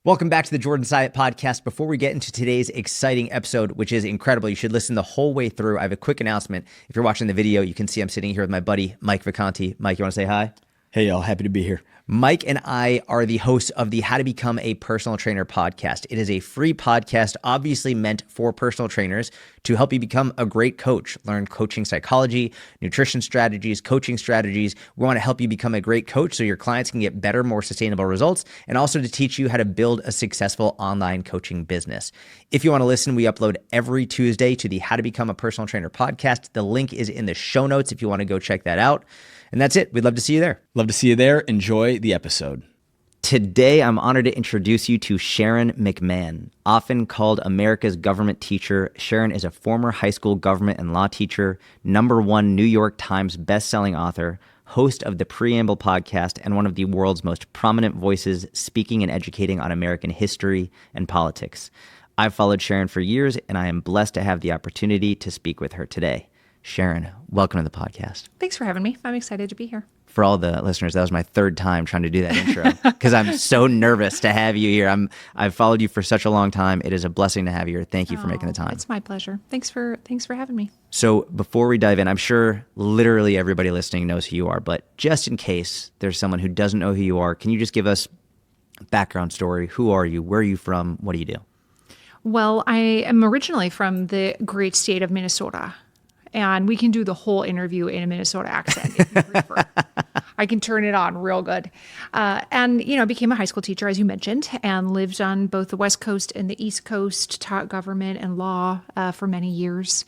Welcome back to the Jordan Syatt podcast. Before we get into today's exciting episode, which is incredible, you should listen the whole way through. I have a quick announcement. If you're watching the video, you can see I'm sitting here with my buddy, Mike Vacanti. Mike, you want to say hi? Hey, y'all. Happy to be here. Mike and I are the hosts of the How to Become a Personal Trainer podcast. It is a free podcast, obviously meant for personal trainers to help you become a great coach, learn coaching psychology, nutrition strategies, coaching strategies. We want to help you become a great coach so your clients can get better, more sustainable results, and also to teach you how to build a successful online coaching business. If you want to listen, we upload every Tuesday to the How to Become a Personal Trainer podcast. The link is in the show notes if you want to go check that out. And that's it. We'd love to see you there. Love to see you there. Enjoy the episode. Today, I'm honored to introduce you to Sharon McMahon. Often called America's government teacher, Sharon is a former high school government and law teacher, #1 New York Times bestselling author, host of the Preamble podcast, and one of the world's most prominent voices speaking and educating on American history and politics. I've followed Sharon for years, and I am blessed to have the opportunity to speak with her today. Sharon, welcome to the podcast. Thanks for having me. I'm excited to be here. For all the listeners, that was my third time trying to do that intro because I'm so nervous to have you here. I've followed you for such a long time. It is a blessing to have you here. Thank you for making the time. It's my pleasure. Thanks for having me. So before we dive in, I'm sure literally everybody listening knows who you are, but just in case there's someone who doesn't know who you are, can you just give us a background story? Who are you? Where are you from? What do you do? Well, I am originally from the great state of Minnesota. And we can do the whole interview in a Minnesota accent if you prefer. I can turn it on real good. And became a high school teacher, as you mentioned, and lived on both the West Coast and the East Coast, taught government and law for many years.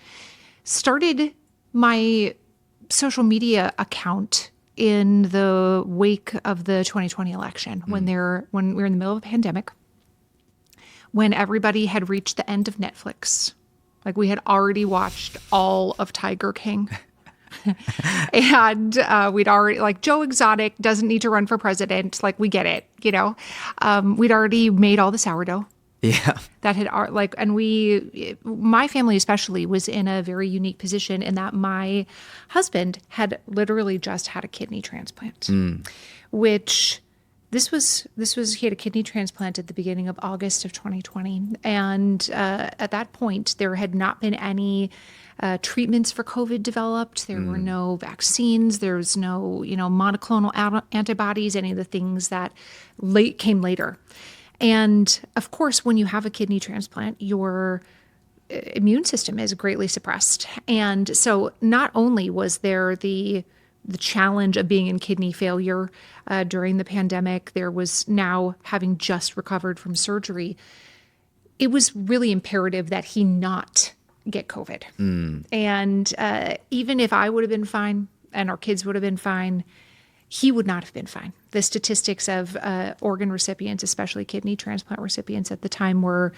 Started my social media account in the wake of the 2020 election, when we were in the middle of a pandemic, when everybody had reached the end of Netflix. Like, we had already watched all of Tiger King. And we'd already, like, Joe Exotic doesn't need to run for president. Like, we get it, We'd already made all the sourdough. Yeah. That had, my family especially was in a very unique position in that my husband had literally just had a kidney transplant, which... he had a kidney transplant at the beginning of August of 2020. And at that point, there had not been any treatments for COVID developed. There were no vaccines. There was no, monoclonal antibodies, any of the things that came later. And of course, when you have a kidney transplant, your immune system is greatly suppressed. And so not only was there the challenge of being in kidney failure during the pandemic, there was now having just recovered from surgery. It was really imperative that he not get COVID. And even if I would have been fine and our kids would have been fine, he would not have been fine. The statistics of organ recipients, especially kidney transplant recipients at the time, were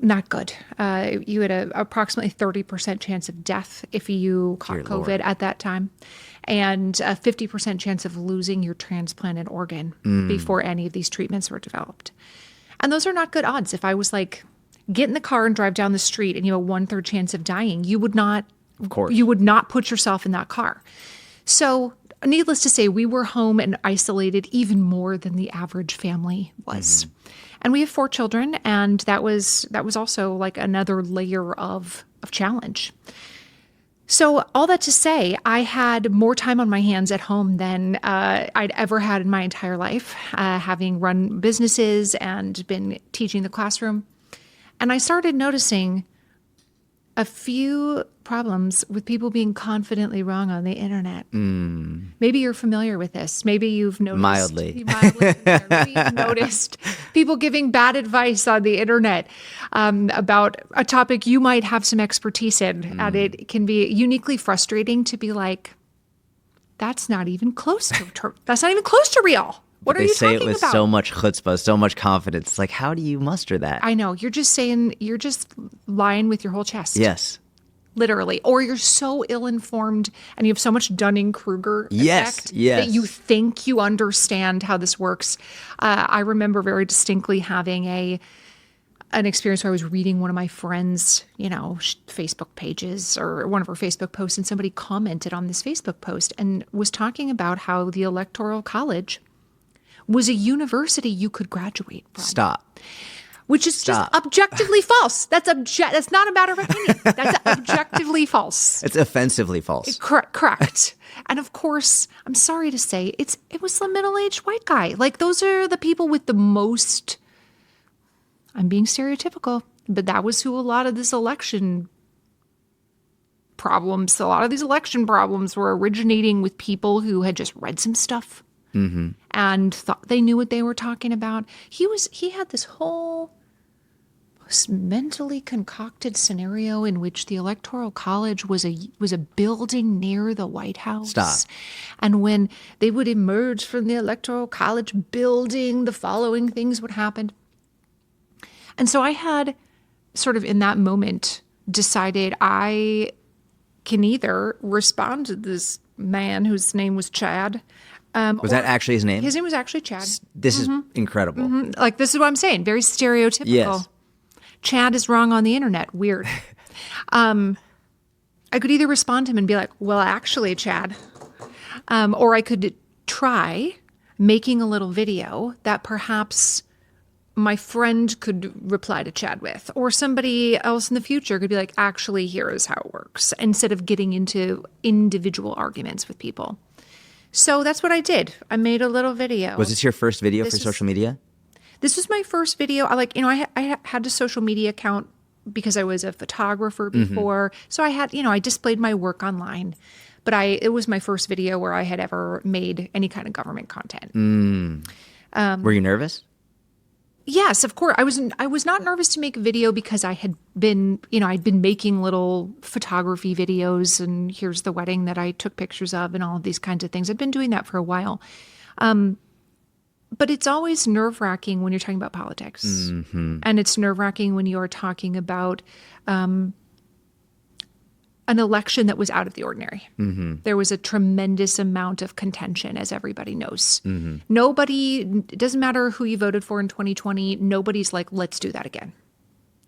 not good. You had a approximately 30% chance of death if you caught COVID at that time, and a 50% chance of losing your transplanted organ before any of these treatments were developed. And those are not good odds. If I was like, get in the car and drive down the street and you have a 1/3 chance of dying, you would not, of course, you would not put yourself in that car. So needless to say, we were home and isolated even more than the average family was. And we have 4 children, and that was also like another layer of challenge. So all that to say, I had more time on my hands at home than I'd ever had in my entire life, having run businesses and been teaching the classroom. And I started noticing a few problems with people being confidently wrong on the internet. Maybe you're familiar with this. Maybe you've noticed. Mildly Maybe you've noticed people giving bad advice on the internet about a topic you might have some expertise in. And it can be uniquely frustrating to be like, that's not even close to real. What are you talking about? They say it with so much chutzpah, so much confidence. Like, how do you muster that? I know. You're just lying with your whole chest. Yes. Literally. Or you're so ill-informed and you have so much Dunning-Kruger effect that you think you understand how this works. I remember very distinctly having an experience where I was reading one of my friends, Facebook pages or one of her Facebook posts, and somebody commented on this Facebook post and was talking about how the Electoral College was a university you could graduate from. Stop. Which is just objectively false. That's not a matter of opinion. That's objectively false. It's offensively false. Correct. And of course, I'm sorry to say, it was the middle-aged white guy. Like, those are the people with the most, I'm being stereotypical, but that was who a lot of these election problems were originating with, people who had just read some stuff and thought they knew what they were talking about. He had this whole mentally concocted scenario in which the Electoral College was a building near the White House. Stop. And when they would emerge from the Electoral College building, the following things would happen. And so I had sort of in that moment decided I can either respond to this man whose name was Chad. Was that actually his name? His name was actually Chad. This is incredible. Like, this is what I'm saying. Very stereotypical. Yes. Chad is wrong on the internet. Weird. I could either respond to him and be like, well, actually, Chad. Or I could try making a little video that perhaps my friend could reply to Chad with, or somebody else in the future could be like, actually, here is how it works, instead of getting into individual arguments with people. So that's what I did. I made a little video. Was this your first video for social media? This was my first video. I had a social media account because I was a photographer before. So I displayed my work online, but it was my first video where I had ever made any kind of government content. Were you nervous? Yes, of course. I was not nervous to make a video because I'd been making little photography videos, and here's the wedding that I took pictures of and all of these kinds of things. I've been doing that for a while. But it's always nerve-wracking when you're talking about politics. And it's nerve-wracking when you're talking about an election that was out of the ordinary. There was a tremendous amount of contention, as everybody knows. Nobody, it doesn't matter who you voted for in 2020, nobody's like, let's do that again.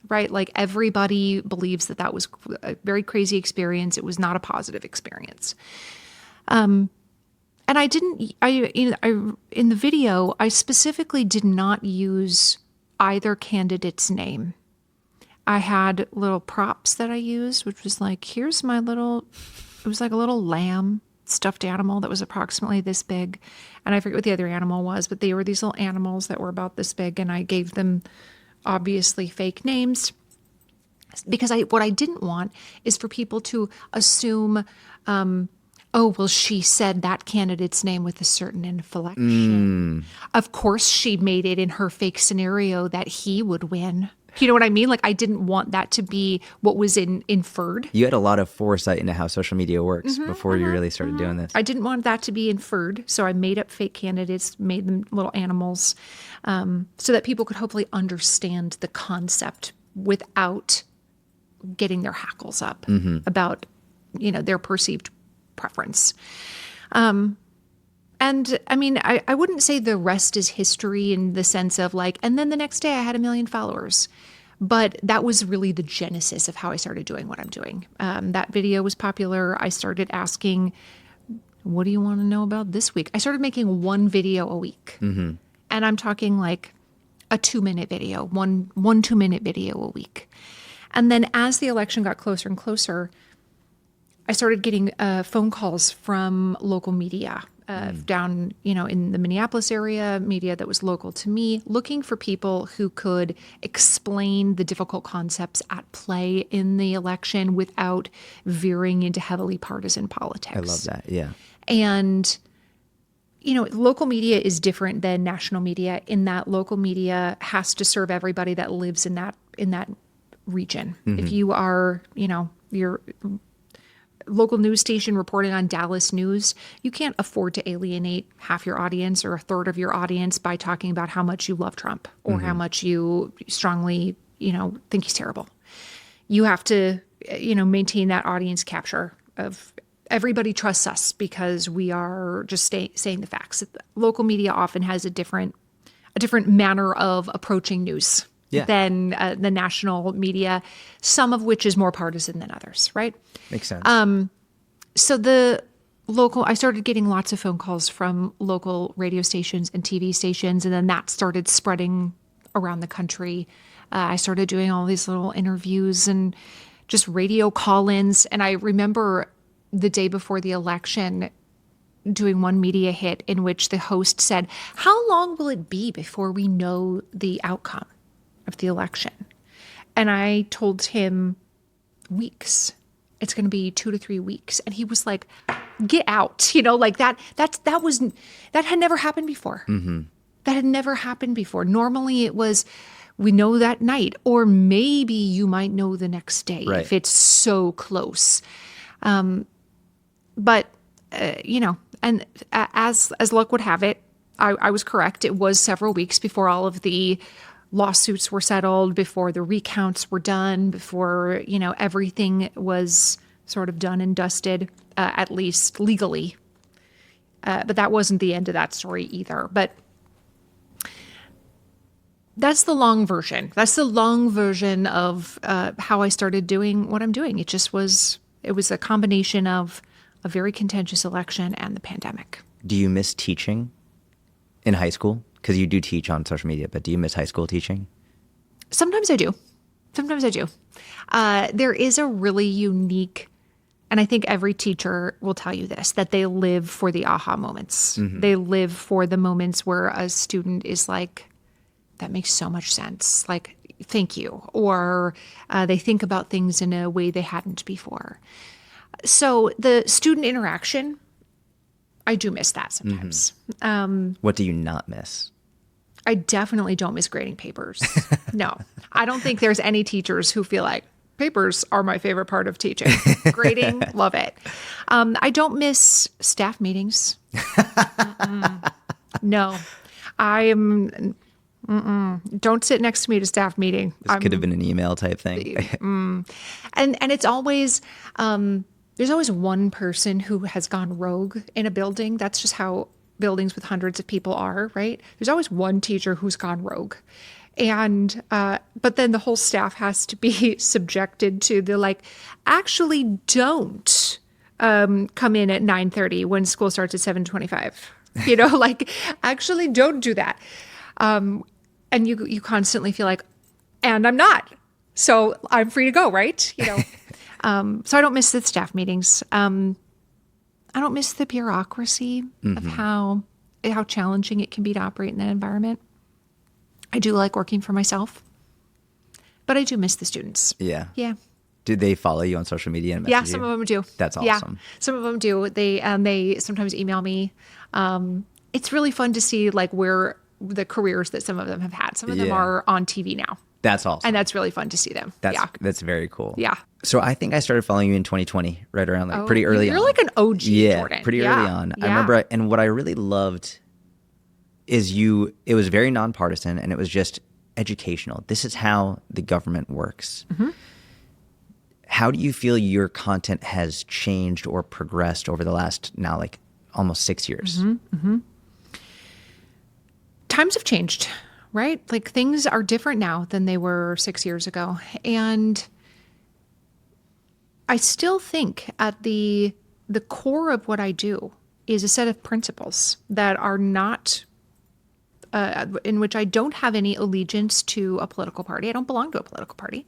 Right? Like, everybody believes that was a very crazy experience. It was not a positive experience. And in the video, I specifically did not use either candidate's name. I had little props that I used, which was like, it was like a little lamb stuffed animal that was approximately this big. And I forget what the other animal was, but they were these little animals that were about this big. And I gave them obviously fake names because what I didn't want is for people to assume, oh, well, she said that candidate's name with a certain inflection. Of course, she made it in her fake scenario that he would win. You know what I mean? Like, I didn't want that to be what was inferred. You had a lot of foresight into how social media works before you really started doing this. I didn't want that to be inferred. So I made up fake candidates, made them little animals, so that people could hopefully understand the concept without getting their hackles up about, their perceived preference. And I mean, I wouldn't say the rest is history in the sense of like, and then the next day I had 1 million followers. But that was really the genesis of how I started doing what I'm doing. That video was popular. I started asking, what do you want to know about this week? I started making one video a week. And I'm talking like a 2-minute video, one 2-minute video a week. And then as the election got closer and closer, I started getting phone calls from local media down, in the Minneapolis area, media that was local to me, looking for people who could explain the difficult concepts at play in the election without veering into heavily partisan politics. I love that. Yeah. And, local media is different than national media in that local media has to serve everybody that lives in that region. If you are, your local news station reporting on Dallas news, you can't afford to alienate half your audience or a third of your audience by talking about how much you love Trump or how much you strongly, think he's terrible. You have to, maintain that audience capture of everybody trusts us because we are just saying the facts. Local media often has a different manner of approaching news than the national media, some of which is more partisan than others, right? Makes sense. So the I started getting lots of phone calls from local radio stations and TV stations, and then that started spreading around the country. I started doing all these little interviews and just radio call-ins. And I remember the day before the election doing one media hit in which the host said, "How long will it be before we know the outcome of the election?" And I told him, weeks. It's going to be 2 to 3 weeks. And he was like, "Get out." Like that had never happened before. Mm-hmm. That had never happened before. Normally it was, we know that night, or maybe you might know the next day if it's so close. But and as luck would have it, I was correct. It was several weeks before all of the lawsuits were settled, before the recounts were done, before, everything was sort of done and dusted, at least legally. But that wasn't the end of that story either. But that's the long version. That's the long version of how I started doing what I'm doing. It was a combination of a very contentious election and the pandemic. Do you miss teaching in high school? Because you do teach on social media, but do you miss high school teaching? Sometimes I do. There is a really unique, and I think every teacher will tell you this, that they live for the aha moments. Mm-hmm. They live for the moments where a student is like, "That makes so much sense. Like, thank you." Or they think about things in a way they hadn't before. So the student interaction, I do miss that sometimes. Mm-hmm. What do you not miss? I definitely don't miss grading papers. No, I don't think there's any teachers who feel like papers are my favorite part of teaching. Grading, love it. I don't miss staff meetings. No, don't sit next to me at a staff meeting. This could have been an email type thing. And it's always, there's always one person who has gone rogue in a building. That's just how buildings with hundreds of people are, right? There's always one teacher who's gone rogue. And, but then the whole staff has to be subjected to the actually don't come in at 9:30 when school starts at 7:25. Actually don't do that. And you constantly feel like, and I'm not, so I'm free to go, right? So I don't miss the staff meetings. I don't miss the bureaucracy of how challenging it can be to operate in that environment. I do like working for myself, but I do miss the students. Yeah. Yeah. Do they follow you on social media and message Yeah, some of them do. That's awesome. Yeah, some of them do. They sometimes email me. It's really fun to see where the careers that some of them have had. Some of them are on TV now. That's awesome. And that's really fun to see them. That's very cool. Yeah. So I think I started following you in 2020, right around pretty early on. You're like an OG, Jordan. Pretty early on. Yeah. I remember, and what I really loved is it was very nonpartisan and it was just educational. This is how the government works. Mm-hmm. How do you feel your content has changed or progressed over the last now almost 6 years? Mm-hmm. Mm-hmm. Times have changed, right? Things are different now than they were 6 years ago. And I still think at the core of what I do is a set of principles that are not, in which I don't have any allegiance to a political party. I don't belong to a political party.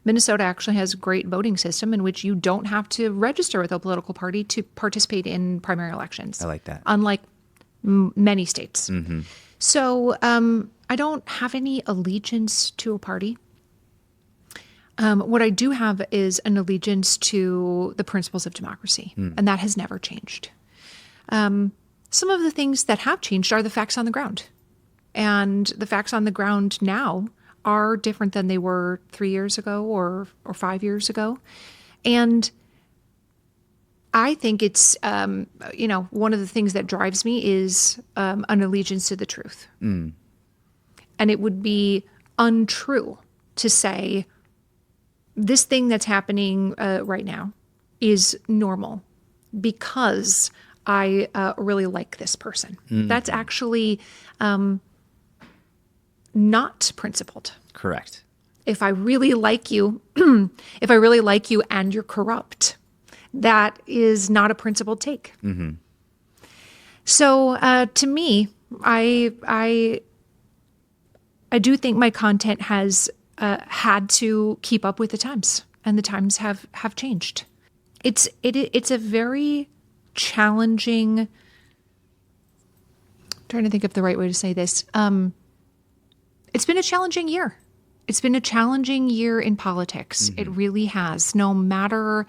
Minnesota actually has a great voting system in which you don't have to register with a political party to participate in primary elections. I like that. Unlike many states. Mm-hmm. So I don't have any allegiance to a party. What I do have is an allegiance to the principles of democracy, and that has never changed. Some of the things that have changed are the facts on the ground. And the facts on the ground now are different than they were 3 years ago or 5 years ago. And I think it's, one of the things that drives me is an allegiance to the truth. Mm. And it would be untrue to say this thing that's happening right now is normal because I really like this person. Mm. That's actually not principled. Correct. If I really like you, and you're corrupt, that is not a principled take. So to me, I do think my content has had to keep up with the times, and the times have changed. It's a very challenging. I'm trying to think of the right way to say this. It's been a challenging year. It's been a challenging year in politics. It really has. No matter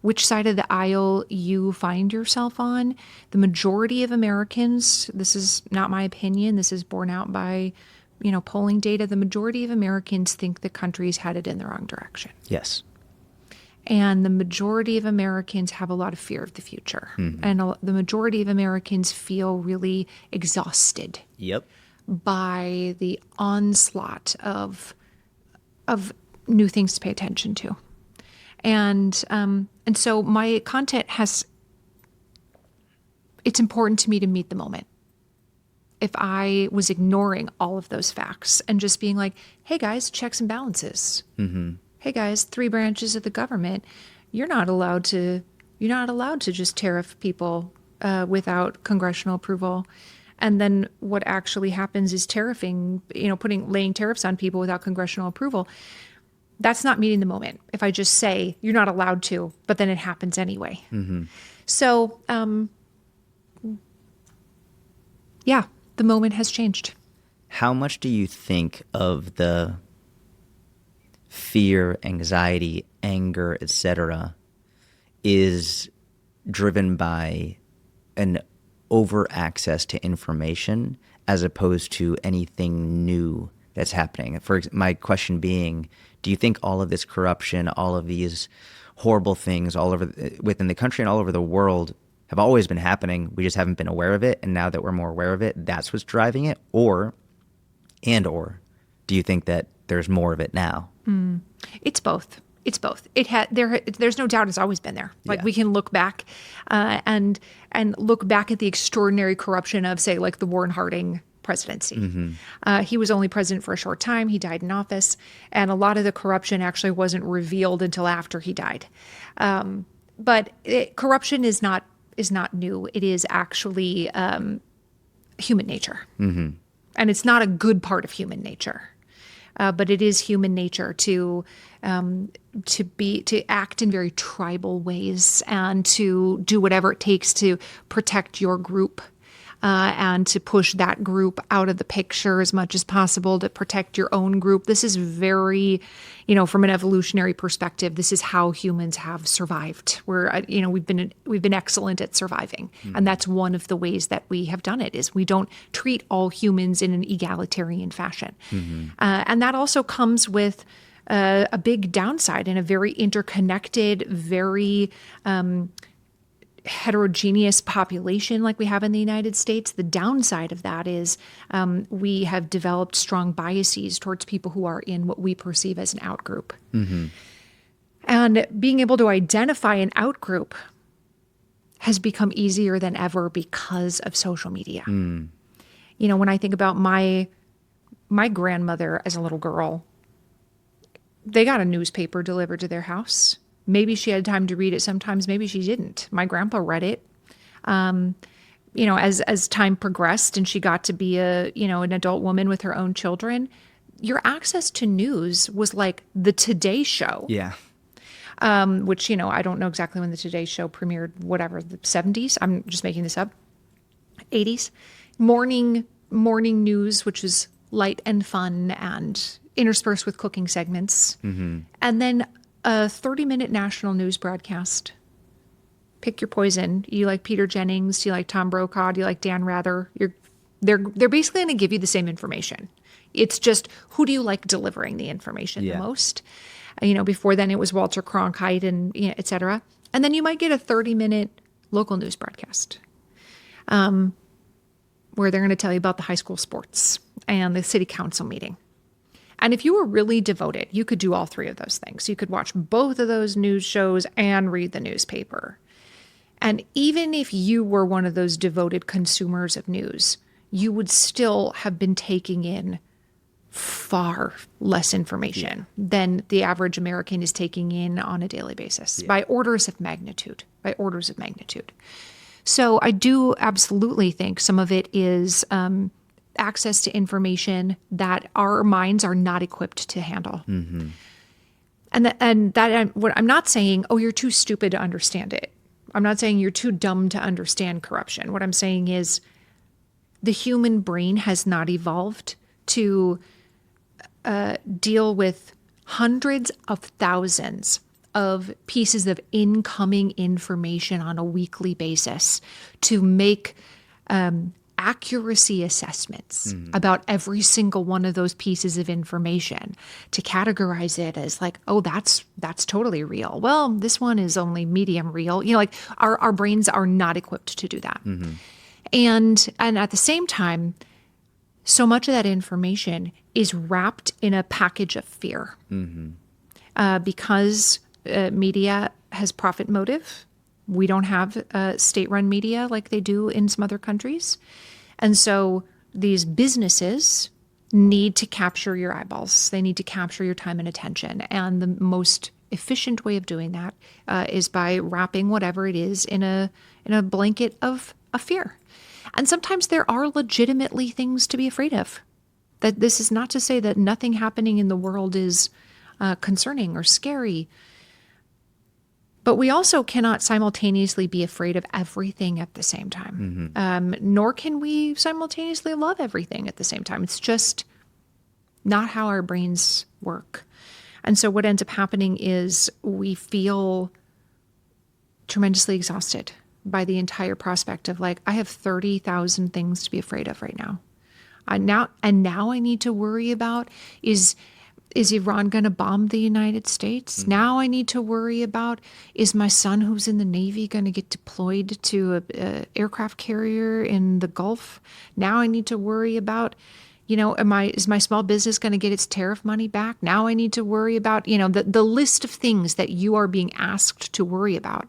which side of the aisle you find yourself on, the majority of Americans, this is not my opinion, this is borne out by, polling data, the majority of Americans think the country's headed in the wrong direction. Yes. And the majority of Americans have a lot of fear of the future. And the majority of Americans feel really exhausted. Yep. By the onslaught of new things to pay attention to, and so my content it's important to me to meet the moment. If I was ignoring all of those facts and just being like, "Hey guys, checks and balances. Hey guys, 3 branches of the government, you're not allowed to just tariff people without congressional approval." And then what actually happens is tariffing, laying tariffs on people without congressional approval. That's not meeting the moment. If I just say you're not allowed to, but then it happens anyway. So, yeah, the moment has changed. How much do you think of the fear, anxiety, anger, etc., is driven by an over access to information as opposed to anything new that's happening? My question being, do you think all of this corruption, all of these horrible things all over within the country and all over the world have always been happening? We just haven't been aware of it. And now that we're more aware of it, that's what's driving it? Or do you think that there's more of it now? It's both. It's both. There's no doubt it's always been there. Like we can look back and look back at the extraordinary corruption of, say, like the Warren Harding presidency. He was only president for a short time. He died in office. And a lot of the corruption actually wasn't revealed until after he died. But corruption is not new. It is actually human nature. And it's not a good part of human nature. But it is human nature to act in very tribal ways and to do whatever it takes to protect your group and to push that group out of the picture as much as possible to protect your own group. This is very, from an evolutionary perspective, this is how humans have survived. We've been excellent at surviving. And that's one of the ways that we have done it, is we don't treat all humans in an egalitarian fashion. And that also comes with a big downside in a very interconnected, very heterogeneous population like we have in the United States. The downside of that is we have developed strong biases towards people who are in what we perceive as an outgroup. And being able to identify an outgroup has become easier than ever because of social media. When I think about my grandmother as a little girl, they got a newspaper delivered to their house. Maybe she had time to read it sometimes, maybe she didn't. My grandpa read it. As time progressed and she got to be an adult woman with her own children, your access to news was like the Today Show. Yeah. Which, I don't know exactly when the Today Show premiered, whatever, the 70s. I'm just making this up. 80s. Morning news, which is light and fun and interspersed with cooking segments. And then a 30-minute national news broadcast. Pick your poison. You like Peter Jennings? Do you like Tom Brokaw? Do you like Dan Rather? They're basically going to give you the same information. It's just, who do you like delivering the information the most? Before then it was Walter Cronkite and et cetera. And then you might get a 30-minute local news broadcast where they're going to tell you about the high school sports and the city council meeting. And if you were really devoted, you could do all 3 of those things. You could watch both of those news shows and read the newspaper. And even if you were one of those devoted consumers of news, you would still have been taking in far less information than the average American is taking in on a daily basis by orders of magnitude, So I do absolutely think some of it is access to information that our minds are not equipped to handle. I'm not saying, oh, you're too stupid to understand it. I'm not saying you're too dumb to understand corruption. What I'm saying is the human brain has not evolved to deal with hundreds of thousands of pieces of incoming information on a weekly basis to make accuracy assessments about every single one of those pieces of information, to categorize it as like, oh, that's totally real. Well, this one is only medium real. Like our brains are not equipped to do that. And at the same time, so much of that information is wrapped in a package of fear because media has profit motive. We don't have state-run media like they do in some other countries. And so these businesses need to capture your eyeballs. They need to capture your time and attention. And the most efficient way of doing that is by wrapping whatever it is in a blanket of fear. And sometimes there are legitimately things to be afraid of. That this is not to say that nothing happening in the world is concerning or scary. But we also cannot simultaneously be afraid of everything at the same time. Nor can we simultaneously love everything at the same time. It's just not how our brains work. And so what ends up happening is we feel tremendously exhausted by the entire prospect of like, I have 30,000 things to be afraid of right now. Now I need to worry about is Iran going to bomb the United States? Now I need to worry about, is my son who's in the Navy going to get deployed to a aircraft carrier in the Gulf? Now I need to worry about, is my small business going to get its tariff money back? Now I need to worry about, the list of things that you are being asked to worry about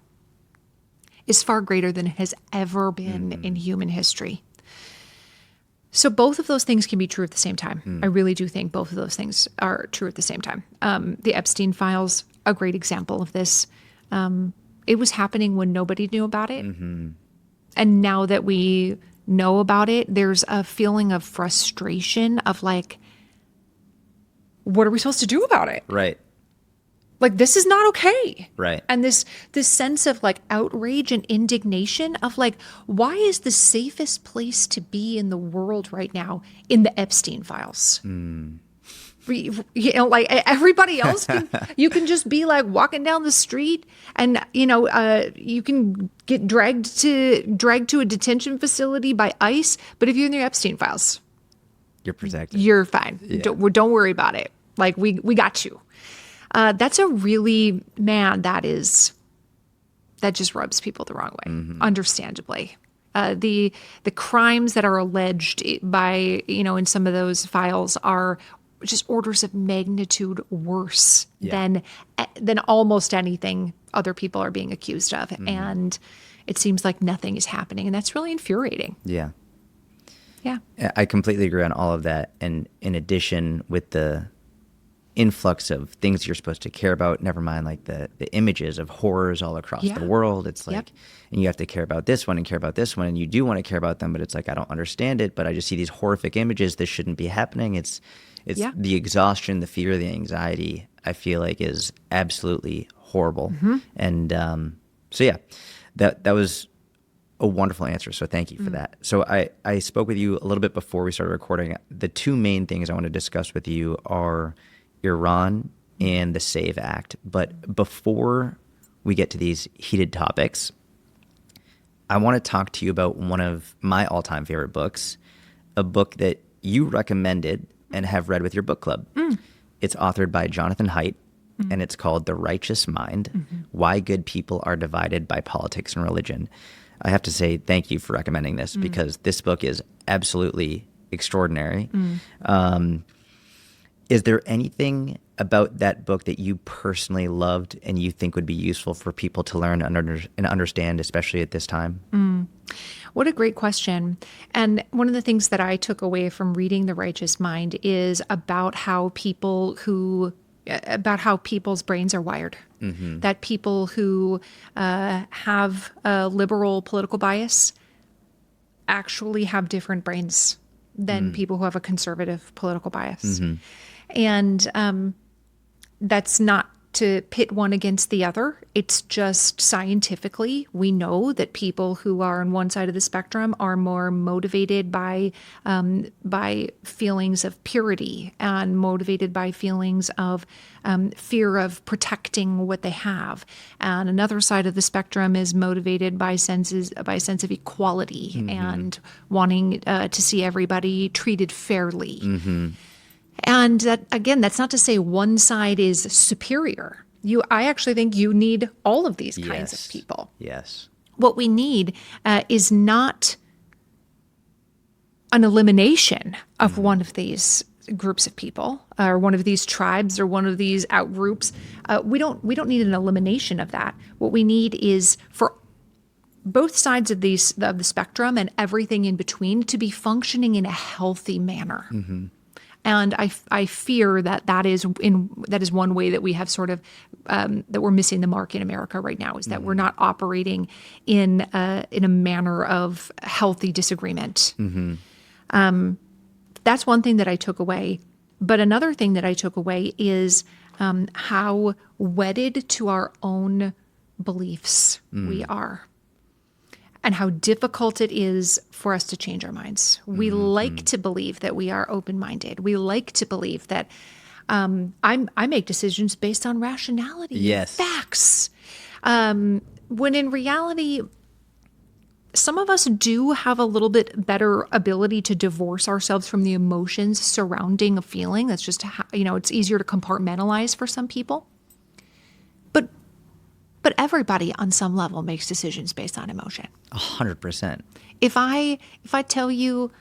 is far greater than it has ever been in human history. So both of those things can be true at the same time. I really do think both of those things are true at the same time. The Epstein files, a great example of this. It was happening when nobody knew about it. And now that we know about it, there's a feeling of frustration of like, what are we supposed to do about it? Right. Like, this is not okay. Right. And this sense of like outrage and indignation of like, why is the safest place to be in the world right now in the Epstein files? Like everybody else you can just be like walking down the street and, you can get dragged to a detention facility by ICE. But if you're in the Epstein files, You're protected. You're fine. Yeah. Don't worry about it. Like we got you. That's a really, that just rubs people the wrong way, understandably. The crimes that are alleged by, in some of those files are just orders of magnitude worse than almost anything other people are being accused of. And it seems like nothing is happening. And that's really infuriating. Yeah. Yeah. I completely agree on all of that. And in addition, with the influx of things you're supposed to care about, never mind like the images of horrors all across the world. It's like, and you have to care about this one and care about this one, and you do want to care about them, but it's like, I don't understand it, but I just see these horrific images. This shouldn't be happening. It's the exhaustion, the fear, the anxiety, I feel like is absolutely horrible. And so yeah, that was a wonderful answer. So thank you for that. So I spoke with you a little bit before we started recording. The two main things I want to discuss with you are Iran and the SAVE Act. But before we get to these heated topics, I want to talk to you about one of my all-time favorite books, a book that you recommended and have read with your book club. It's authored by Jonathan Haidt, and it's called The Righteous Mind, Why Good People Are Divided by Politics and Religion. I have to say thank you for recommending this because this book is absolutely extraordinary. Is there anything about that book that you personally loved and you think would be useful for people to learn and understand, especially at this time? What a great question. And one of the things that I took away from reading The Righteous Mind is about how people's brains are wired. That people who have a liberal political bias actually have different brains than people who have a conservative political bias. And that's not to pit one against the other. It's just scientifically, we know that people who are on one side of the spectrum are more motivated by feelings of purity and motivated by feelings of fear of protecting what they have. And another side of the spectrum is motivated by a sense of equality and wanting to see everybody treated fairly. And that, again, that's not to say one side is superior. I actually think you need all of these kinds of people. Yes. What we need is not an elimination of one of these groups of people or one of these tribes or one of these outgroups. We don't need an elimination of that. What we need is for both sides of the spectrum and everything in between to be functioning in a healthy manner. And I fear that is one way that we have sort of that we're missing the mark in America right now, is that we're not operating in a manner of healthy disagreement. That's one thing that I took away. But another thing that I took away is how wedded to our own beliefs we are. And how difficult it is for us to change our minds. We like to believe that we are open-minded. We like to believe that I make decisions based on rationality, facts. When in reality, some of us do have a little bit better ability to divorce ourselves from the emotions surrounding a feeling. That's just, it's easier to compartmentalize for some people. But everybody on some level makes decisions based on emotion. 100%. If I tell you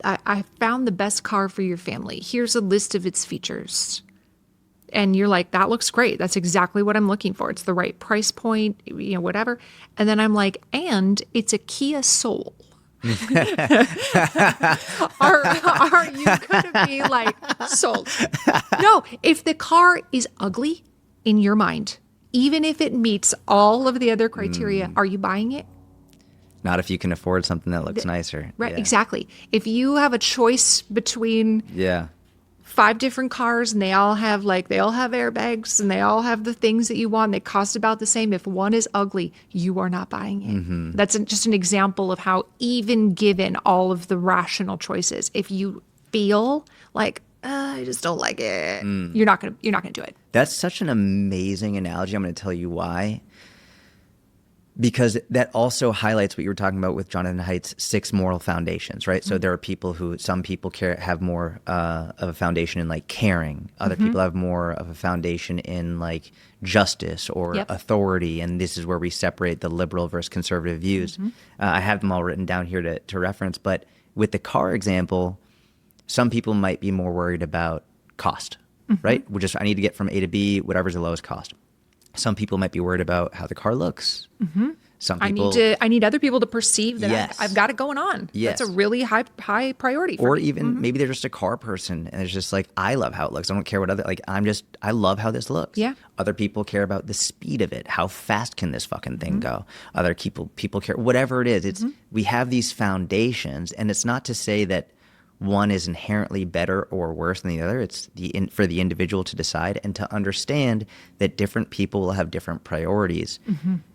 I found the best car for your family, here's a list of its features, and you're like, that looks great. That's exactly what I'm looking for. It's the right price point, whatever. And then I'm like, and it's a Kia Soul. Are you gonna be like, sold? No, if the car is ugly in your mind, even if it meets all of the other criteria, are you buying it? Not if you can afford something that looks nicer. Right, exactly. If you have a choice between 5 different cars and they all have airbags and they all have the things that you want, they cost about the same. If one is ugly, you are not buying it. That's just an example of how, even given all of the rational choices, if you feel like, I just don't like it, you're not gonna do it. That's such an amazing analogy. I'm going to tell you why. Because that also highlights what you were talking about with Jonathan Haidt's 6 moral foundations, right? So there are some people have more of a foundation in like caring. Other people have more of a foundation in like justice or authority. And this is where we separate the liberal versus conservative views. I have them all written down here to reference. But with the car example, some people might be more worried about cost, right? I need to get from A to B, whatever's the lowest cost. Some people might be worried about how the car looks. Some people, I need other people to perceive that I've got it going on. That's a really high priority for me. Or even maybe they're just a car person and it's just like, I love how it looks. I don't care what I love how this looks. Yeah. Other people care about the speed of it. How fast can this fucking thing go? Other people care, whatever it is. We have these foundations, and it's not to say that one is inherently better or worse than the other. It's for the individual to decide and to understand that different people will have different priorities.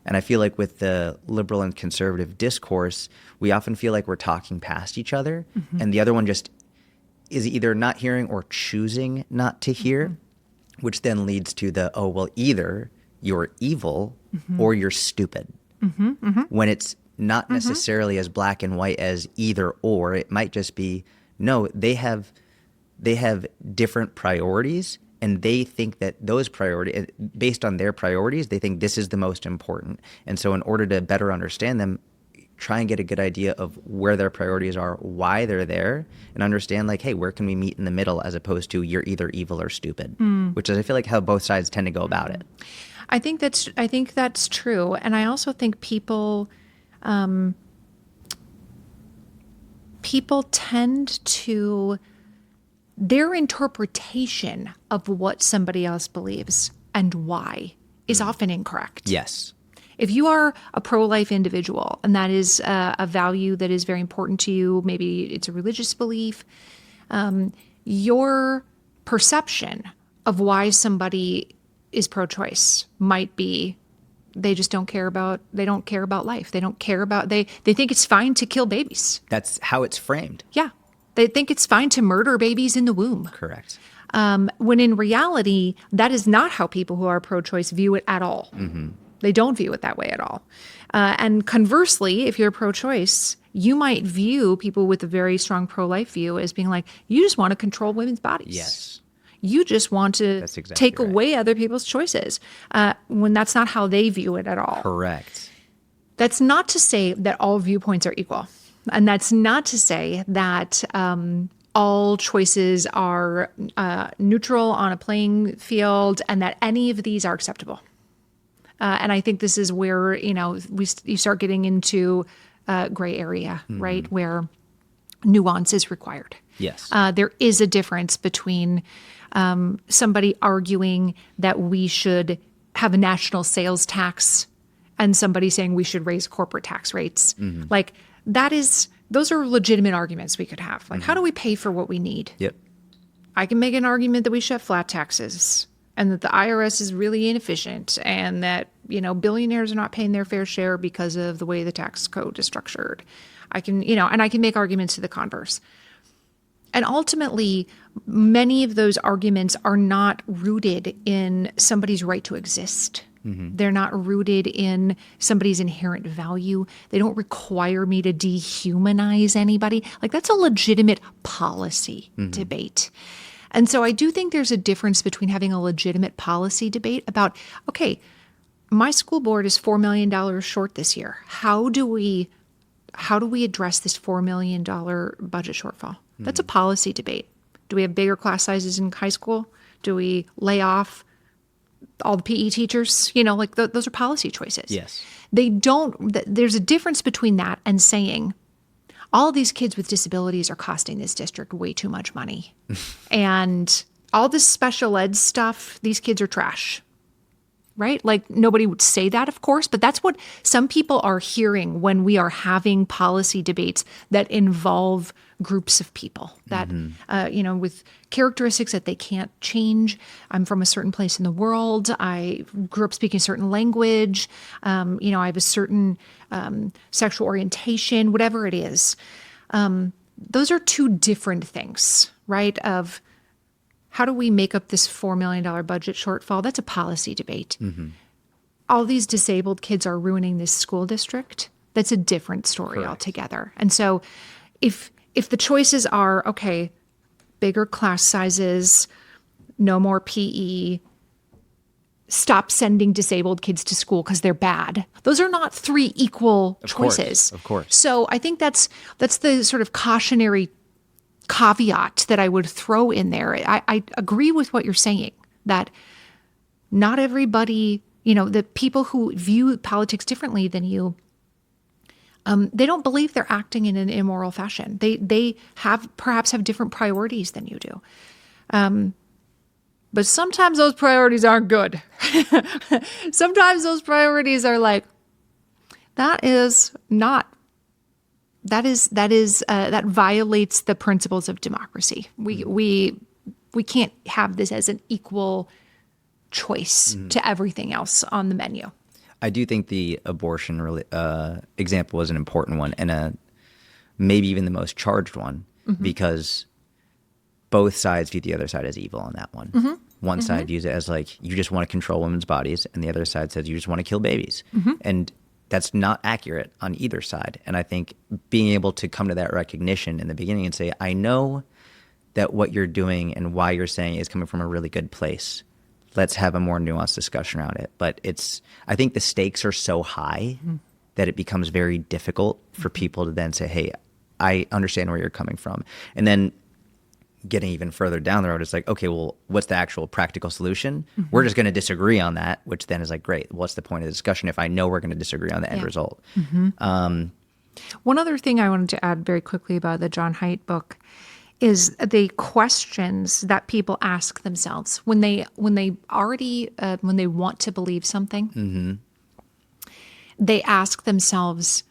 And I feel like with the liberal and conservative discourse, we often feel like we're talking past each other, and the other one just is either not hearing or choosing not to hear, which then leads to either you're evil or you're stupid. When it's not necessarily as black and white as either or. It might just be, no, they have different priorities, and they think that those priorities, based on their priorities, they think this is the most important. And so in order to better understand them, try and get a good idea of where their priorities are, why they're there, and understand like, hey, where can we meet in the middle, as opposed to you're either evil or stupid, which is, I feel like, how both sides tend to go about it. I think that's true. And I also think people tend to, their interpretation of what somebody else believes and why is often incorrect. Yes. If you are a pro-life individual and that is a value that is very important to you, maybe it's a religious belief, your perception of why somebody is pro-choice might be they don't care about life. They think it's fine to kill babies. That's how it's framed. Yeah. They think it's fine to murder babies in the womb. Correct. When in reality, that is not how people who are pro-choice view it at all. Mm-hmm. They don't view it that way at all. And conversely, if you're pro-choice, you might view people with a very strong pro-life view as being like, you just want to control women's bodies. Yes. You just want to take away other people's choices, when that's not how they view it at all. Correct. That's not to say that all viewpoints are equal. And that's not to say that all choices are neutral on a playing field and that any of these are acceptable. And I think this is where, you start getting into gray area, right, where nuance is required. Yes. There is a difference between somebody arguing that we should have a national sales tax and somebody saying we should raise corporate tax rates. Mm-hmm. Like, those are legitimate arguments we could have. Like, how do we pay for what we need? Yep. I can make an argument that we should have flat taxes and that the IRS is really inefficient and that, billionaires are not paying their fair share because of the way the tax code is structured. I can make arguments to the converse. And ultimately, many of those arguments are not rooted in somebody's right to exist. Mm-hmm. They're not rooted in somebody's inherent value. They don't require me to dehumanize anybody. Like, that's a legitimate policy debate. And so I do think there's a difference between having a legitimate policy debate about, okay, my school board is $4 million short this year. How do we address this $4 million budget shortfall? That's a policy debate. Do we have bigger class sizes in high school? Do we lay off all the PE teachers? Those are policy choices. Yes. There's a difference between that and saying, all these kids with disabilities are costing this district way too much money. And all this special ed stuff, these kids are trash. Right? Like, nobody would say that, of course, but that's what some people are hearing when we are having policy debates that involve groups of people that, with characteristics that they can't change. I'm from a certain place in the world. I grew up speaking a certain language. I have a certain sexual orientation, whatever it is. Those are two different things, right? Of how do we make up this $4 million budget shortfall? That's a policy debate. Mm-hmm. All these disabled kids are ruining this school district. That's a different story altogether. And so if the choices are, okay, bigger class sizes, no more PE, stop sending disabled kids to school because they're bad, those are not three equal choices. Of course. So I think that's the sort of cautionary caveat that I would throw in there. I agree with what you're saying, that not everybody, the people who view politics differently than you, they don't believe they're acting in an immoral fashion. They perhaps have different priorities than you do. But sometimes those priorities aren't good. Sometimes those priorities are like, that violates the principles of democracy. We can't have this as an equal choice to everything else on the menu. I do think the abortion example was an important one, and maybe even the most charged one, because both sides view the other side as evil on that one. Mm-hmm. One side views it as like, you just want to control women's bodies, and the other side says you just want to kill babies. Mm-hmm. And that's not accurate on either side. And I think being able to come to that recognition in the beginning and say, I know that what you're doing and why you're saying it is coming from a really good place. Let's have a more nuanced discussion around it. But I think the stakes are so high that it becomes very difficult for people to then say, hey, I understand where you're coming from. And then getting even further down the road, it's like, okay, well, what's the actual practical solution? We're just going to disagree on that, which then is like, great, what's the point of the discussion if I know we're going to disagree on the end result? One other thing I wanted to add very quickly about the John Haidt book is the questions that people ask themselves when they want to believe something. They ask themselves,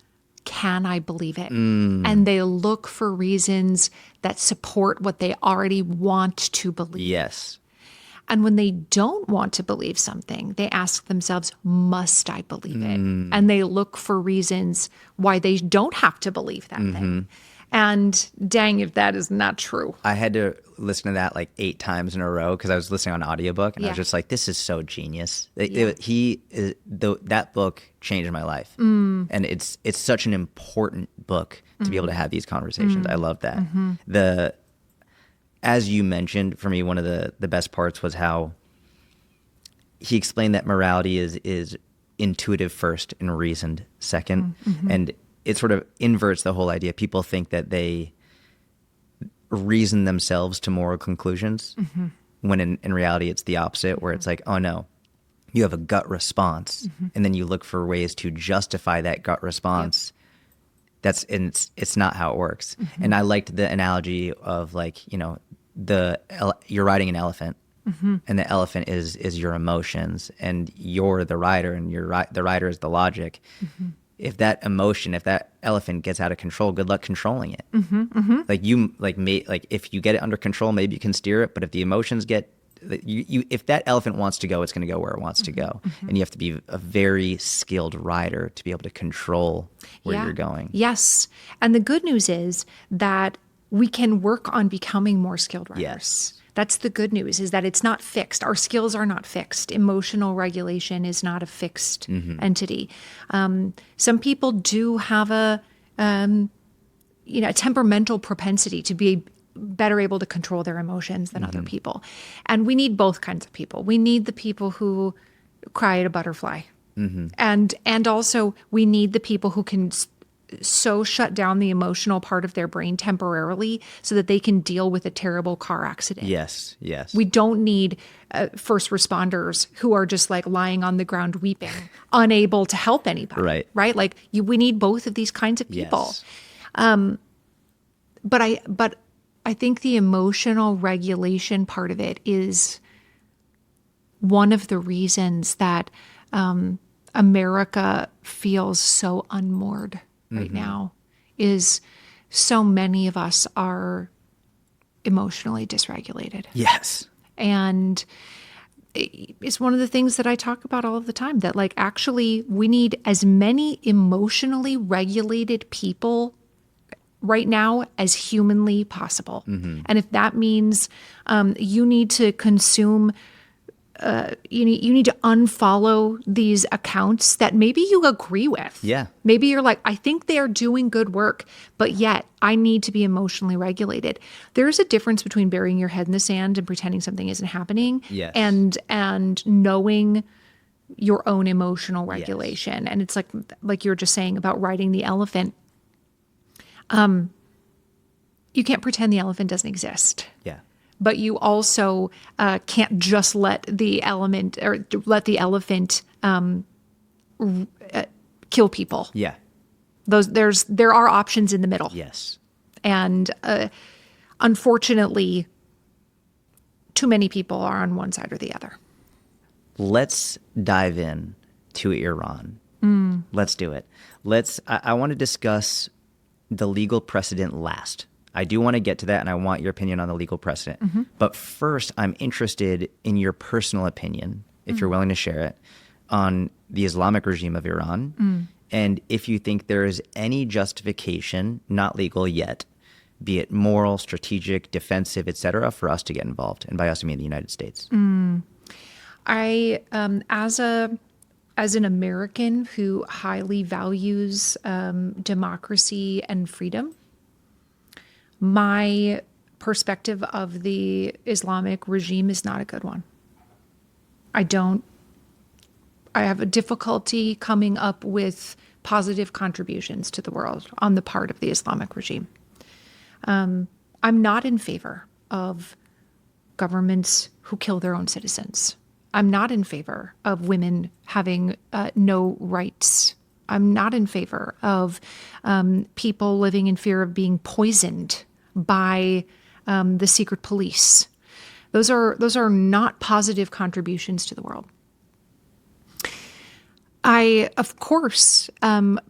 can I believe it? And they look for reasons that support what they already want to believe. Yes. And when they don't want to believe something, they ask themselves, must I believe it? And they look for reasons why they don't have to believe that thing. And dang, if that is not true. I had to listen to that like 8 times in a row because I was listening on audiobook and I was just like, this is so genius. That book changed my life. And it's such an important book to be able to have these conversations. I love that. As you mentioned, for me, one of the best parts was how he explained that morality is intuitive first and reasoned second. And it sort of inverts the whole idea. People think that they reason themselves to moral conclusions when in reality it's the opposite, where it's like, oh no, you have a gut response and then you look for ways to justify that gut response. It's not how it works. And I liked the analogy of like, you're riding an elephant and the elephant is your emotions and you're the rider and the rider is the logic. If that elephant gets out of control, good luck controlling it. If you get it under control, maybe you can steer it. But if the emotions if that elephant wants to go, it's going to go where it wants to go. And you have to be a very skilled rider to be able to control where you're going. Yes. And the good news is that we can work on becoming more skilled riders. Yes. That's the good news, is that it's not fixed. Our skills are not fixed. Emotional regulation is not a fixed entity. Some people do have a temperamental propensity to be better able to control their emotions than other people. And we need both kinds of people. We need the people who cry at a butterfly. And also we need the people who can so shut down the emotional part of their brain temporarily so that they can deal with a terrible car accident. Yes. We don't need first responders who are just like lying on the ground weeping, unable to help anybody. Right? Like we need both of these kinds of people. Yes. But I think the emotional regulation part of it is one of the reasons that America feels so unmoored right now, is so many of us are emotionally dysregulated. Yes. And it's one of the things that I talk about all of the time, that like actually we need as many emotionally regulated people right now as humanly possible. And if that means you need to consume you need to unfollow these accounts that maybe you agree with. Yeah. Maybe you're like, I think they are doing good work, but yet I need to be emotionally regulated. There's a difference between burying your head in the sand and pretending something isn't happening. Yes. And knowing your own emotional regulation. Yes. And it's like you were just saying about riding the elephant. You can't pretend the elephant doesn't exist. Yeah. But you also can't just let the elephant kill people. Yeah. There are options in the middle. Yes. And unfortunately, too many people are on one side or the other. Let's dive in to Iran. Let's do it. I want to discuss the legal precedent last. I do want to get to that, and I want your opinion on the legal precedent. But first, I'm interested in your personal opinion, if you're willing to share it, on the Islamic regime of Iran, and if you think there is any justification, not legal yet, be it moral, strategic, defensive, etc., for us to get involved. And by us, I mean the United States. I, as an American who highly values democracy and freedom, my perspective of the Islamic regime is not a good one. I have a difficulty coming up with positive contributions to the world on the part of the Islamic regime. I'm not in favor of governments who kill their own citizens. I'm not in favor of women having no rights. I'm not in favor of people living in fear of being poisoned by the secret police. Those are not positive contributions to the world. I, of course,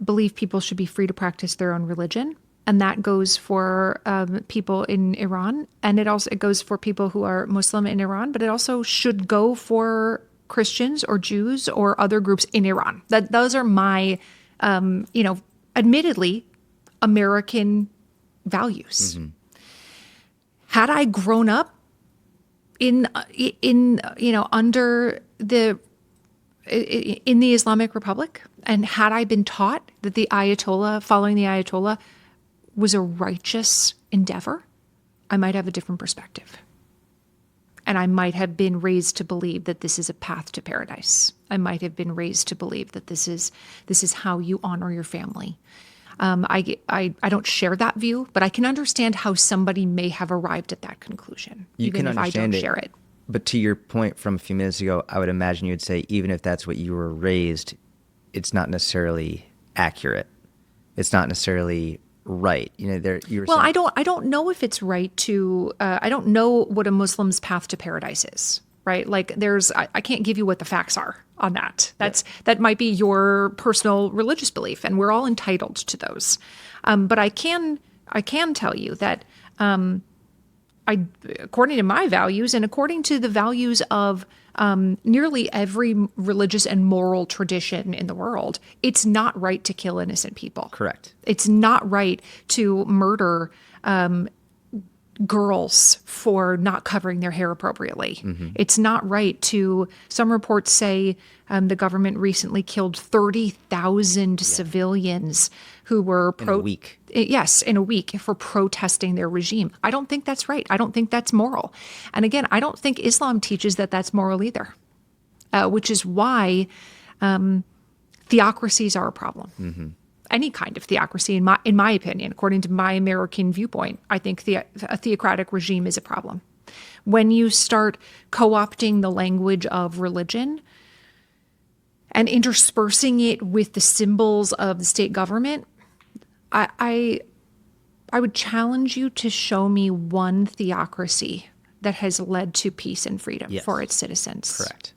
believe people should be free to practice their own religion. And that goes for people in Iran, and it goes for people who are Muslim in Iran, but it also should go for Christians or Jews or other groups in Iran. Those are my, admittedly, American values. Mm-hmm. Had I grown up under the Islamic Republic, and had I been taught that following the Ayatollah was a righteous endeavor, I might have a different perspective. And I might have been raised to believe that this is a path to paradise. I might have been raised to believe that this is how you honor your family. I don't share that view, but I can understand how somebody may have arrived at that conclusion, even if I don't share it. But to your point from a few minutes ago, I would imagine you would say, even if that's what you were raised, it's not necessarily accurate. It's not necessarily right. I don't know if it's right to, I don't know what a Muslim's path to paradise is, right? Like I can't give you what the facts are on that. That might be your personal religious belief, and we're all entitled to those. But I can tell you that, according to my values and according to the values of nearly every religious and moral tradition in the world, it's not right to kill innocent people. Correct. It's not right to murder girls for not covering their hair appropriately. Mm-hmm. It's not right to, some reports say the government recently killed 30,000 civilians who were in a week. Yes, in a week for protesting their regime. I don't think that's right. I don't think that's moral. And again, I don't think Islam teaches that that's moral either, which is why theocracies are a problem. Mm-hmm. Any kind of theocracy, in my opinion, according to my American viewpoint, I think a theocratic regime is a problem. When you start co-opting the language of religion and interspersing it with the symbols of the state government, I would challenge you to show me one theocracy that has led to peace and freedom for its citizens. Correct.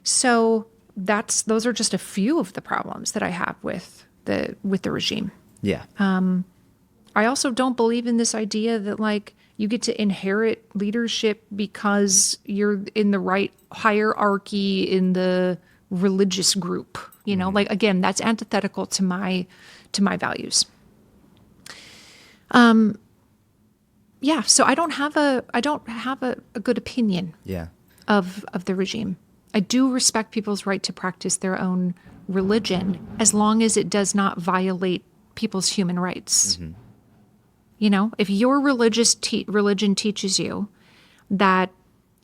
So those are just a few of the problems that I have with the regime. Yeah. I also don't believe in this idea that you get to inherit leadership because you're in the right hierarchy in the religious group. Again, that's antithetical to my values. So I don't have a good opinion of the regime. I do respect people's right to practice their own religion as long as it does not violate people's human rights. Mm-hmm. If your religion teaches you that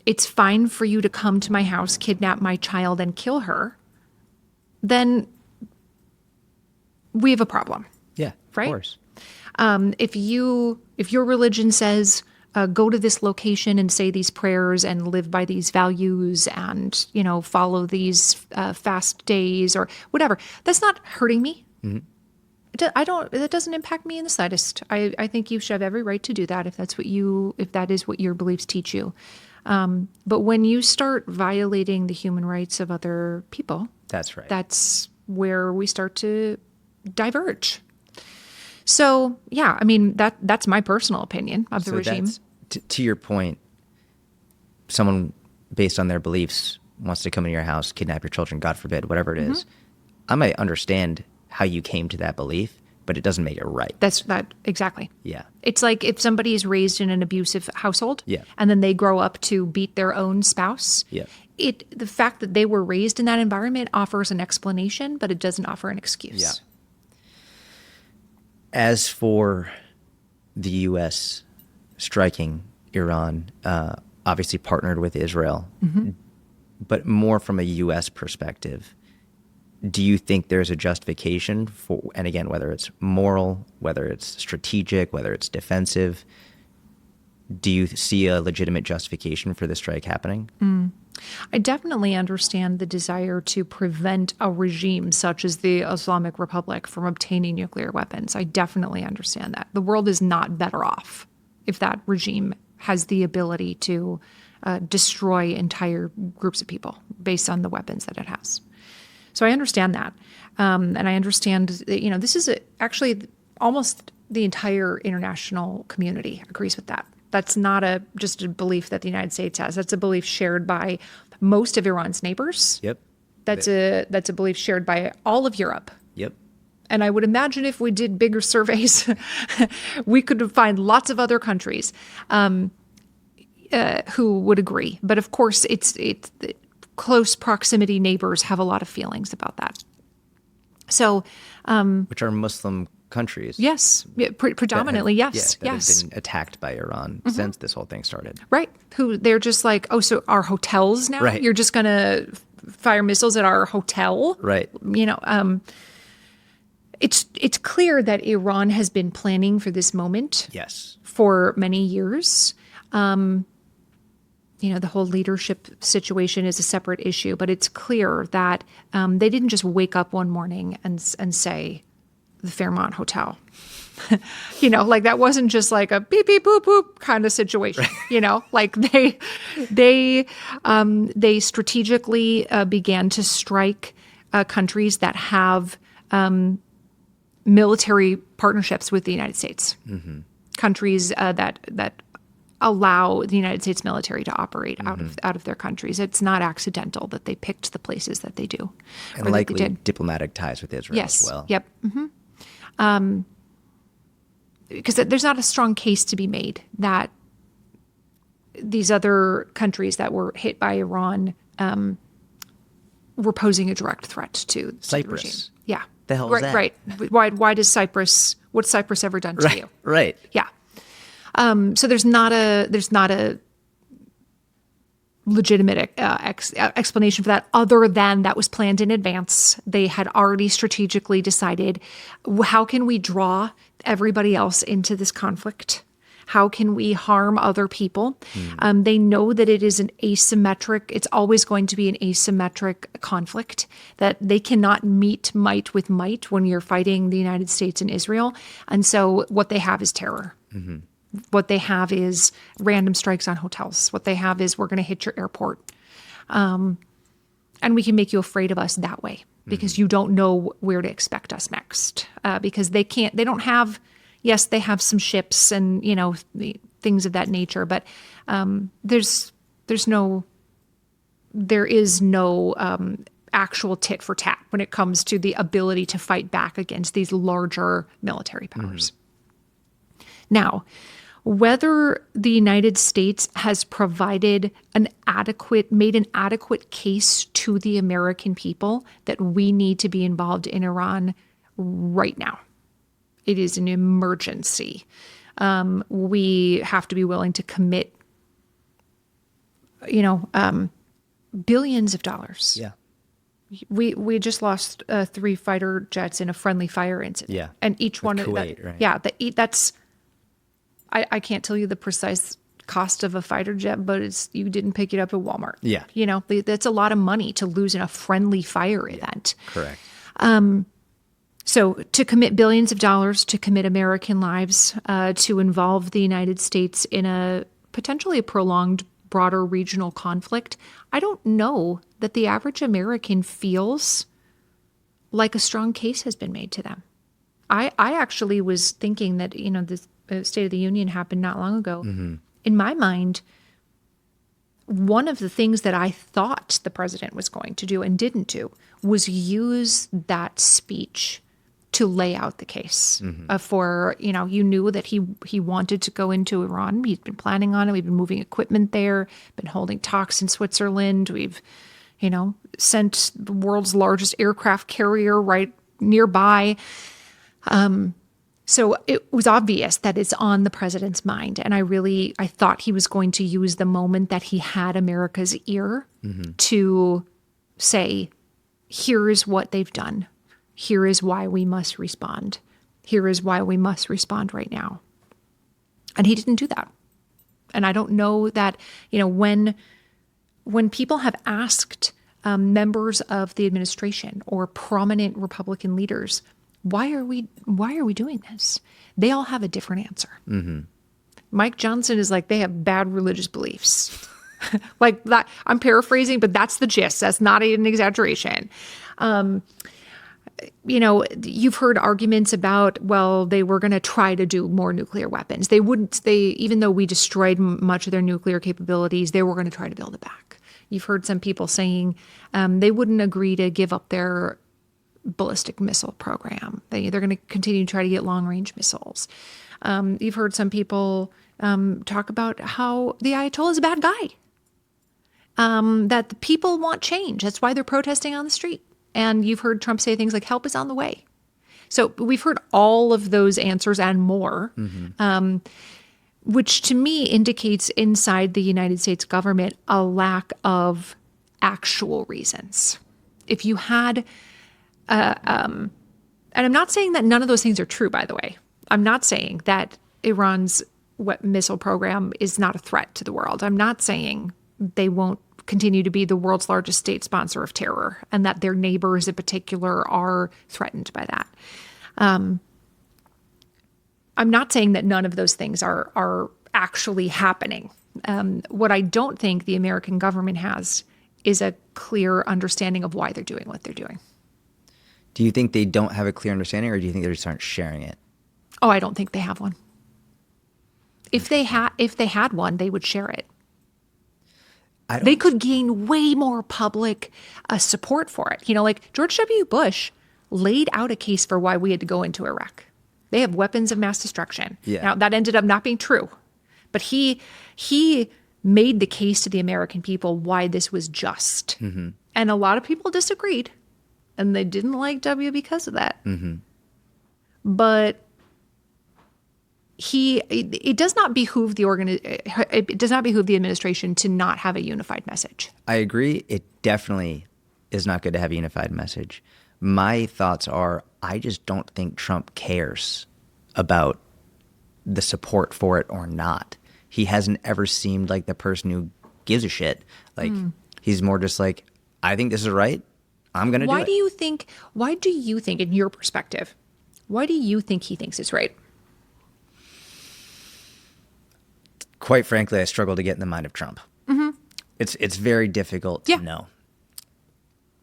it's fine for you to come to my house, kidnap my child, and kill her, then we have a problem. Yeah, right? Of course. If your religion says, go to this location and say these prayers and live by these values and, follow these fast days or whatever, that's not hurting me. Mm-hmm. That doesn't impact me in the slightest. I think you should have every right to do that if that is what your beliefs teach you. But when you start violating the human rights of other people, that's right. That's where we start to diverge. So, yeah, I mean, that's my personal opinion of the regime. To your point, someone based on their beliefs wants to come into your house, kidnap your children, God forbid, whatever it is. I might understand how you came to that belief, but it doesn't make it right. That's exactly. Yeah. It's like if somebody is raised in an abusive household and then they grow up to beat their own spouse. Yeah. The fact that they were raised in that environment offers an explanation, but it doesn't offer an excuse. Yeah. As for the U.S. striking Iran, obviously partnered with Israel, but more from a U.S. perspective, do you think there's a justification for, and again, whether it's moral, whether it's strategic, whether it's defensive, do you see a legitimate justification for this strike happening? I definitely understand the desire to prevent a regime such as the Islamic Republic from obtaining nuclear weapons. I definitely understand that. The world is not better off if that regime has the ability to destroy entire groups of people based on the weapons that it has. So I understand that. And I understand that, this is actually almost the entire international community agrees with that. That's not just a belief that the United States has. That's a belief shared by most of Iran's neighbors. Yep. That's a belief shared by all of Europe. Yep. And I would imagine if we did bigger surveys, we could find lots of other countries who would agree. But of course, it's close proximity neighbors have a lot of feelings about that. So, which are Muslim countries. Yes, predominantly, yes. Have been attacked by Iran since this whole thing started. Right. Who they're just like, oh, so our hotels now? Right. You're just going to fire missiles at our hotel? Right. It's clear that Iran has been planning for this moment. Yes. For many years. The whole leadership situation is a separate issue, but it's clear that they didn't just wake up one morning and say, the Fairmont Hotel. Like that wasn't just like a beep, beep, boop, boop kind of situation, like they strategically began to strike countries that have military partnerships with the United States, countries that allow the United States military to operate out of their countries. It's not accidental that they picked the places that they do. And likely diplomatic ties with Israel as well. Yep. Because there's not a strong case to be made that these other countries that were hit by Iran were posing a direct threat to the regime. Cyprus. Yeah. The hell is that? Right. Why does Cyprus? What's Cyprus ever done to you? Right. Yeah. So there's not a legitimate explanation for that other than that was planned in advance. They had already strategically decided, how can we draw everybody else into this conflict? How can we harm other people? They know that it is it's always going to be an asymmetric conflict, that they cannot meet might with might when you're fighting the United States and Israel. And so what they have is terror. What they have is random strikes on hotels. What they have is, we're going to hit your airport. And we can make you afraid of us that way because you don't know where to expect us next. Because they don't have, yes, they have some ships and, things of that nature, but there is no actual tit for tat when it comes to the ability to fight back against these larger military powers. Now, whether the United States has made an adequate case to the American people that we need to be involved in Iran right now. It is an emergency. We have to be willing to commit, billions of dollars. Yeah. We just lost 3 fighter jets in a friendly fire incident. Yeah. And each one of Kuwait, that, right? yeah, that's. I can't tell you the precise cost of a fighter jet, but you didn't pick it up at Walmart. Yeah. That's a lot of money to lose in a friendly fire event. Correct. So to commit billions of dollars, to commit American lives, to involve the United States in a potentially prolonged, broader regional conflict, I don't know that the average American feels like a strong case has been made to them. I actually was thinking that, the State of the Union happened not long ago. In my mind, one of the things that I thought the president was going to do and didn't do was use that speech to lay out the case for, you knew that he wanted to go into Iran. He's been planning on it. We've been moving equipment there, been holding talks in Switzerland. We've, sent the world's largest aircraft carrier right nearby. So it was obvious that it's on the president's mind. And I thought he was going to use the moment that he had America's ear to say, here is what they've done. Here is why we must respond. Here is why we must respond right now. And he didn't do that. And I don't know that, when people have asked members of the administration or prominent Republican leaders, why are we doing this? They all have a different answer. Mm-hmm. Mike Johnson is like, they have bad religious beliefs. Like that, I'm paraphrasing, but that's the gist. That's not an exaggeration. You've heard arguments about, well, they were going to try to do more nuclear weapons. Even though we destroyed much of their nuclear capabilities, they were going to try to build it back. You've heard some people saying they wouldn't agree to give up their ballistic missile program. They're going to continue to try to get long-range missiles. You've heard some people talk about how the Ayatollah is a bad guy, that the people want change. That's why they're protesting on the street. And you've heard Trump say things like, help is on the way. So we've heard all of those answers and more, which to me indicates inside the United States government a lack of actual reasons. If you had, and I'm not saying that none of those things are true, by the way. I'm not saying that Iran's missile program is not a threat to the world. I'm not saying they won't continue to be the world's largest state sponsor of terror and that their neighbors in particular are threatened by that. I'm not saying that none of those things are actually happening. What I don't think the American government has is a clear understanding of why they're doing what they're doing. Do you think they don't have a clear understanding, or do you think they just aren't sharing it? Oh, I don't think they have one. If they had one, they would share it. They could gain way more public support for it. Like George W. Bush laid out a case for why we had to go into Iraq. They have weapons of mass destruction. Yeah. Now, that ended up not being true. But he made the case to the American people why this was just. Mm-hmm. And a lot of people disagreed. And they didn't like W because of that. Mm-hmm. But it does not behoove it does not behoove the administration to not have a unified message. I agree. It definitely is not good to have a unified message. My thoughts are, I just don't think Trump cares about the support for it or not. He hasn't ever seemed like the person who gives a shit. Like he's more just like, I think this is right. I'm going to do it. Why do you think, in your perspective, why do you think he thinks it's right? Quite frankly, I struggle to get in the mind of Trump. Mm-hmm. It's very difficult to know.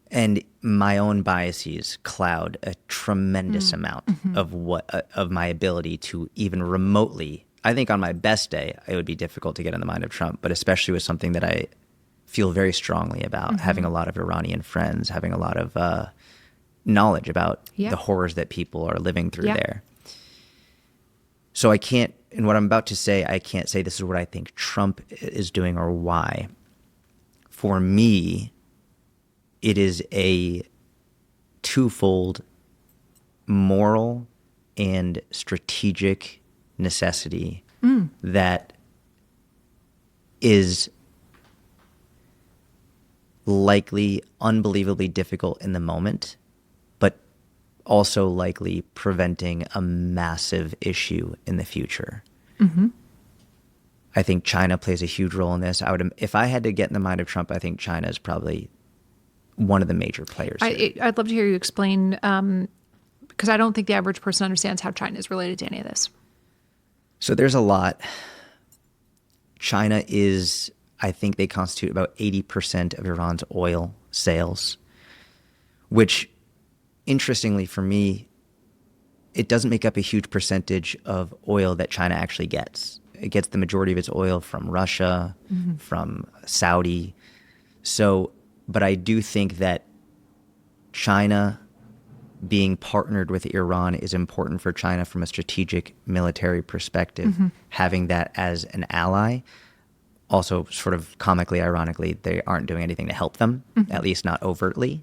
And my own biases cloud a tremendous amount of my ability to even remotely. I think on my best day, it would be difficult to get in the mind of Trump, but especially with something that I feel very strongly about, having a lot of Iranian friends, having a lot of knowledge about the horrors that people are living through there. So I can't, in what I'm about to say, I can't say this is what I think Trump is doing or why. For me, it is a twofold moral and strategic necessity that is likely unbelievably difficult in the moment, but also likely preventing a massive issue in the future. Mm-hmm. I think China plays a huge role in this. If I had to get in the mind of Trump, I think China is probably one of the major players. I'd love to hear you explain, because I don't think the average person understands how China is related to any of this. So there's a lot. China is, I think they constitute about 80% of Iran's oil sales, which, interestingly for me, it doesn't make up a huge percentage of oil that China actually gets. It gets the majority of its oil from Russia, from Saudi. But I do think that China being partnered with Iran is important for China from a strategic military perspective. Having that as an ally, also sort of comically, ironically, they aren't doing anything to help them, at least not overtly.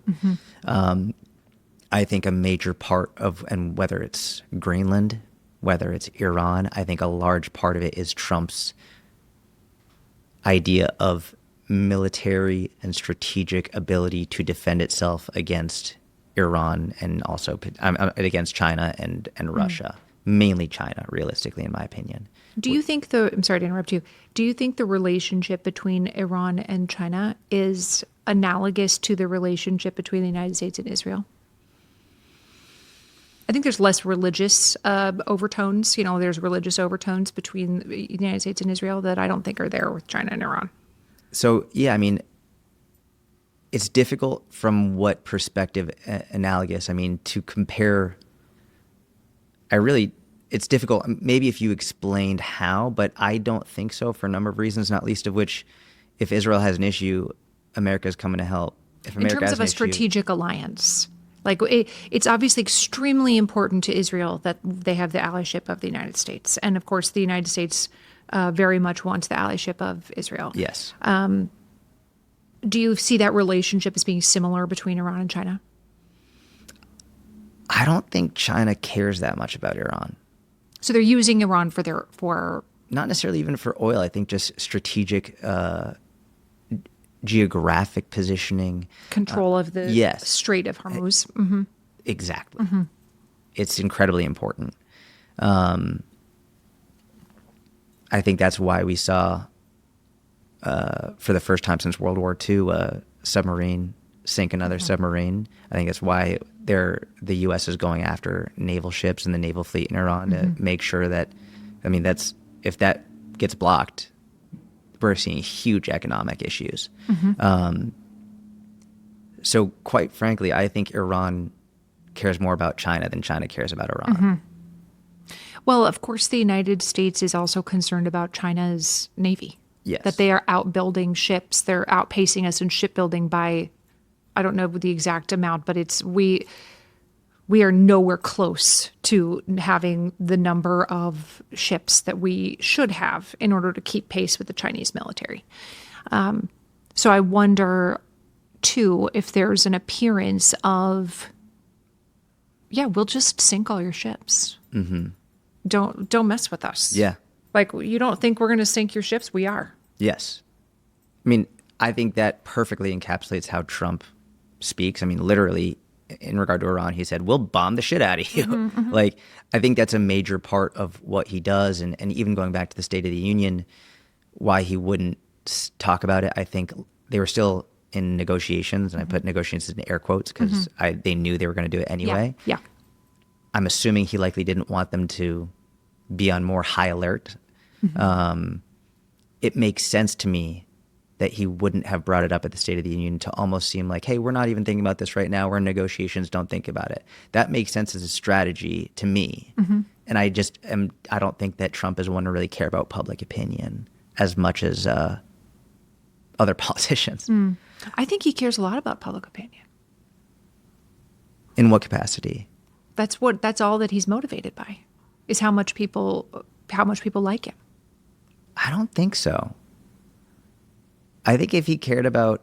I think a major part of, and whether it's Greenland, whether it's Iran, I think a large part of it is Trump's idea of military and strategic ability to defend itself against Iran and also against China and Russia. Mainly China, realistically, in my opinion. Do you think I'm sorry to interrupt you. Do you think the relationship between Iran and China is analogous to the relationship between the United States and Israel? I think there's less religious overtones. There's religious overtones between the United States and Israel that I don't think are there with China and Iran. So, yeah, I mean, it's difficult from what perspective analogous. I mean, to compare, it's difficult. Maybe if you explained how, but I don't think so for a number of reasons, not least of which, if Israel has an issue, America's coming to help. If America in terms of a strategic alliance, like it's obviously extremely important to Israel that they have the allyship of the United States. And of course, the United States very much wants the allyship of Israel. Yes. Do you see that relationship as being similar between Iran and China? I don't think China cares that much about Iran. So they're using Iran for not necessarily even for oil. I think just strategic, geographic positioning, control of the yes. Strait of Hormuz. Mm-hmm. Exactly. Mm-hmm. It's incredibly important. I think that's why we saw, for the first time since World War II, a submarine sink another submarine. I think that's why the U.S. is going after naval ships and the naval fleet in Iran to make sure that, if that gets blocked, we're seeing huge economic issues. So quite frankly, I think Iran cares more about China than China cares about Iran. Well, of course, the United States is also concerned about China's Navy. Yes. That they are outbuilding ships. They're outpacing us in shipbuilding by, I don't know the exact amount, but we are nowhere close to having the number of ships that we should have in order to keep pace with the Chinese military. So I wonder, too, if there's an appearance of, we'll just sink all your ships. Don't mess with us. Yeah. Like, you don't think we're going to sink your ships? We are. Yes. I think that perfectly encapsulates how Trump speaks. Literally, in regard to Iran, he said, we'll bomb the shit out of you. I think that's a major part of what he does. And even going back to the State of the Union, why he wouldn't talk about it, I think they were still in negotiations. And I put negotiations in air quotes because they knew they were going to do it anyway. Yeah. I'm assuming he likely didn't want them to be on more high alert. It makes sense to me that he wouldn't have brought it up at the State of the Union to almost seem like, hey, we're not even thinking about this right now. We're in negotiations. Don't think about it. That makes sense as a strategy to me. And I don't think that Trump is one to really care about public opinion as much as other politicians. I think he cares a lot about public opinion. In what capacity? That's all that he's motivated by, is how much people like him. I don't think so. I think if he cared about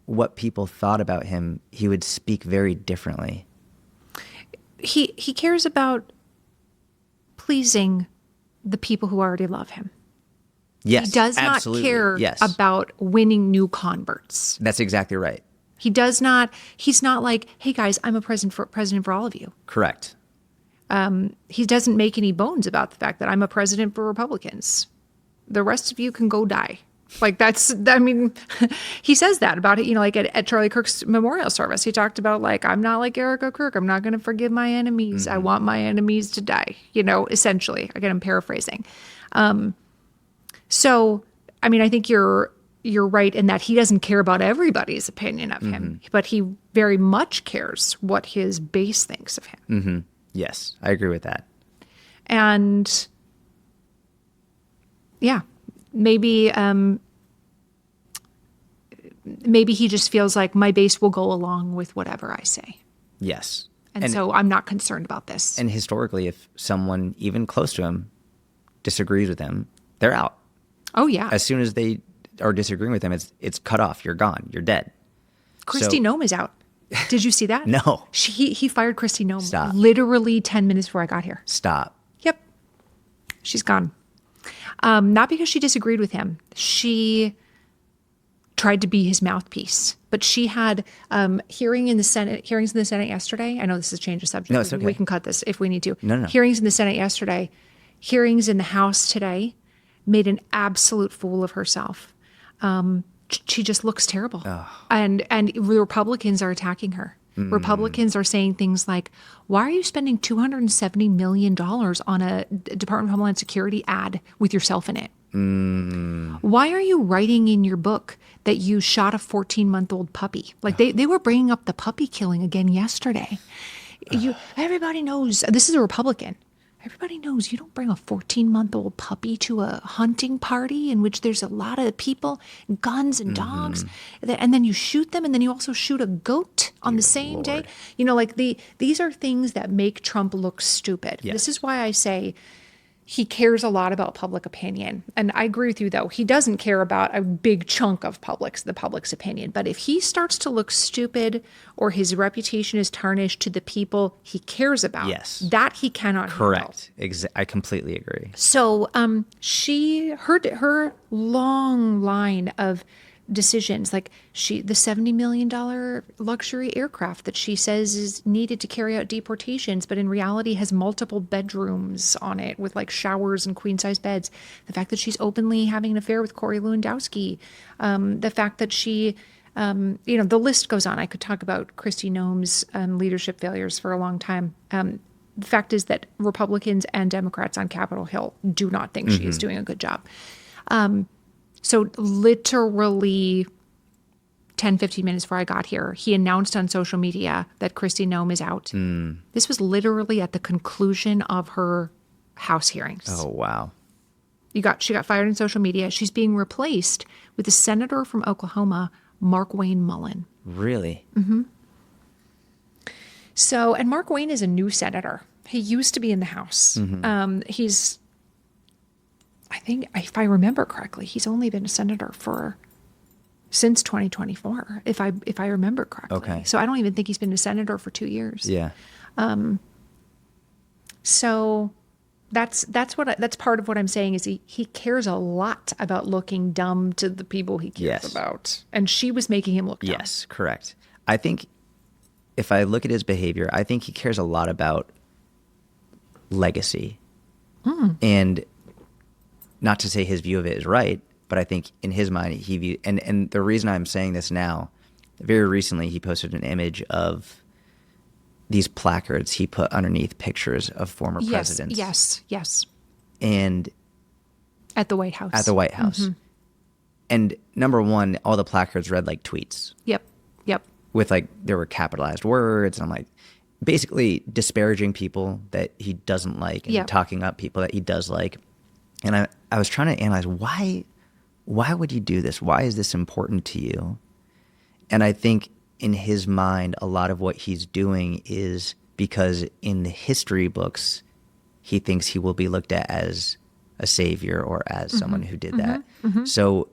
what people thought about him, he would speak very differently. He cares about pleasing the people who already love him. Yes, he does absolutely. not care about winning new converts. That's exactly right. He does not. He's not like, hey guys, I'm a president for all of you. Correct. He doesn't make any bones about the fact that I'm a president for Republicans. The rest of you can go die. He says that about it, at Charlie Kirk's memorial service. He talked about, I'm not like Erica Kirk. I'm not going to forgive my enemies. I want my enemies to die, essentially. Again, I'm paraphrasing. So, I think you're right in that he doesn't care about everybody's opinion of him, but he very much cares what his base thinks of him. Yes, I agree with that. And maybe he just feels like my base will go along with whatever I say. Yes. And so I'm not concerned about this. And historically, if someone even close to him disagrees with him, they're out. Oh, yeah. As soon as they are disagreeing with him, it's cut off. You're gone. You're dead. Kristi Noem is out. Did you see that? No. He fired Kristi Noem. Stop. Literally 10 minutes before I got here. Stop. Yep. She's gone. Not because she disagreed with him. tried to be his mouthpiece. But she had hearings in the Senate yesterday. I know this is a change of subject. No, it's okay. We can cut this if we need to. No. Hearings in the Senate yesterday, hearings in the House today, made an absolute fool of herself. She just looks terrible. And the Republicans are attacking her. Republicans are saying things like, why are you spending $270 million on a Department of Homeland Security ad with yourself in it? Why are you writing in your book that you shot a 14-month-old puppy? Like they were bringing up the puppy killing again yesterday. Everybody knows, this is a Republican. Everybody knows you don't bring a 14-month-old puppy to a hunting party in which there's a lot of people, guns and dogs, and then you shoot them, and then you also shoot a goat on the same day. You know, like these are things that make Trump look stupid. Yes. This is why I say he cares a lot about public opinion. And I agree with you, though. He doesn't care about a big chunk of the public's opinion. But if he starts to look stupid or his reputation is tarnished to the people he cares about, that he cannot handle. Correct. I completely agree. So she heard her long line of decisions, like the $70 million luxury aircraft that she says is needed to carry out deportations, but in reality has multiple bedrooms on it with like showers and queen size beds. The fact that she's openly having an affair with Corey Lewandowski. The fact that she, the list goes on. I could talk about Kristi Noem's leadership failures for a long time. The fact is that Republicans and Democrats on Capitol Hill do not think she is doing a good job. So literally 10, 15 minutes before I got here, he announced on social media that Kristi Noem is out. This was literally at the conclusion of her House hearings. Oh, wow. She got fired on social media. She's being replaced with a senator from Oklahoma, Mark Wayne Mullen. Really? So, and Mark Wayne is a new senator. He used to be in the House. He's, I think, if I remember correctly, he's only been a senator since 2024, if I remember correctly. Okay. So I don't even think he's been a senator for 2 years. Yeah. So that's part of what I'm saying is he cares a lot about looking dumb to the people he cares about. And she was making him look dumb. Yes, correct. I think if I look at his behavior, I think he cares a lot about legacy. And not to say his view of it is right, but I think in his mind, and the reason I'm saying this now, very recently he posted an image of these placards he put underneath pictures of former presidents. Yes. And at the White House. And number one, all the placards read like tweets. Yep. With like, there were capitalized words, and I'm like, basically disparaging people that he doesn't like and talking up people that he does like. And I was trying to analyze why would you do this? Why is this important to you? And I think in his mind, a lot of what he's doing is because in the history books, he thinks he will be looked at as a savior or as someone who did that. So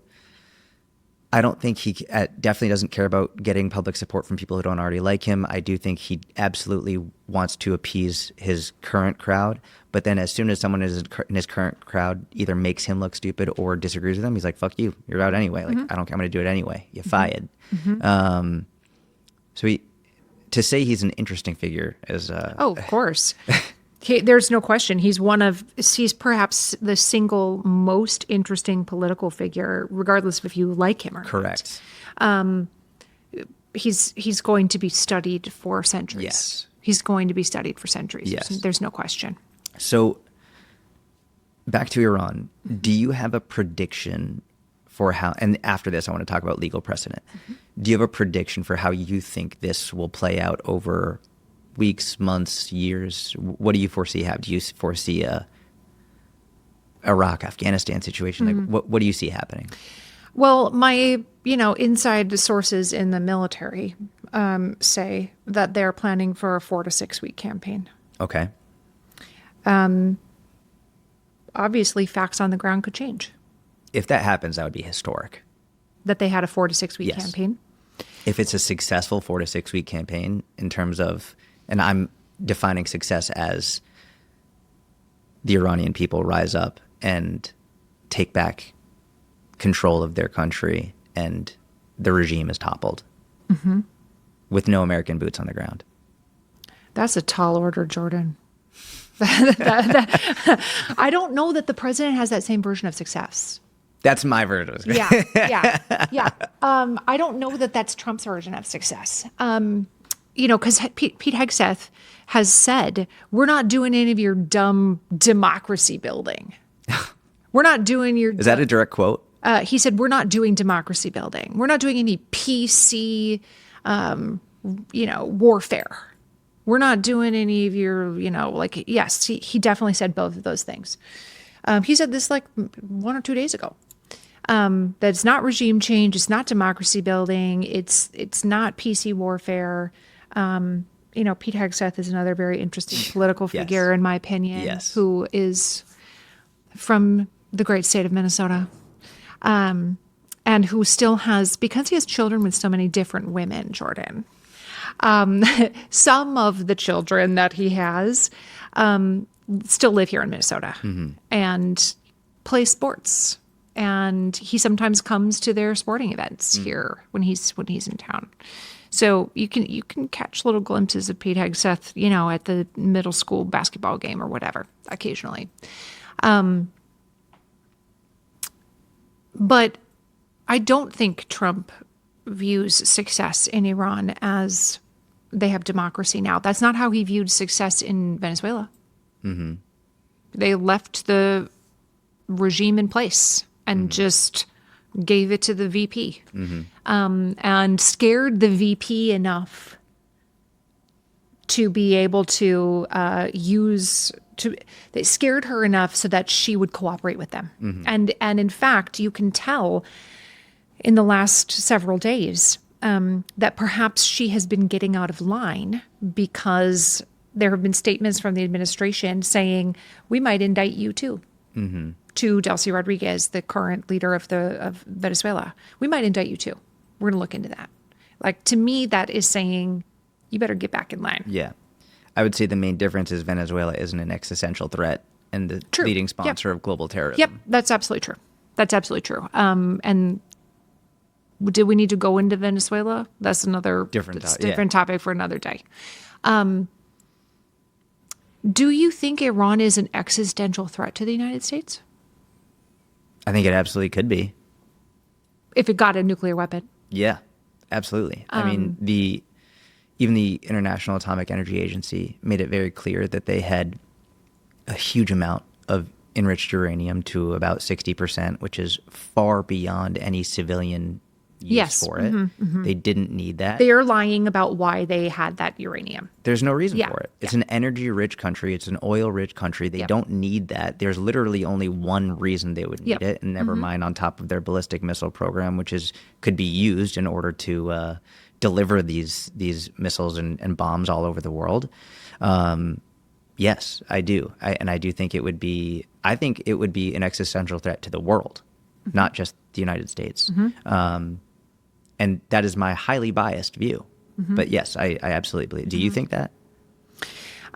I don't think he definitely doesn't care about getting public support from people who don't already like him. I do think he absolutely wants to appease his current crowd. But then as soon as someone in his current crowd either makes him look stupid or disagrees with him, he's like, fuck you. You're out anyway. Like, I don't care. I'm going to do it anyway. You're fired. So to say he's an interesting figure is... of course. There's no question. He's perhaps the single most interesting political figure, regardless of if you like him or not. Correct. He's going to be studied for centuries. Yes. He's going to be studied for centuries. Yes. There's no question. So back to Iran, do you have a prediction for how, and after this I want to talk about legal precedent. Do you have a prediction for how you think this will play out over weeks, months, years? What do you foresee? Do you foresee a Iraq, Afghanistan situation? Like what do you see happening? Well, my inside sources in the military say that they're planning for a 4 to 6 week campaign. Okay. Obviously, facts on the ground could change. If that happens, that would be historic. That they had a 4 to 6 week campaign? If it's a successful 4 to 6 week campaign in terms of, and I'm defining success as the Iranian people rise up and take back control of their country and the regime is toppled with no American boots on the ground. That's a tall order, Jordan. I don't know that the president has that same version of success. That's my version. Yeah. I don't know that that's Trump's version of success. Because Pete Hegseth has said, we're not doing any of your dumb democracy building. We're not doing your... Is that a direct quote? He said, we're not doing democracy building. We're not doing any PC, warfare. We're not doing any of your, yes, he definitely said both of those things. He said this like 1 or 2 days ago. That it's not regime change. It's not democracy building. It's not PC warfare. Pete Hegseth is another very interesting political figure, in my opinion, who is from the great state of Minnesota. And who still has, because he has children with so many different women, Jordan, some of the children that he has still live here in Minnesota and play sports. And he sometimes comes to their sporting events here when he's in town. So you can catch little glimpses of Pete Hegseth, at the middle school basketball game or whatever, occasionally. But I don't think Trump views success in Iran as they have democracy now. That's not how he viewed success in Venezuela. They left the regime in place and just gave it to the VP and scared the VP enough to be able to they scared her enough so that she would cooperate with them. And in fact, you can tell in the last several days that perhaps she has been getting out of line because there have been statements from the administration saying, we might indict you too. To Delcy Rodriguez, the current leader of Venezuela. We might indict you too. We're going to look into that. Like, to me, that is saying, you better get back in line. Yeah. I would say the main difference is Venezuela isn't an existential threat and the leading sponsor of global terrorism. Yep, that's absolutely true. And do we need to go into Venezuela? That's another different topic for another day. Do you think Iran is an existential threat to the United States? I think it absolutely could be. If it got a nuclear weapon? Yeah, absolutely. I mean, even the International Atomic Energy Agency made it very clear that they had a huge amount of enriched uranium to about 60%, which is far beyond any civilian use for it. They didn't need that. They are lying about why they had that uranium. There's no reason for it. It's an energy-rich country. It's an oil-rich country. They don't need that. There's literally only one reason they would need it, and never mind on top of their ballistic missile program, which could be used in order to deliver these missiles and bombs all over the world. Yes, I do. I do think it would be an existential threat to the world, not just the United States. And that is my highly biased view. But yes, I absolutely believe. Do you think that?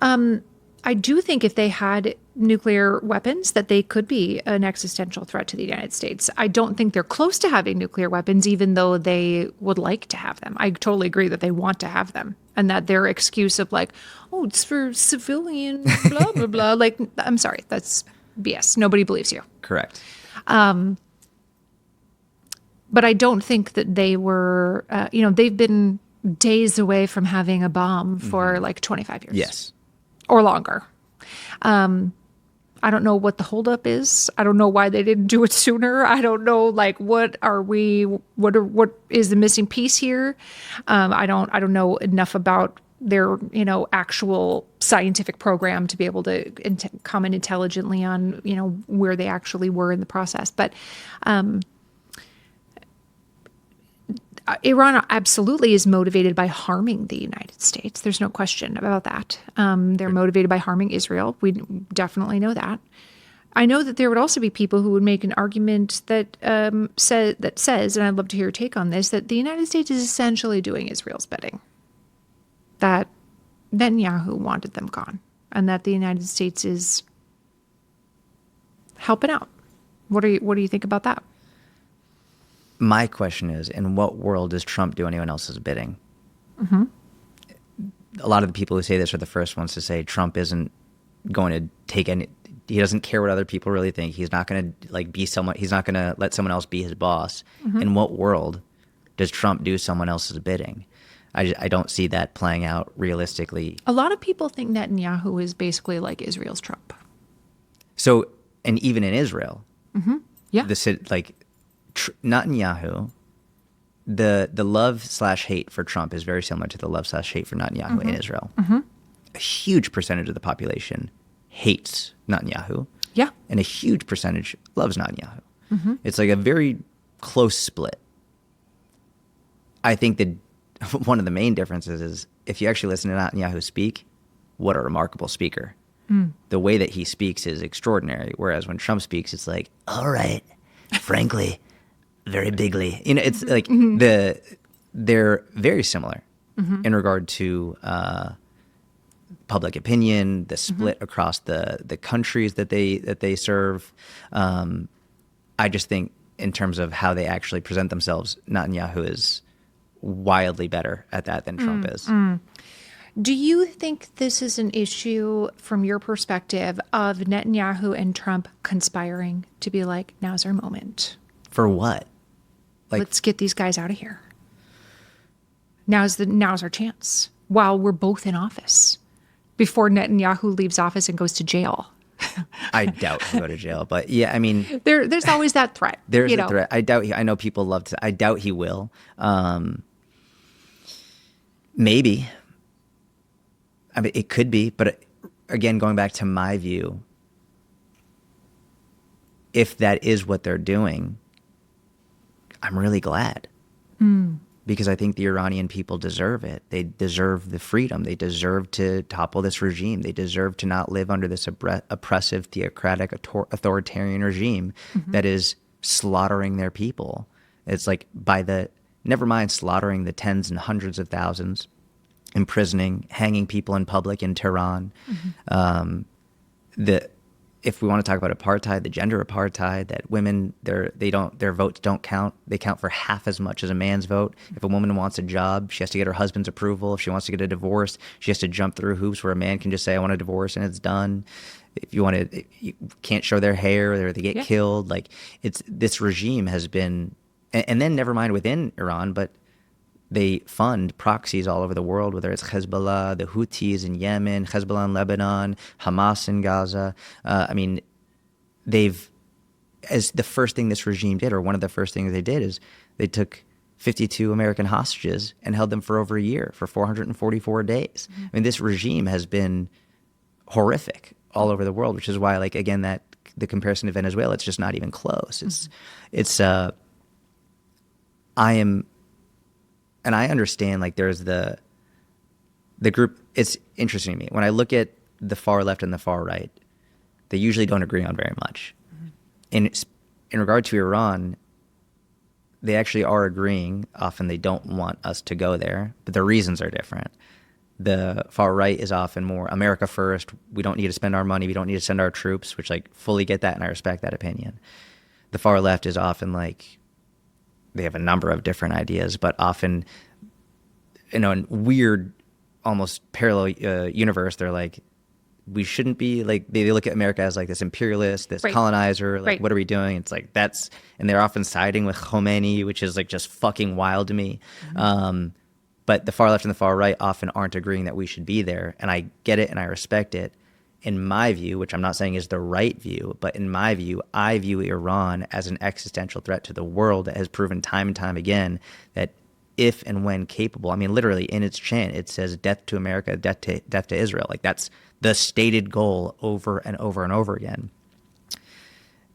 I do think if they had nuclear weapons, that they could be an existential threat to the United States. I don't think they're close to having nuclear weapons, even though they would like to have them. I totally agree that they want to have them, and that their excuse of like, oh, it's for civilian, blah, blah, blah. Like, I'm sorry, that's BS. Nobody believes you. Correct. But I don't think that they were, they've been days away from having a bomb for like 25 years. Yes. Or longer. I don't know what the holdup is. I don't know why they didn't do it sooner. I don't know, like, what is the missing piece here? I don't know enough about their, actual scientific program to be able to comment intelligently on, where they actually were in the process. But Iran absolutely is motivated by harming the United States. There's no question about that. They're motivated by harming Israel. We definitely know that. I know that there would also be people who would make an argument that says, and I'd love to hear your take on this, that the United States is essentially doing Israel's bidding. That Netanyahu wanted them gone, and that the United States is helping out. What do you think about that? My question is, in what world does Trump do anyone else's bidding? A lot of the people who say this are the first ones to say Trump isn't going to take any. He doesn't care what other people really think. He's not going to like be someone. He's not going to let someone else be his boss. In what world does Trump do someone else's bidding? I don't see that playing out realistically. A lot of people think Netanyahu is basically like Israel's Trump. So, and even in Israel, Yeah. Netanyahu, the love/hate for Trump is very similar to the love/hate for Netanyahu in Israel. A huge percentage of the population hates Netanyahu. Yeah. And a huge percentage loves Netanyahu. It's like a very close split. I think that one of the main differences is if you actually listen to Netanyahu speak, what a remarkable speaker. The way that he speaks is extraordinary. Whereas when Trump speaks, it's like, all right, frankly, very bigly. You know, it's like they're very similar in regard to public opinion, the split across the countries that they serve. I just think in terms of how they actually present themselves, Netanyahu is wildly better at that than Trump is. Do you think this is an issue from your perspective of Netanyahu and Trump conspiring to be like, now's our moment? For what? Like, Let's get these guys out of here. Now's our chance while we're both in office before Netanyahu leaves office and goes to jail. I doubt he'll go to jail, but yeah, I mean, There's always that threat. there's a threat. I doubt. I know people love to. I doubt he will. Maybe. I mean, it could be, but again, going back to my view, if that is what they're doing, I'm really glad. Because I think the Iranian people deserve it. They deserve the freedom. They deserve to topple this regime. They deserve to not live under this oppressive, theocratic, authoritarian regime that is slaughtering their people. It's like never mind slaughtering the tens and hundreds of thousands, imprisoning, hanging people in public in Tehran. If we want to talk about apartheid, the gender apartheid, that women, their votes don't count. They count for half as much as a man's vote. If a woman wants a job, she has to get her husband's approval. If she wants to get a divorce, she has to jump through hoops where a man can just say, I want a divorce, and it's done. If you can't show their hair or they get killed. Like, this regime has been, and then never mind within Iran, but they fund proxies all over the world, whether it's Hezbollah, the Houthis in Yemen, Hezbollah in Lebanon, Hamas in Gaza. I mean, as the first thing this regime did, or one of the first things they did, is they took 52 American hostages and held them for over a year, for 444 days. I mean, this regime has been horrific all over the world, which is why, like, again, that the comparison to Venezuela, it's just not even close. And I understand, like, there's the group. It's interesting to me when I look at the far left and the far right. They usually don't agree on very much. In regard to Iran, they actually are agreeing. Often they don't want us to go there, but the reasons are different. The far right is often more America first. We don't need to spend our money. We don't need to send our troops, which, like, fully get that, and I respect that opinion. The far left is often like, they have a number of different ideas, but often, in weird, almost parallel universe, they're like, we shouldn't be, like, they look at America as like this imperialist, this colonizer, like, what are we doing? It's like, and they're often siding with Khomeini, which is, like, just fucking wild to me. But the far left and the far right often aren't agreeing that we should be there. And I get it and I respect it. In my view, which I'm not saying is the right view, but in my view, I view Iran as an existential threat to the world that has proven time and time again that if and when capable, I mean, literally in its chant, it says death to America, death to Israel. Like, that's the stated goal over and over and over again.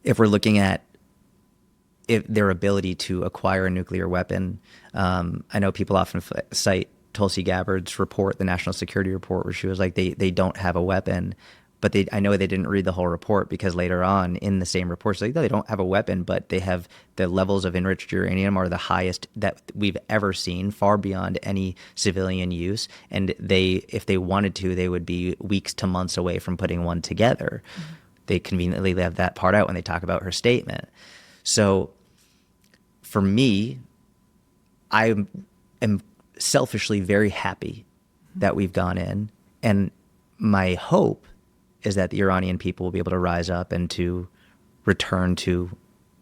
If we're looking at their ability to acquire a nuclear weapon, I know people often cite Tulsi Gabbard's report, the National Security Report, where she was like, they don't have a weapon. But I know they didn't read the whole report, because later on in the same report, it's like, no, they don't have a weapon, but they have the levels of enriched uranium are the highest that we've ever seen, far beyond any civilian use. And if they wanted to, they would be weeks to months away from putting one together. They conveniently left that part out when they talk about her statement. So for me, I am selfishly very happy that we've gone in. And my hope is that the Iranian people will be able to rise up and to return to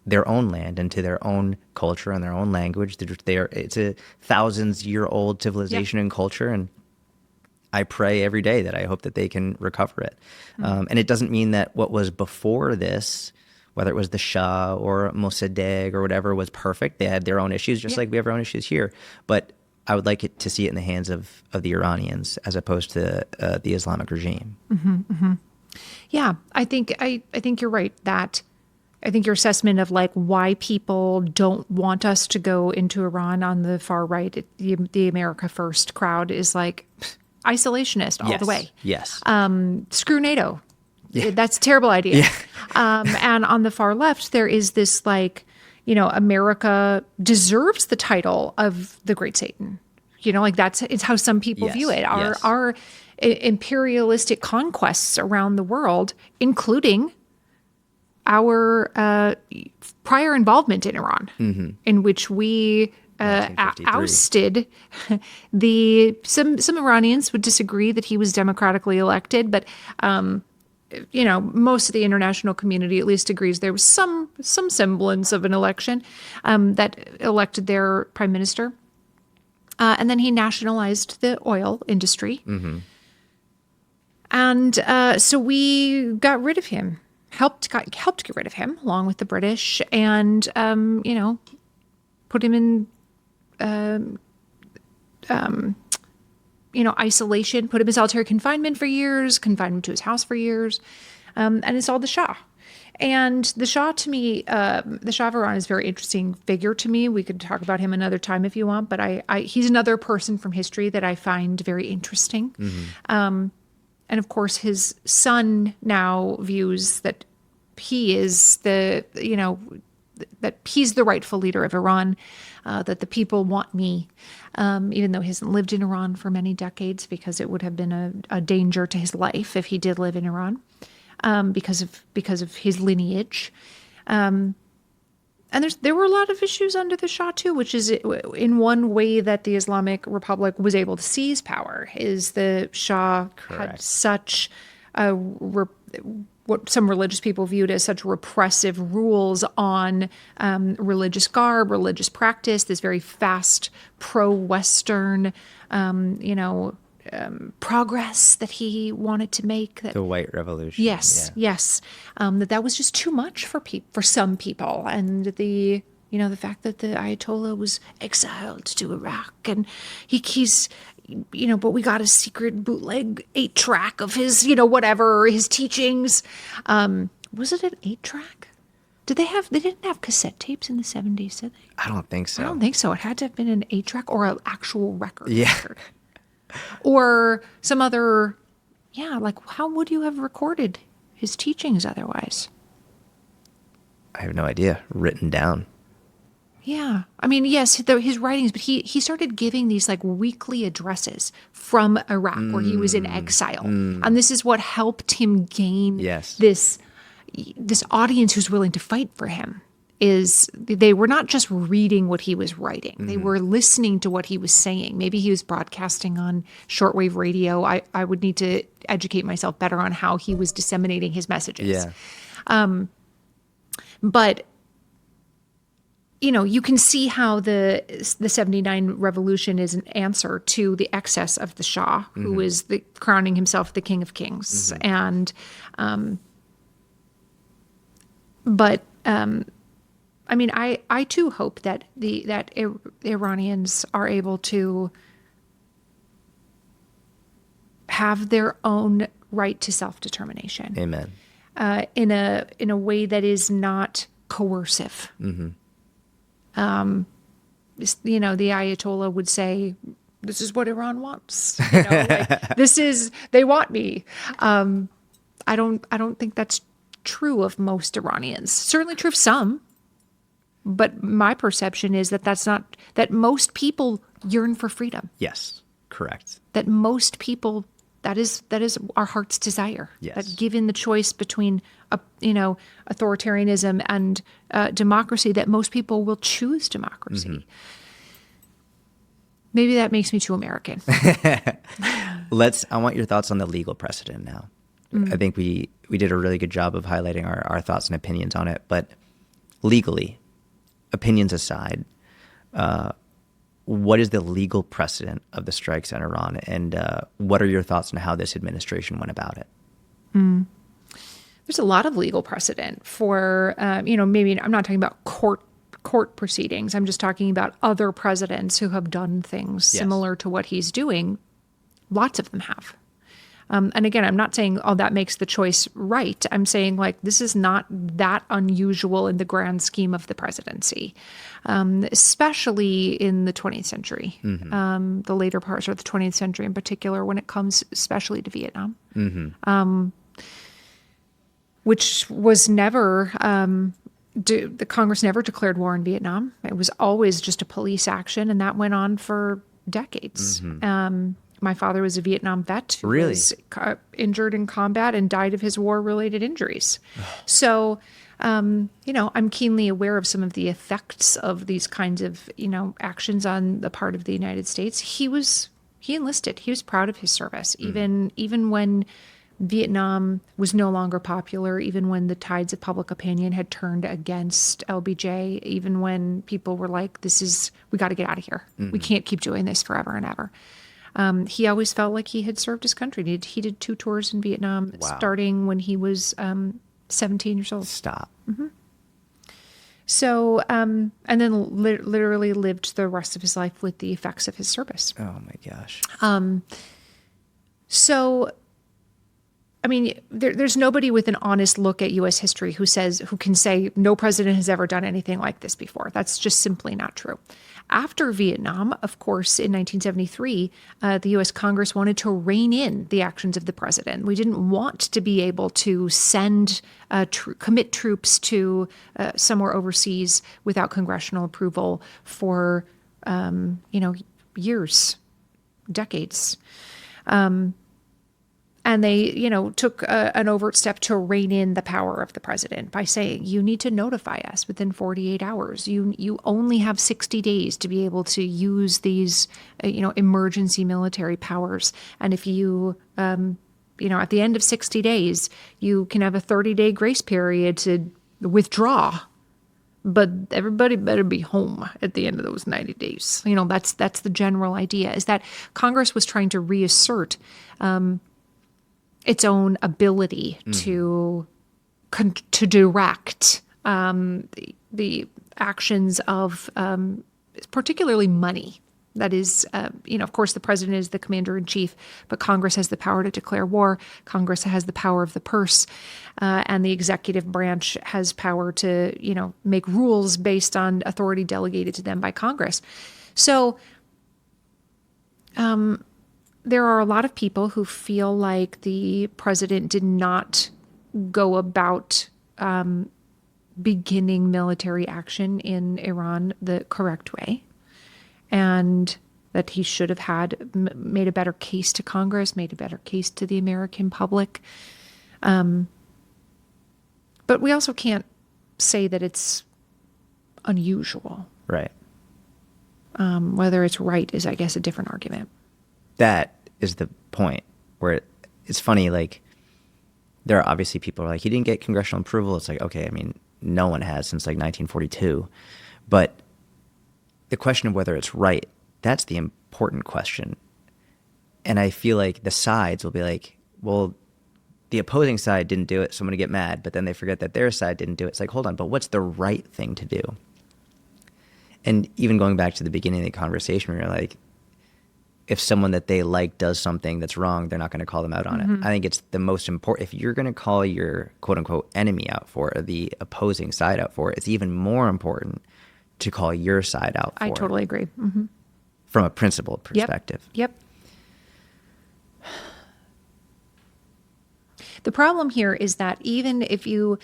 their own land and to their own culture and their own language. It's a thousands-year-old civilization and culture, and I pray every day that I hope that they can recover it. And it doesn't mean that what was before this, whether it was the Shah or Mossadegh or whatever, was perfect. They had their own issues, just like we have our own issues here. But I would like it to see it in the hands of the Iranians as opposed to the Islamic regime. Yeah, I think you're right that I think your assessment of like why people don't want us to go into Iran on the far right, the America First crowd is like isolationist all the way. Yes. Screw NATO. Yeah. That's a terrible idea. Yeah. And on the far left, there is this like, America deserves the title of the Great Satan. Like it's how some people view it. Our imperialistic conquests around the world, including our prior involvement in Iran, in which we ousted some Iranians would disagree that he was democratically elected, but most of the international community at least agrees there was some semblance of an election that elected their prime minister. And then he nationalized the oil industry. And so we got rid of him, helped get rid of him along with the British and, put him in, isolation, put him in solitary confinement for years, confined him to his house for years, and installed the Shah. And the Shah, to me, the Shah of Iran is a very interesting figure to me. We could talk about him another time if you want, but he's another person from history that I find very interesting. And of course, his son now views that he is that he's the rightful leader of Iran, that the people want me, even though he hasn't lived in Iran for many decades, because it would have been a danger to his life if he did live in Iran, because of his lineage. And there were a lot of issues under the Shah too, which is in one way that the Islamic Republic was able to seize power is the Shah had such what some religious people viewed as such repressive rules on religious garb, religious practice, this very fast pro-Western, progress that he wanted to make. The White Revolution. Yes. That was just too much for some people, and the fact that the Ayatollah was exiled to Iraq, and he's. But we got a secret bootleg 8-track of his, his teachings. Was it an 8-track? They didn't have cassette tapes in the 70s, did they? I don't think so. I don't think so. It had to have been an 8-track or an actual record. Yeah. Or some other, like how would you have recorded his teachings otherwise? I have no idea. Written down. Yeah. I mean, yes, his writings, but he started giving these like weekly addresses from Iraq where he was in exile. And this is what helped him gain this audience who's willing to fight for him. They were not just reading what he was writing. They were listening to what he was saying. Maybe he was broadcasting on shortwave radio. I would need to educate myself better on how he was disseminating his messages. Yeah. But you can see how the 79 revolution is an answer to the excess of the Shah, who is crowning himself the King of Kings. And, I mean, I too hope that the Iranians are able to have their own right to self-determination. Amen. In a way that is not coercive. The Ayatollah would say, "This is what Iran wants. They want me." I don't think that's true of most Iranians. Certainly true of some. But my perception is that most people yearn for freedom. Yes, correct. That most people, that is our heart's desire. Yes. That given the choice between authoritarianism and democracy, that most people will choose democracy. Mm-hmm. Maybe that makes me too American. I want your thoughts on the legal precedent now. I think we did a really good job of highlighting our thoughts and opinions on it, but legally, opinions aside, what is the legal precedent of the strikes in Iran, and what are your thoughts on how this administration went about it? There's a lot of legal precedent for, maybe I'm not talking about court proceedings. I'm just talking about other presidents who have done things similar to what he's doing. Lots of them have. And again, I'm not saying, that makes the choice right. I'm saying, this is not that unusual in the grand scheme of the presidency, especially in the 20th century, the later parts of the 20th century in particular, when it comes especially to Vietnam, which was never, the Congress never declared war in Vietnam. It was always just a police action, and that went on for decades. My father was a Vietnam vet who was injured in combat and died of his war-related injuries. So, I'm keenly aware of some of the effects of these kinds of, actions on the part of the United States. He enlisted. He was proud of his service, even when Vietnam was no longer popular, even when the tides of public opinion had turned against LBJ, even when people were like, we got to get out of here. We can't keep doing this forever and ever. He always felt like he had served his country. He did 2 tours in Vietnam, starting when he was 17 years old. Stop. So, and then literally lived the rest of his life with the effects of his service. Oh my gosh. So, there's nobody with an honest look at U.S. history who can say no president has ever done anything like this before. That's just simply not true. After Vietnam, of course, in 1973, the U.S. Congress wanted to rein in the actions of the president. We didn't want to be able to commit troops to somewhere overseas without congressional approval for, years, decades. And they, took an overt step to rein in the power of the president by saying, you need to notify us within 48 hours. You only have 60 days to be able to use these, emergency military powers. And if you, at the end of 60 days, you can have a 30-day grace period to withdraw. But everybody better be home at the end of those 90 days. That's the general idea, is that Congress was trying to reassert its own ability to direct the actions of particularly money. That is, of course, the president is the commander in chief, but Congress has the power to declare war. Congress has the power of the purse, and the executive branch has power to, make rules based on authority delegated to them by Congress. So, there are a lot of people who feel like the president did not go about beginning military action in Iran the correct way, and that he should have made a better case to Congress, made a better case to the American public. But we also can't say that it's unusual. Right. Whether it's right is, I guess, a different argument. That is the point where it's funny, there are obviously people who are like, he didn't get congressional approval. It's like, okay, no one has since 1942. But the question of whether it's right, that's the important question. And I feel like the sides will be like, well, the opposing side didn't do it, so I'm going to get mad. But then they forget that their side didn't do it. It's like, hold on, but what's the right thing to do? And even going back to the beginning of the conversation, where you're like, if someone that they like does something that's wrong, they're not going to call them out on it. I think it's the most important. If you're going to call your quote unquote enemy out for it, or the opposing side out for it, it's even more important to call your side out for it. I totally agree. From a principled perspective. Yep. The problem here is that even if you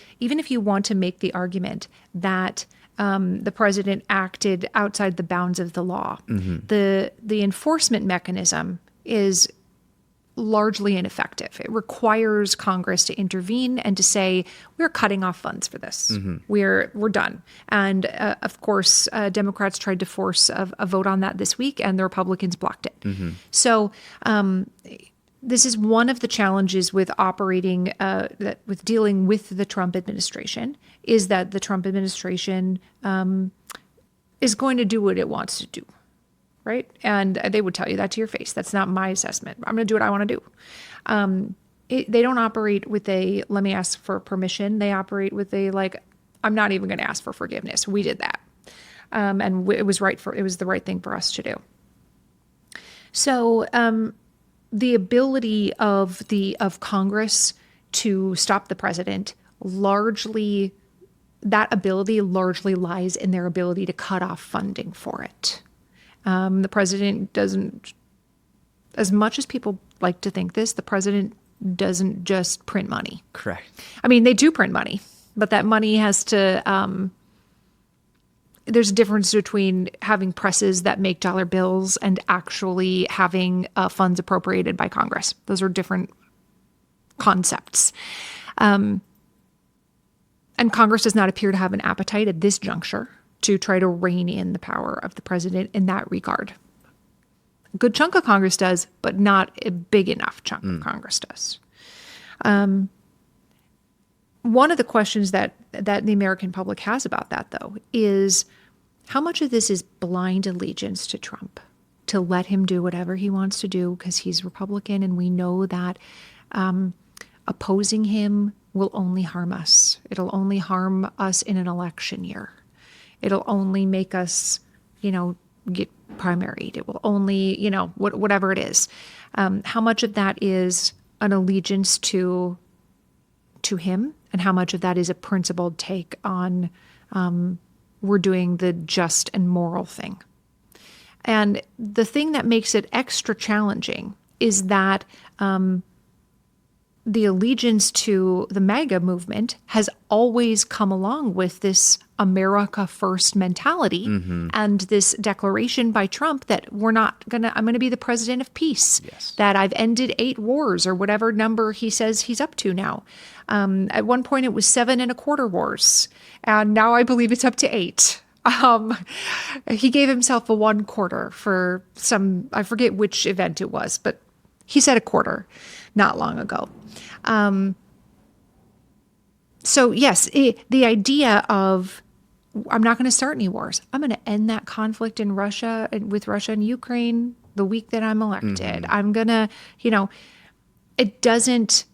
want to make the argument that the president acted outside the bounds of the law, the enforcement mechanism is largely ineffective. It requires Congress to intervene and to say, we're cutting off funds for this. We're done. And of course, Democrats tried to force a vote on that this week, and the Republicans blocked it. So this is one of the challenges with operating, with dealing with the Trump administration, is that the Trump administration is going to do what it wants to do. Right? And they would tell you that to your face. That's not my assessment. I'm going to do what I want to do. They don't operate with a, let me ask for permission. They operate with a, like, I'm not even going to ask for forgiveness. We did that. And it was the right thing for us to do. So the ability of Congress to stop the president that ability largely lies in their ability to cut off funding for it. The president doesn't, as much as people like to think this, the president doesn't just print money. Correct. I mean, they do print money, but that money has to, there's a difference between having presses that make dollar bills and actually having funds appropriated by Congress. Those are different concepts. And Congress does not appear to have an appetite at this juncture to try to rein in the power of the president in that regard. A good chunk of Congress does, but not a big enough chunk of Congress does. One of the questions that the American public has about that, though, is how much of this is blind allegiance to Trump, to let him do whatever he wants to do because he's Republican, and we know that opposing him will only harm us. It'll only harm us in an election year. It'll only make us, get primaried. It will only, whatever it is. How much of that is an allegiance to him, and how much of that is a principled take on we're doing the just and moral thing. And the thing that makes it extra challenging is that the allegiance to the MAGA movement has always come along with this America first mentality and this declaration by Trump that I'm going to be the president of peace, that I've ended 8 wars or whatever number he says he's up to now. At one point it was 7.25 wars, and now I believe it's up to 8. He gave himself a 1 quarter for I forget which event it was, but he said a quarter not long ago. So yes, the idea of I'm not going to start any wars. I'm going to end that conflict in Russia with Russia and Ukraine the week that I'm elected. I'm going to, it doesn't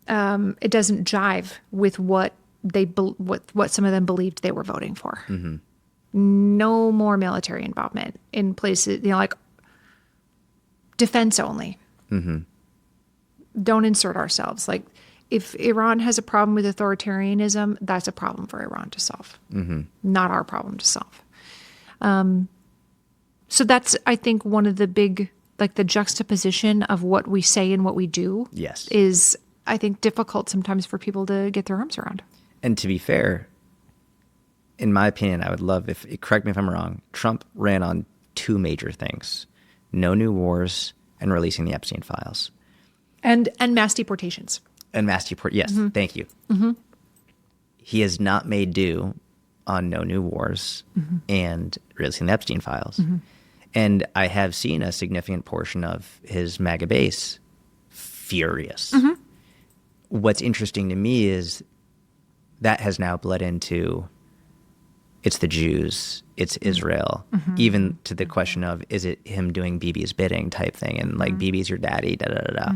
jive with what what some of them believed they were voting for. No more military involvement in places, like defense only. Don't insert ourselves. Like, if Iran has a problem with authoritarianism, that's a problem for Iran to solve, not our problem to solve. So that's, I think, one of the big, the juxtaposition of what we say and what we do is, I think, difficult sometimes for people to get their arms around. And to be fair, in my opinion, I would love, correct me if I'm wrong, Trump ran on 2 major things: no new wars and releasing the Epstein files. And mass deportations. And mass deport. Yes, thank you. He has not made do on no new wars and releasing the Epstein files. And I have seen a significant portion of his MAGA base furious. What's interesting to me is that has now bled into it's the Jews, it's Israel, even to the question of, is it him doing Bibi's bidding type thing? And Bibi's your daddy, da-da-da-da.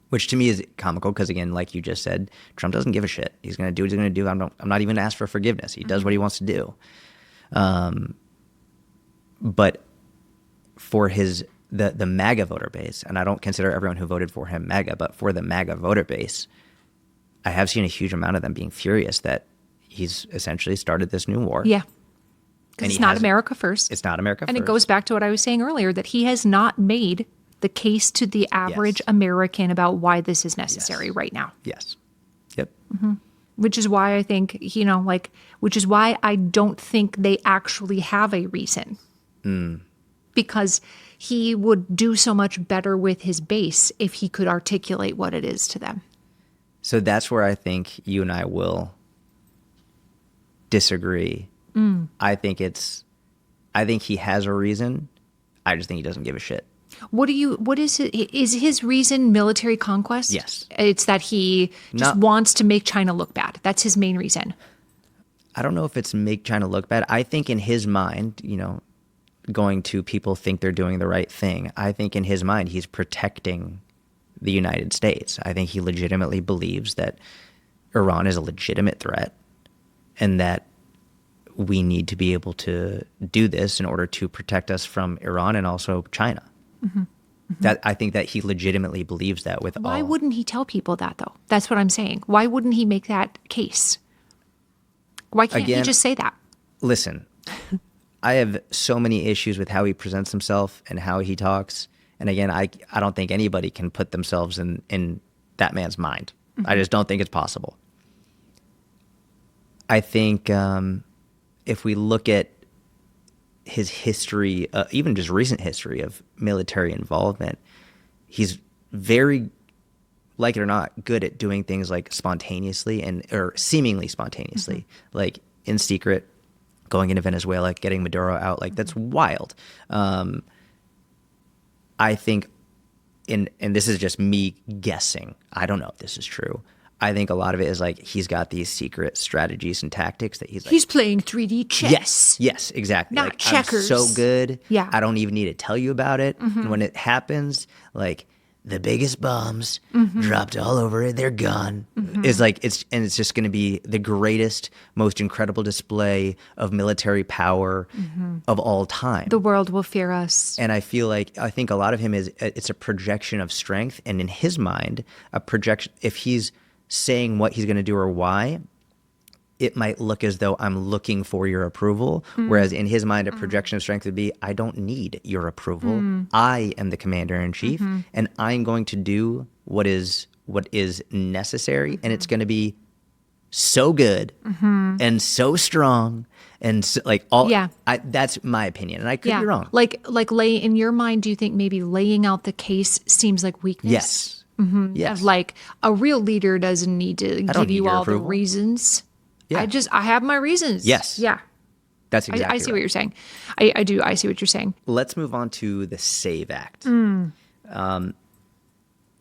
Which to me is comical because, again, like you just said, Trump doesn't give a shit. He's going to do what he's going to do. I'm not even going to ask for forgiveness. He does what he wants to do. But for the MAGA voter base, and I don't consider everyone who voted for him MAGA, but for the MAGA voter base, I have seen a huge amount of them being furious that he's essentially started this new war. Yeah. Because it's not America first. It's not America first. And it goes back to what I was saying earlier, that he has not made the case to the average American about why this is necessary right now. Yes. Yep. Which is why I think, which is why I don't think they actually have a reason. because he would do so much better with his base if he could articulate what it is to them. So that's where I think you and I will disagree. I think he has a reason. I just think he doesn't give a shit. What is his reason military conquest? Yes. It's that he just wants to make China look bad. That's his main reason. I don't know if it's make China look bad. I think in his mind, going to people think they're doing the right thing. I think in his mind, he's protecting the United States. I think he legitimately believes that Iran is a legitimate threat and that we need to be able to do this in order to protect us from Iran and also China. That I think that he legitimately believes that with Why wouldn't he tell people that, though? That's what I'm saying. Why wouldn't he make that case? Why can't he just say that? Listen, I have so many issues with how he presents himself and how he talks. And again, I don't think anybody can put themselves in that man's mind. I just don't think it's possible. I think if we look at his history, even just recent history of military involvement, he's very, like it or not, good at doing things like spontaneously or seemingly spontaneously, like in secret, going into Venezuela, getting Maduro out. Like, that's wild. I think, and this is just me guessing, I don't know if this is true. I think a lot of it is like he's got these secret strategies and tactics that he's playing 3D chess. Yes, exactly. Not like, checkers. I'm so good. Yeah. I don't even need to tell you about it. And when it happens, like the biggest bombs dropped all over it, they're gone. It's like it's just going to be the greatest, most incredible display of military power of all time. The world will fear us. And I think a lot of him it's a projection of strength, and in his mind, a projection. If he's saying what he's going to do or why, it might look as though I'm looking for your approval. Whereas in his mind, a projection of strength would be, I don't need your approval. I am the commander in chief, and I'm going to do what is necessary, and it's going to be so good and so strong and so, like all. Yeah, that's my opinion, and I could be wrong. Like in your mind, do you think maybe laying out the case seems like weakness? Yes. Yes. Like a real leader doesn't need to give you all the reasons. Yeah. I have my reasons. Yes. Yeah. That's exactly I see what you're saying. I do. I see what you're saying. Let's move on to the SAVE Act.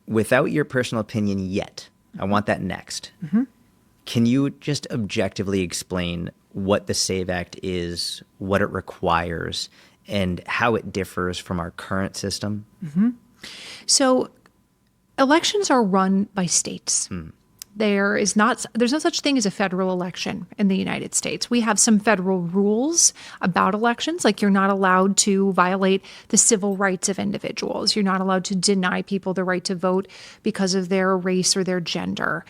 Without your personal opinion yet, I want that next. Can you just objectively explain what the SAVE Act is, what it requires, and how it differs from our current system? So elections are run by states. There's no such thing as a federal election in the United States. We have some federal rules about elections, like you're not allowed to violate the civil rights of individuals. You're not allowed to deny people the right to vote because of their race or their gender.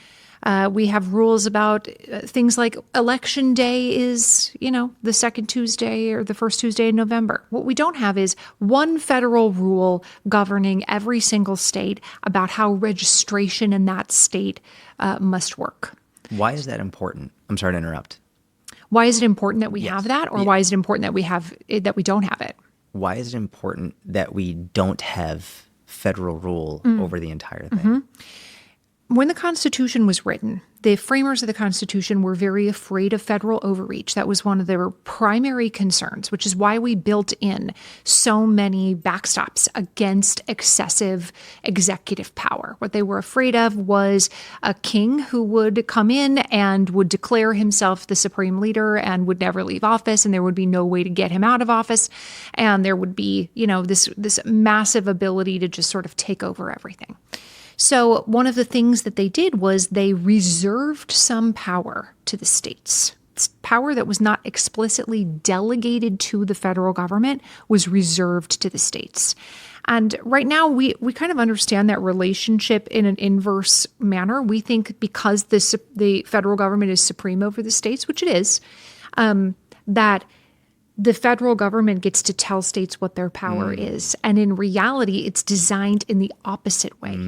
We have rules about things like election day is, the second Tuesday or the first Tuesday in November. What we don't have is one federal rule governing every single state about how registration in that state must work. Why is that important? I'm sorry to interrupt. Why is it important that we have that, or why is it important that we don't have it? Why is it important that we don't have federal rule over the entire thing? When the Constitution was written, the framers of the Constitution were very afraid of federal overreach. That was one of their primary concerns, which is why we built in so many backstops against excessive executive power. What they were afraid of was a king who would come in and would declare himself the supreme leader and would never leave office, and there would be no way to get him out of office. And there would be, this massive ability to just sort of take over everything. So one of the things that they did was they reserved some power to the states. Power that was not explicitly delegated to the federal government was reserved to the states. And right now, we kind of understand that relationship in an inverse manner. We think because the federal government is supreme over the states, which it is, that the federal government gets to tell states what their power is. And in reality, it's designed in the opposite way.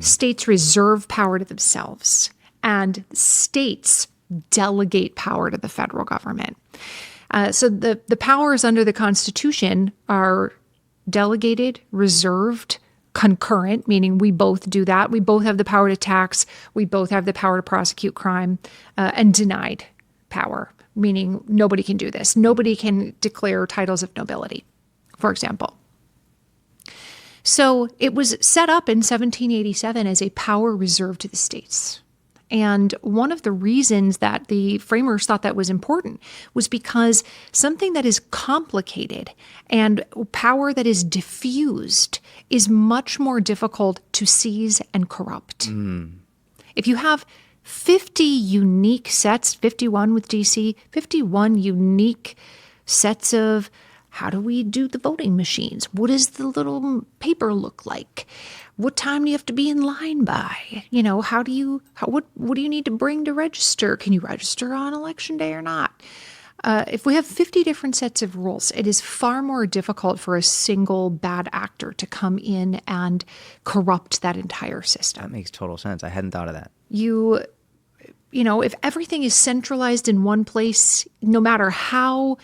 States reserve power to themselves, and states delegate power to the federal government. So the powers under the Constitution are delegated, reserved, concurrent, meaning we both do that. We both have the power to tax. We both have the power to prosecute crime, and denied power, meaning nobody can do this. Nobody can declare titles of nobility, for example. So it was set up in 1787 as a power reserved to the states. And one of the reasons that the framers thought that was important was because something that is complicated and power that is diffused is much more difficult to seize and corrupt. If you have 50 unique sets, 51 with DC, 51 unique sets of how do we do the voting machines? What does the little paper look like? What time do you have to be in line by? You know, what do you need to bring to register? Can you register on election day or not? If we have 50 different sets of rules, it is far more difficult for a single bad actor to come in and corrupt that entire system. That makes total sense. I hadn't thought of that. You know, if everything is centralized in one place, no matter how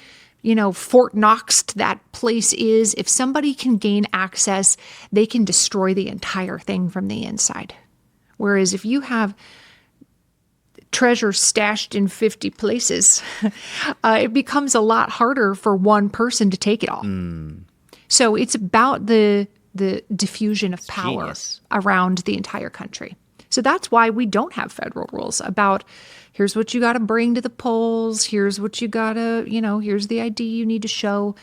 Fort Knoxed that place is, if somebody can gain access, they can destroy the entire thing from the inside. Whereas if you have treasure stashed in 50 places, it becomes a lot harder for one person to take it all. So it's about the diffusion of power genius. around the entire country. So that's why we don't have federal rules about here's what you got to bring to the polls, here's what you got to, here's the ID you need to show.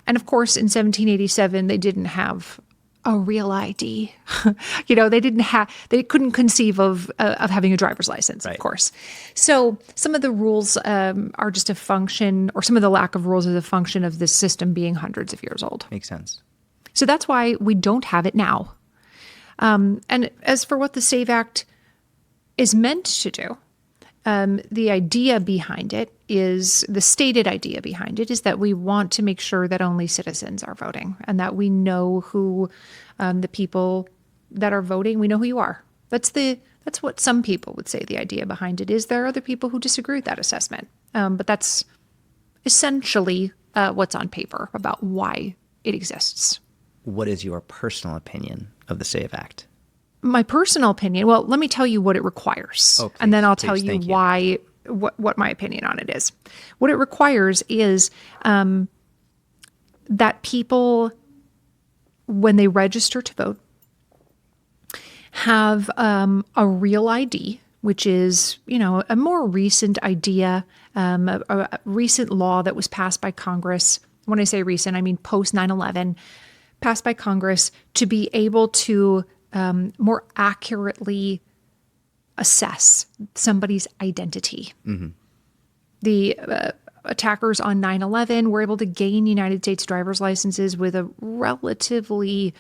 And of course, in 1787, they didn't have a real ID. They couldn't conceive of having a driver's license, Right. of course. So some of the rules are just a function, or some of the lack of rules is a function of this system being hundreds of years old. Makes sense. So that's why we don't have it now. And as for what the SAVE Act is meant to do, the idea behind it is, the stated idea behind it is that we want to make sure that only citizens are voting and that we know who the people that are voting, we know who you are. That's what some people would say the idea behind it is. There are other people who disagree with that assessment. But that's essentially what's on paper about why it exists. What is your personal opinion of the SAVE Act? My personal opinion, well, let me tell you what it requires. Oh, please, and then I'll tell you thank you. why, what my opinion on it is. What it requires is that people, when they register to vote, have a real ID, which is, a more recent idea, a recent law that was passed by Congress. When I say recent, I mean post 9/11, passed by Congress to be able to more accurately assess somebody's identity. The attackers on 9/11 were able to gain United States driver's licenses with a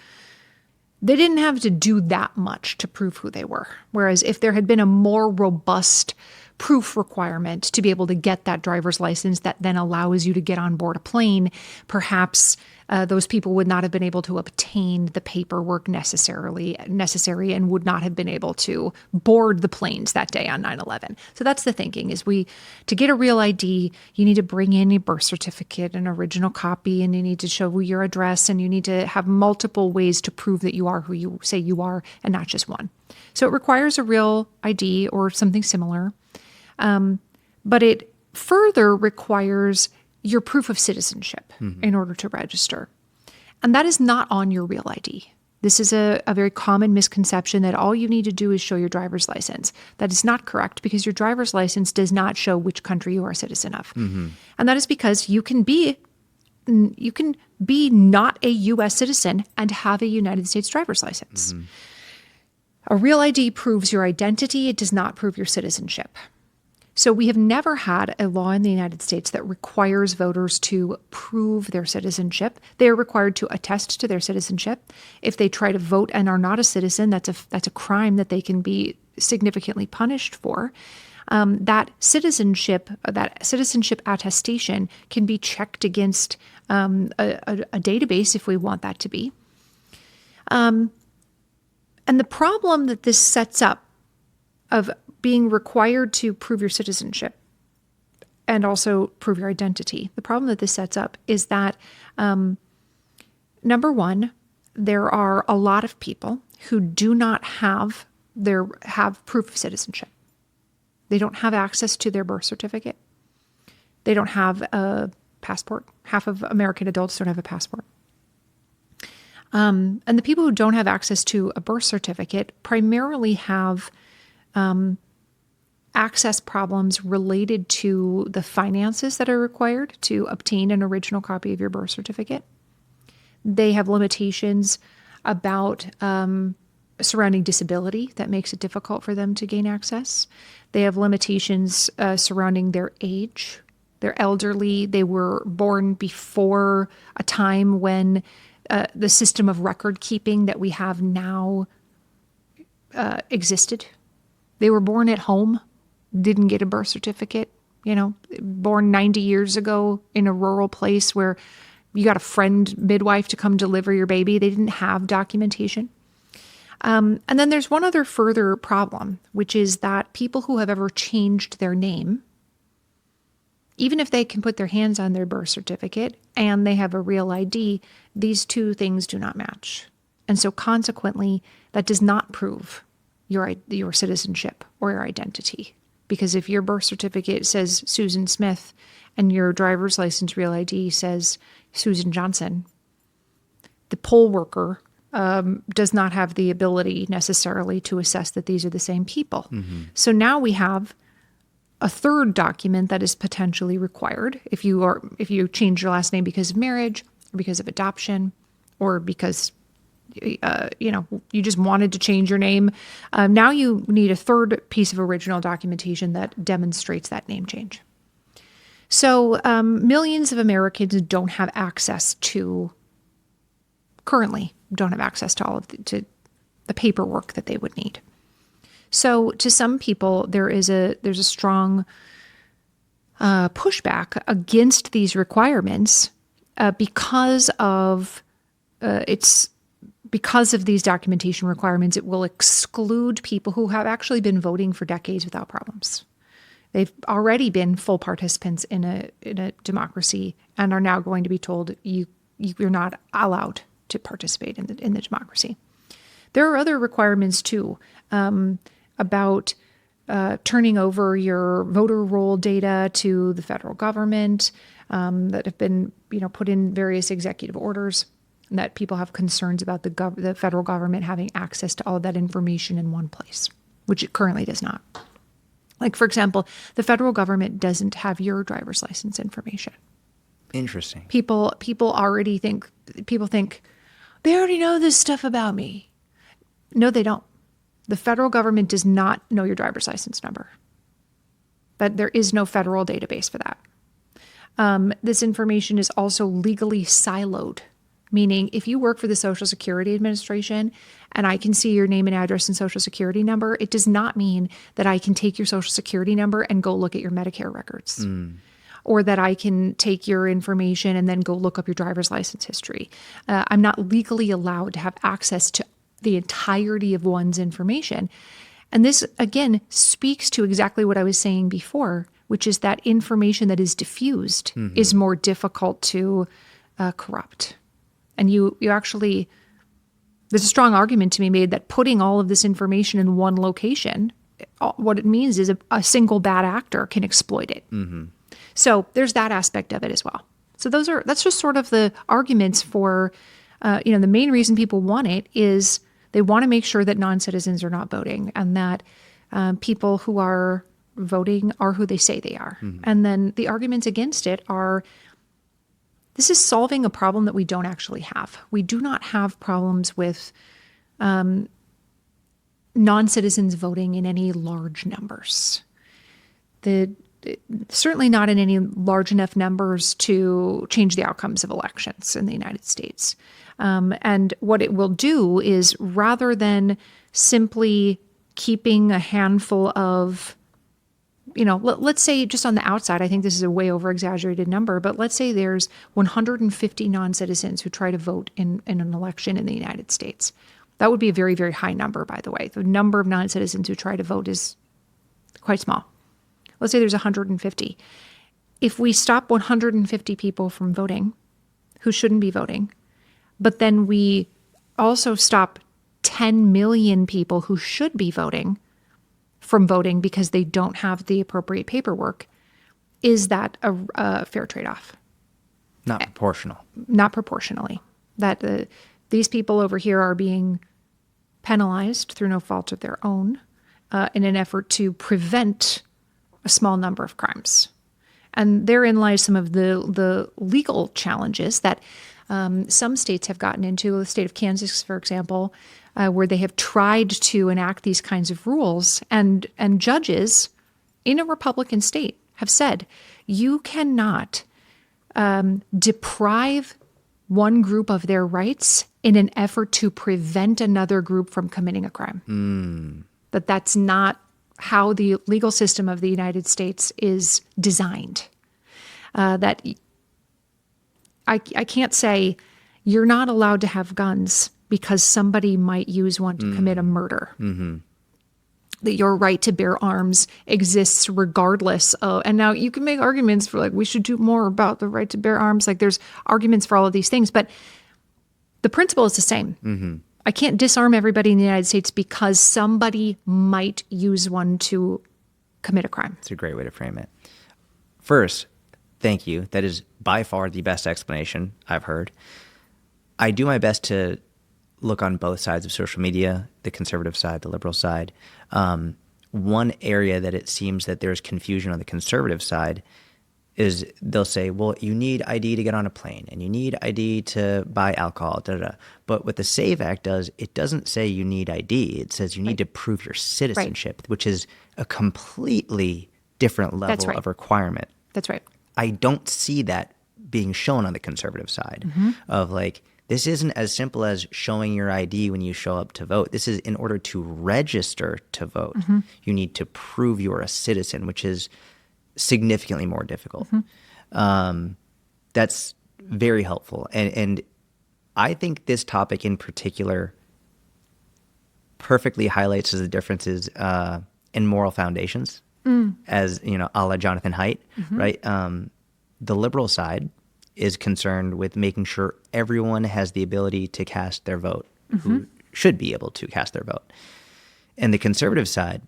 they didn't have to do that much to prove who they were. Whereas if there had been a more robust proof requirement to be able to get that driver's license that then allows you to get on board a plane, perhaps those people would not have been able to obtain the paperwork necessary and would not have been able to board the planes that day on 9/11. So that's the thinking is to get a real ID, you need to bring in a birth certificate, an original copy, and you need to show your address, and you need to have multiple ways to prove that you are who you say you are and not just one. So it requires a real ID or something similar. But it further requires your proof of citizenship in order to register. And that is not on your real ID. This is a very common misconception that all you need to do is show your driver's license. That is not correct because your driver's license does not show which country you are a citizen of. And that is because you can be not a U.S. citizen and have a United States driver's license. A real ID proves your identity. It does not prove your citizenship. So we have never had a law in the United States that requires voters to prove their citizenship. They are required to attest to their citizenship. If they try to vote and are not a citizen, that's a crime that they can be significantly punished for. That citizenship attestation can be checked against a database if we want that to be. And the problem that this sets up of being required to prove your citizenship and also prove your identity, the problem that this sets up is that number one, there are a lot of people who do not have proof of citizenship. They don't have access to their birth certificate. They don't have a passport. Half of American adults don't have a passport. And the people who don't have access to a birth certificate primarily have access problems related to the finances that are required to obtain an original copy of your birth certificate. They have limitations about surrounding disability that makes it difficult for them to gain access. They have limitations surrounding their age. They're elderly. They were born before a time when the system of record keeping that we have now existed. They were born at home, didn't get a birth certificate, born 90 years ago in a rural place where you got a friend midwife to come deliver your baby. They didn't have documentation. And then there's one other further problem, which is that people who have ever changed their name, even if they can put their hands on their birth certificate and they have a real ID, these two things do not match. And so consequently, that does not prove your citizenship or your identity. Because if your birth certificate says Susan Smith and your driver's license real ID says Susan Johnson, the poll worker does not have the ability necessarily to assess that these are the same people. Mm-hmm. So now we have a third document that is potentially required if you change your last name because of marriage or because of adoption or because you just wanted to change your name. Now you need a third piece of original documentation that demonstrates that name change. So millions of Americans currently don't have access to all of the paperwork that they would need. So to some people, there's a strong pushback against these requirements because of these documentation requirements. It will exclude people who have actually been voting for decades without problems. They've already been full participants in a democracy and are now going to be told you're not allowed to participate in the democracy. There are other requirements too about turning over your voter roll data to the federal government that have been put in various executive orders, and that people have concerns about the federal government having access to all of that information in one place, which it currently does not. Like, for example, the federal government doesn't have your driver's license information. Interesting. People think they already know this stuff about me. No, they don't. The federal government does not know your driver's license number. But there is no federal database for that. This information is also legally siloed, meaning if you work for the Social Security Administration and I can see your name and address and Social Security number, it does not mean that I can take your Social Security number and go look at your Medicare records. Or that I can take your information and then go look up your driver's license history. I'm not legally allowed to have access to the entirety of one's information. And this, again, speaks to exactly what I was saying before, which is that information that is diffused is more difficult to corrupt. And you actually, there's a strong argument to be made that putting all of this information in one location, what it means is a single bad actor can exploit it. Mm-hmm. So there's that aspect of it as well. So that's just sort of the arguments for, the main reason people want it is they want to make sure that non-citizens are not voting and that people who are voting are who they say they are. Mm-hmm. And then the arguments against it are, this is solving a problem that we don't actually have. We do not have problems with non-citizens voting in any large numbers. Certainly not in any large enough numbers to change the outcomes of elections in the United States. And what it will do is, rather than simply keeping a handful of, let's say just on the outside, I think this is a way over-exaggerated number, but let's say there's 150 non-citizens who try to vote in an election in the United States. That would be a very, very high number, by the way. The number of non-citizens who try to vote is quite small. Let's say there's 150. If we stop 150 people from voting, who shouldn't be voting, but then we also stop 10 million people who should be voting from voting because they don't have the appropriate paperwork. Is that a fair trade-off? Not proportional. Not proportionally. That these people over here are being penalized through no fault of their own in an effort to prevent a small number of crimes. And therein lies some of the legal challenges that some states have gotten into. The state of Kansas, for example, where they have tried to enact these kinds of rules, and judges in a Republican state have said, you cannot deprive one group of their rights in an effort to prevent another group from committing a crime. That's not how the legal system of the United States is designed. That I can't say you're not allowed to have guns because somebody might use one to commit a murder. That your right to bear arms exists regardless of, and now you can make arguments for like, we should do more about the right to bear arms. Like there's arguments for all of these things, but the principle is the same. I can't disarm everybody in the United States because somebody might use one to commit a crime. It's a great way to frame it. First, thank you. That is by far the best explanation I've heard. I do my best to look on both sides of social media, the conservative side, the liberal side. One area that it seems that there's confusion on the conservative side is they'll say, well, you need ID to get on a plane and you need ID to buy alcohol, But what the SAVE Act does, it doesn't say you need ID. It says you need to prove your citizenship, which is a completely different level of requirement. That's right. I don't see that being shown on the conservative side of like, this isn't as simple as showing your ID when you show up to vote. This is in order to register to vote. You need to prove you're a citizen, which is significantly more difficult. That's very helpful. And I think this topic in particular perfectly highlights the differences in moral foundations, as, you know, a la Jonathan Haidt, right? The liberal side is concerned with making sure everyone has the ability to cast their vote, who should be able to cast their vote. And the conservative side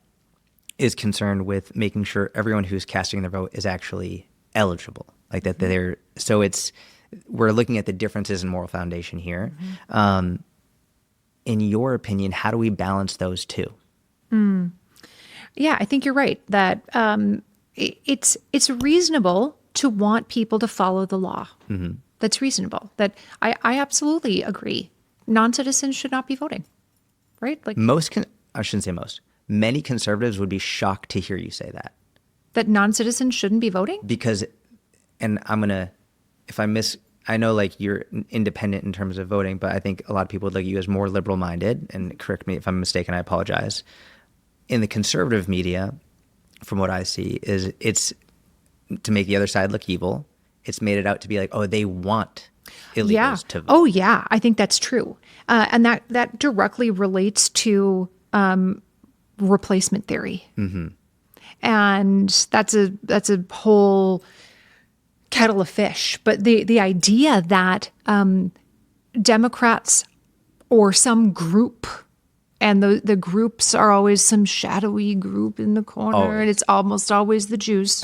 is concerned with making sure everyone who's casting their vote is actually eligible, like that we're looking at the differences in moral foundation here. In your opinion, how do we balance those two? Yeah, I think you're right that it's reasonable to want people to follow the law. That's reasonable. That I absolutely agree. Non-citizens should not be voting, right? Like I shouldn't say most. Many conservatives would be shocked to hear you say that. That non-citizens shouldn't be voting? Because, and I know like you're independent in terms of voting, but I think a lot of people would look at you as more liberal-minded, and correct me if I'm mistaken, I apologize. In the conservative media, from what I see, is it's to make the other side look evil. It's made it out to be like, oh, they want illegals to vote. Oh, yeah. I think that's true. And that directly relates to replacement theory. And that's a whole kettle of fish. But the idea that Democrats or some group, and the groups are always some shadowy group in the corner, and it's almost always the Jews.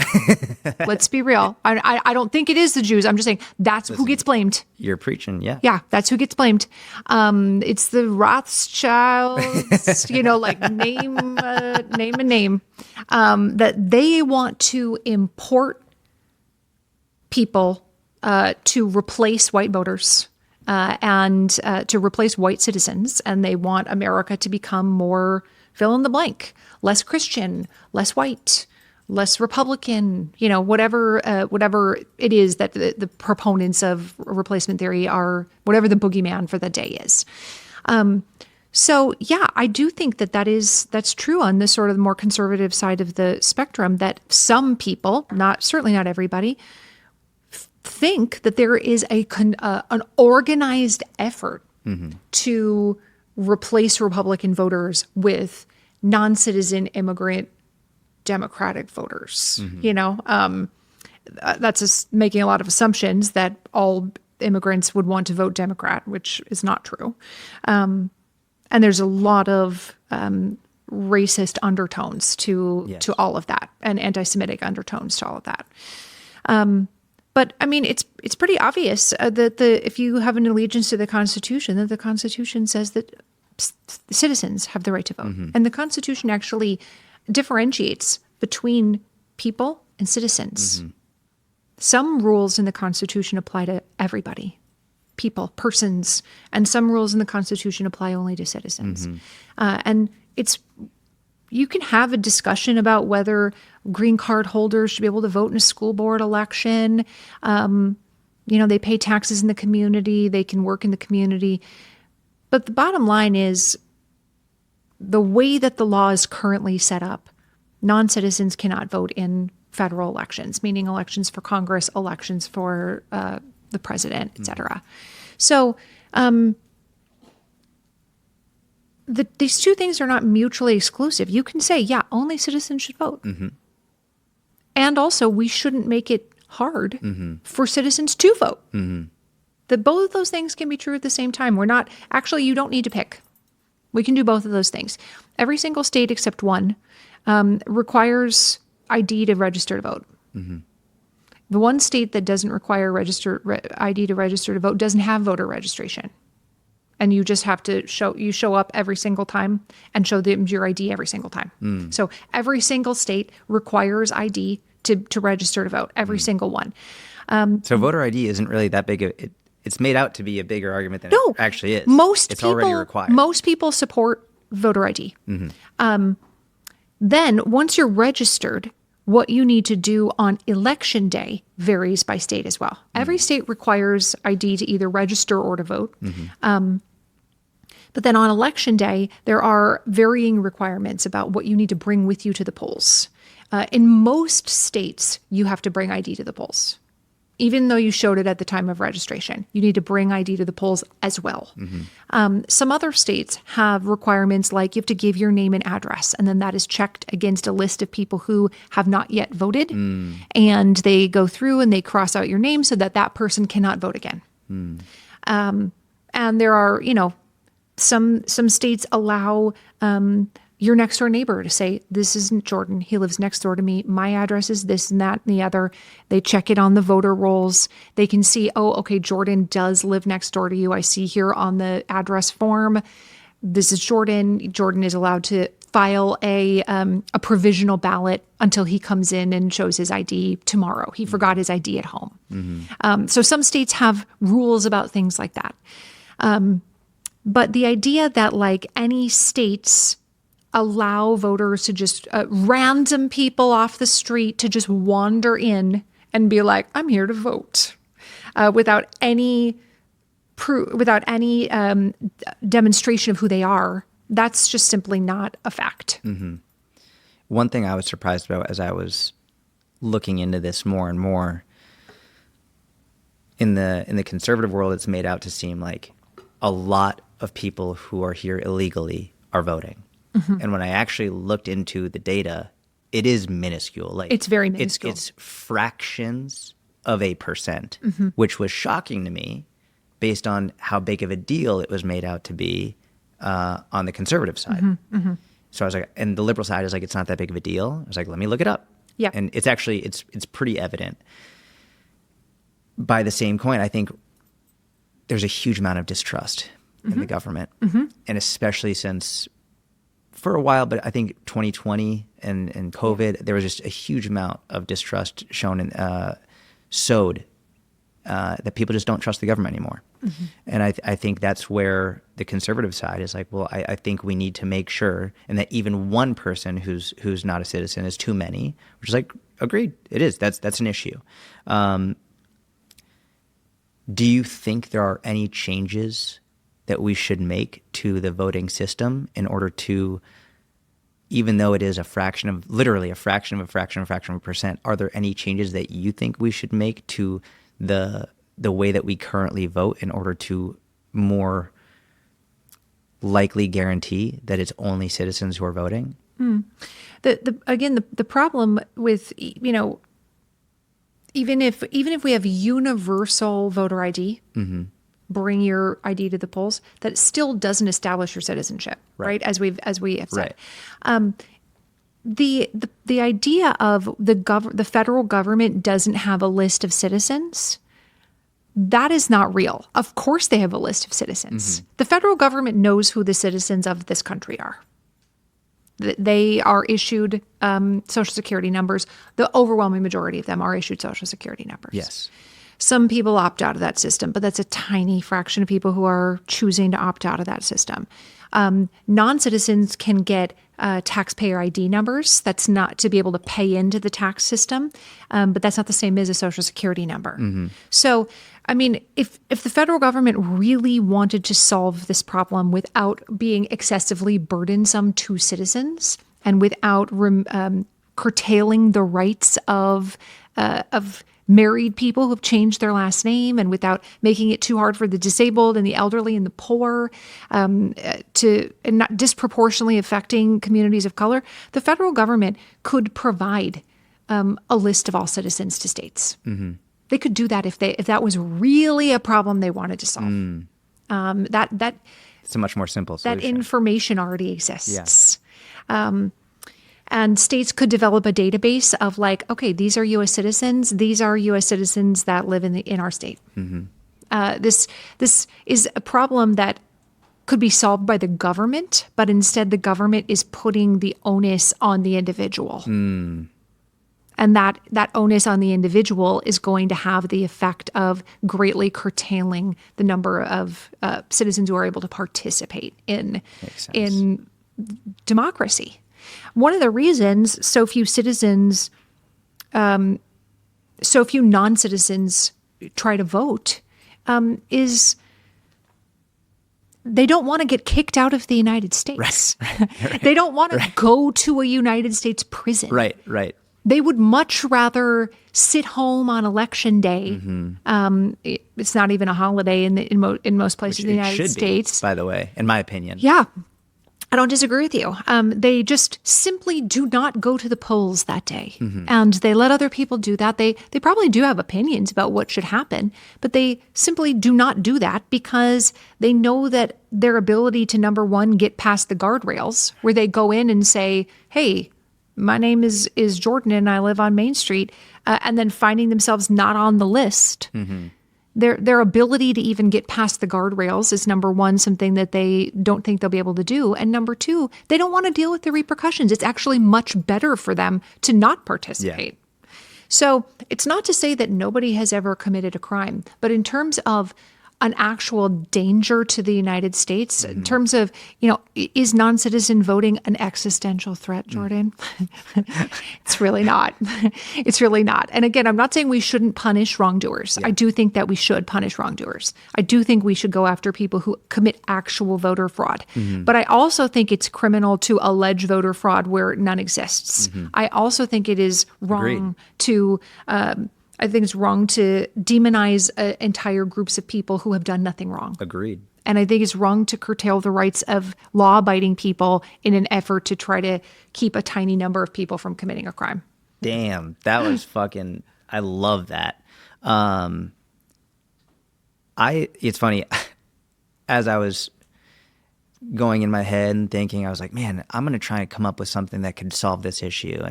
Let's be real. I don't think it is the Jews. I'm just saying that's who gets blamed. You're preaching, yeah. Yeah, that's who gets blamed. It's the Rothschilds, like name a name, that they want to import people to replace white voters. And to replace white citizens, and they want America to become more fill in the blank, less Christian, less white, less Republican, whatever it is that the proponents of replacement theory are, whatever the boogeyman for the day is. So yeah, I do think that's true on the sort of more conservative side of the spectrum, that some people, certainly not everybody, think that there is an organized effort to replace Republican voters with non-citizen immigrant Democratic voters. That's just making a lot of assumptions that all immigrants would want to vote Democrat, which is not true. And there's a lot of racist undertones to all of that, and anti-Semitic undertones to all of that. But I mean, it's pretty obvious that if you have an allegiance to the Constitution, that the Constitution says that citizens have the right to vote, and the Constitution actually differentiates between people and citizens. Some rules in the Constitution apply to everybody, people, persons, and some rules in the Constitution apply only to citizens. And you can have a discussion about whether green card holders should be able to vote in a school board election. They pay taxes in the community, they can work in the community. But the bottom line is, the way that the law is currently set up, non-citizens cannot vote in federal elections, meaning elections for Congress, elections for the president, et cetera. So these two things are not mutually exclusive. You can say, yeah, only citizens should vote. And also, we shouldn't make it hard for citizens to vote. That both of those things can be true at the same time. You don't need to pick. We can do both of those things. Every single state except one requires ID to register to vote. The one state that doesn't require ID to register to vote doesn't have voter registration. And you just have to show up every single time and show them your ID every single time. So every single state requires ID to register to vote, every single one. So voter ID isn't really that big of it's made out to be a bigger argument than it actually is. It's already required. Most people support voter ID. Then once you're registered, what you need to do on election day varies by state as well. Every state requires ID to either register or to vote. But then on election day, there are varying requirements about what you need to bring with you to the polls. In most states, you have to bring ID to the polls. Even though you showed it at the time of registration, you need to bring ID to the polls as well. Some other states have requirements like you have to give your name and address, and then that is checked against a list of people who have not yet voted. And they go through and they cross out your name so that that person cannot vote again. And there are, some states allow your next door neighbor to say, this isn't Jordan. He lives next door to me. My address is this and that and the other. They check it on the voter rolls. They can see, oh, okay, Jordan does live next door to you. I see here on the address form, this is Jordan. Jordan is allowed to file a provisional ballot until he comes in and shows his ID tomorrow. He forgot his ID at home. So some states have rules about things like that. But the idea that any states allow voters to just random people off the street to just wander in and be like, I'm here to vote, without any demonstration of who they are, that's just simply not a fact. One thing I was surprised about as I was looking into this more and more, in the conservative world, it's made out to seem like a lot of people who are here illegally are voting. And when I actually looked into the data, it is minuscule. It's very minuscule. It's fractions of a percent, which was shocking to me based on how big of a deal it was made out to be on the conservative side. So I was like, and the liberal side is like, it's not that big of a deal. I was like, let me look it up. Yeah. And it's actually, it's pretty evident. By the same coin, I think there's a huge amount of distrust in the government. And especially since, for a while, but I think 2020 and COVID, there was just a huge amount of distrust shown and sowed that people just don't trust the government anymore. And I think that's where the conservative side is like, well, I think we need to make sure, and that even one person who's not a citizen is too many, which is like, agreed, it is. That's an issue. Do you think there are any changes that we should make to the voting system in order to, even though it is literally a fraction of a percent, are there any changes that you think we should make to the way that we currently vote in order to more likely guarantee that it's only citizens who are voting? The problem with, even if we have universal voter ID, bring your ID to the polls, that still doesn't establish your citizenship, right? As we have said. The idea of the federal government doesn't have a list of citizens, that is not real. Of course they have a list of citizens. The federal government knows who the citizens of this country are. They are issued Social Security numbers. The overwhelming majority of them are issued Social Security numbers. Yes. Some people opt out of that system, but that's a tiny fraction of people who are choosing to opt out of that system. Non-citizens can get taxpayer ID numbers. That's not to be able to pay into the tax system, but that's not the same as a Social Security number. So, I mean, if the federal government really wanted to solve this problem without being excessively burdensome to citizens and without curtailing the rights of married people who've changed their last name, and without making it too hard for the disabled and the elderly and the poor, and not disproportionately affecting communities of color, the federal government could provide a list of all citizens to states. They could do that if that was really a problem they wanted to solve. It's a much more simple solution. That information already exists. And states could develop a database of like, okay, these are U.S. citizens. These are U.S. citizens that live in our state. This is a problem that could be solved by the government, but instead the government is putting the onus on the individual. And that onus on the individual is going to have the effect of greatly curtailing the number of citizens who are able to participate in democracy. One of the reasons so few non-citizens try to vote is they don't want to get kicked out of the United States. Right. They don't want to go to a United States prison. Right. They would much rather sit home on election day. It's not even a holiday in most places in the United States. By the way, in my opinion. Yeah. I don't disagree with you. They just simply do not go to the polls that day. And they let other people do that. They probably do have opinions about what should happen, but they simply do not do that because they know that their ability to, number one, get past the guardrails, where they go in and say, hey, my name is Jordan and I live on Main Street, and then finding themselves not on the list. Their ability to even get past the guardrails is, number one, something that they don't think they'll be able to do. And number two, they don't want to deal with the repercussions. It's actually much better for them to not participate. So it's not to say that nobody has ever committed a crime, but in terms of an actual danger to the United States, in terms of, is non-citizen voting an existential threat, Jordan? It's really not. It's really not. And again, I'm not saying we shouldn't punish wrongdoers. I do think that we should punish wrongdoers. I do think we should go after people who commit actual voter fraud. But I also think it's criminal to allege voter fraud where none exists. I also think it is wrong to demonize entire groups of people who have done nothing wrong. Agreed. And I think it's wrong to curtail the rights of law-abiding people in an effort to try to keep a tiny number of people from committing a crime. Damn, that was fucking, I love that. It's funny, as I was going in my head and thinking, I was like, man, I'm going to try and come up with something that could solve this issue.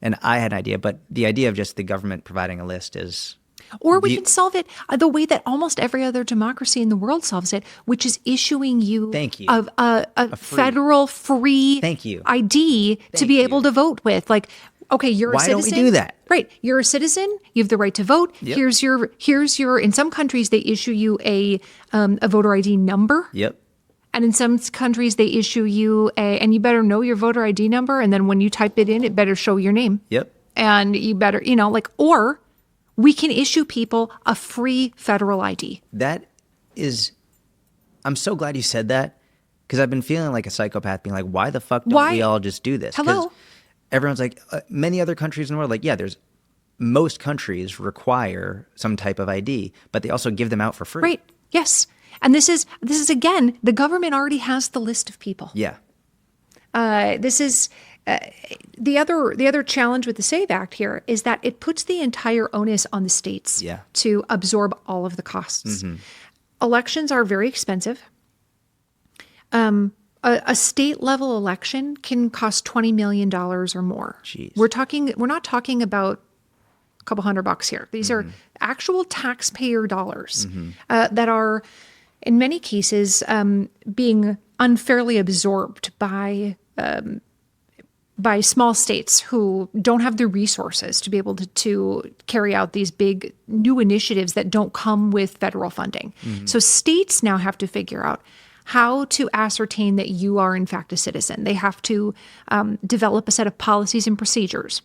And I had an idea, but the idea of just the government providing a list is... Or we can solve it the way that almost every other democracy in the world solves it, which is issuing you, a federal free ID to be able to vote with. Like, okay, you're a citizen. Why don't we do that? Right. You're a citizen. You have the right to vote. Yep. Here's your, in some countries, they issue you a voter ID number. Yep. And in some countries, they issue you and you better know your voter ID number. And then when you type it in, it better show your name. Yep. And you better, or we can issue people a free federal ID. I'm so glad you said that, because I've been feeling like a psychopath being like, why the fuck don't we all just do this? Hello? Everyone's like, many other countries in the world, like, most countries require some type of ID, but they also give them out for free. Right. Yes. And this is again, the government already has the list of people. Yeah. This is the other challenge with the SAVE Act here is that it puts the entire onus on the states to absorb all of the costs. Elections are very expensive. A state level election can cost $20 million or more. Jeez. We're not talking about a couple $100 here. These are actual taxpayer dollars that are, in many cases, being unfairly absorbed by small states who don't have the resources to be able to carry out these big new initiatives that don't come with federal funding. So states now have to figure out how to ascertain that you are in fact a citizen. They have to develop a set of policies and procedures.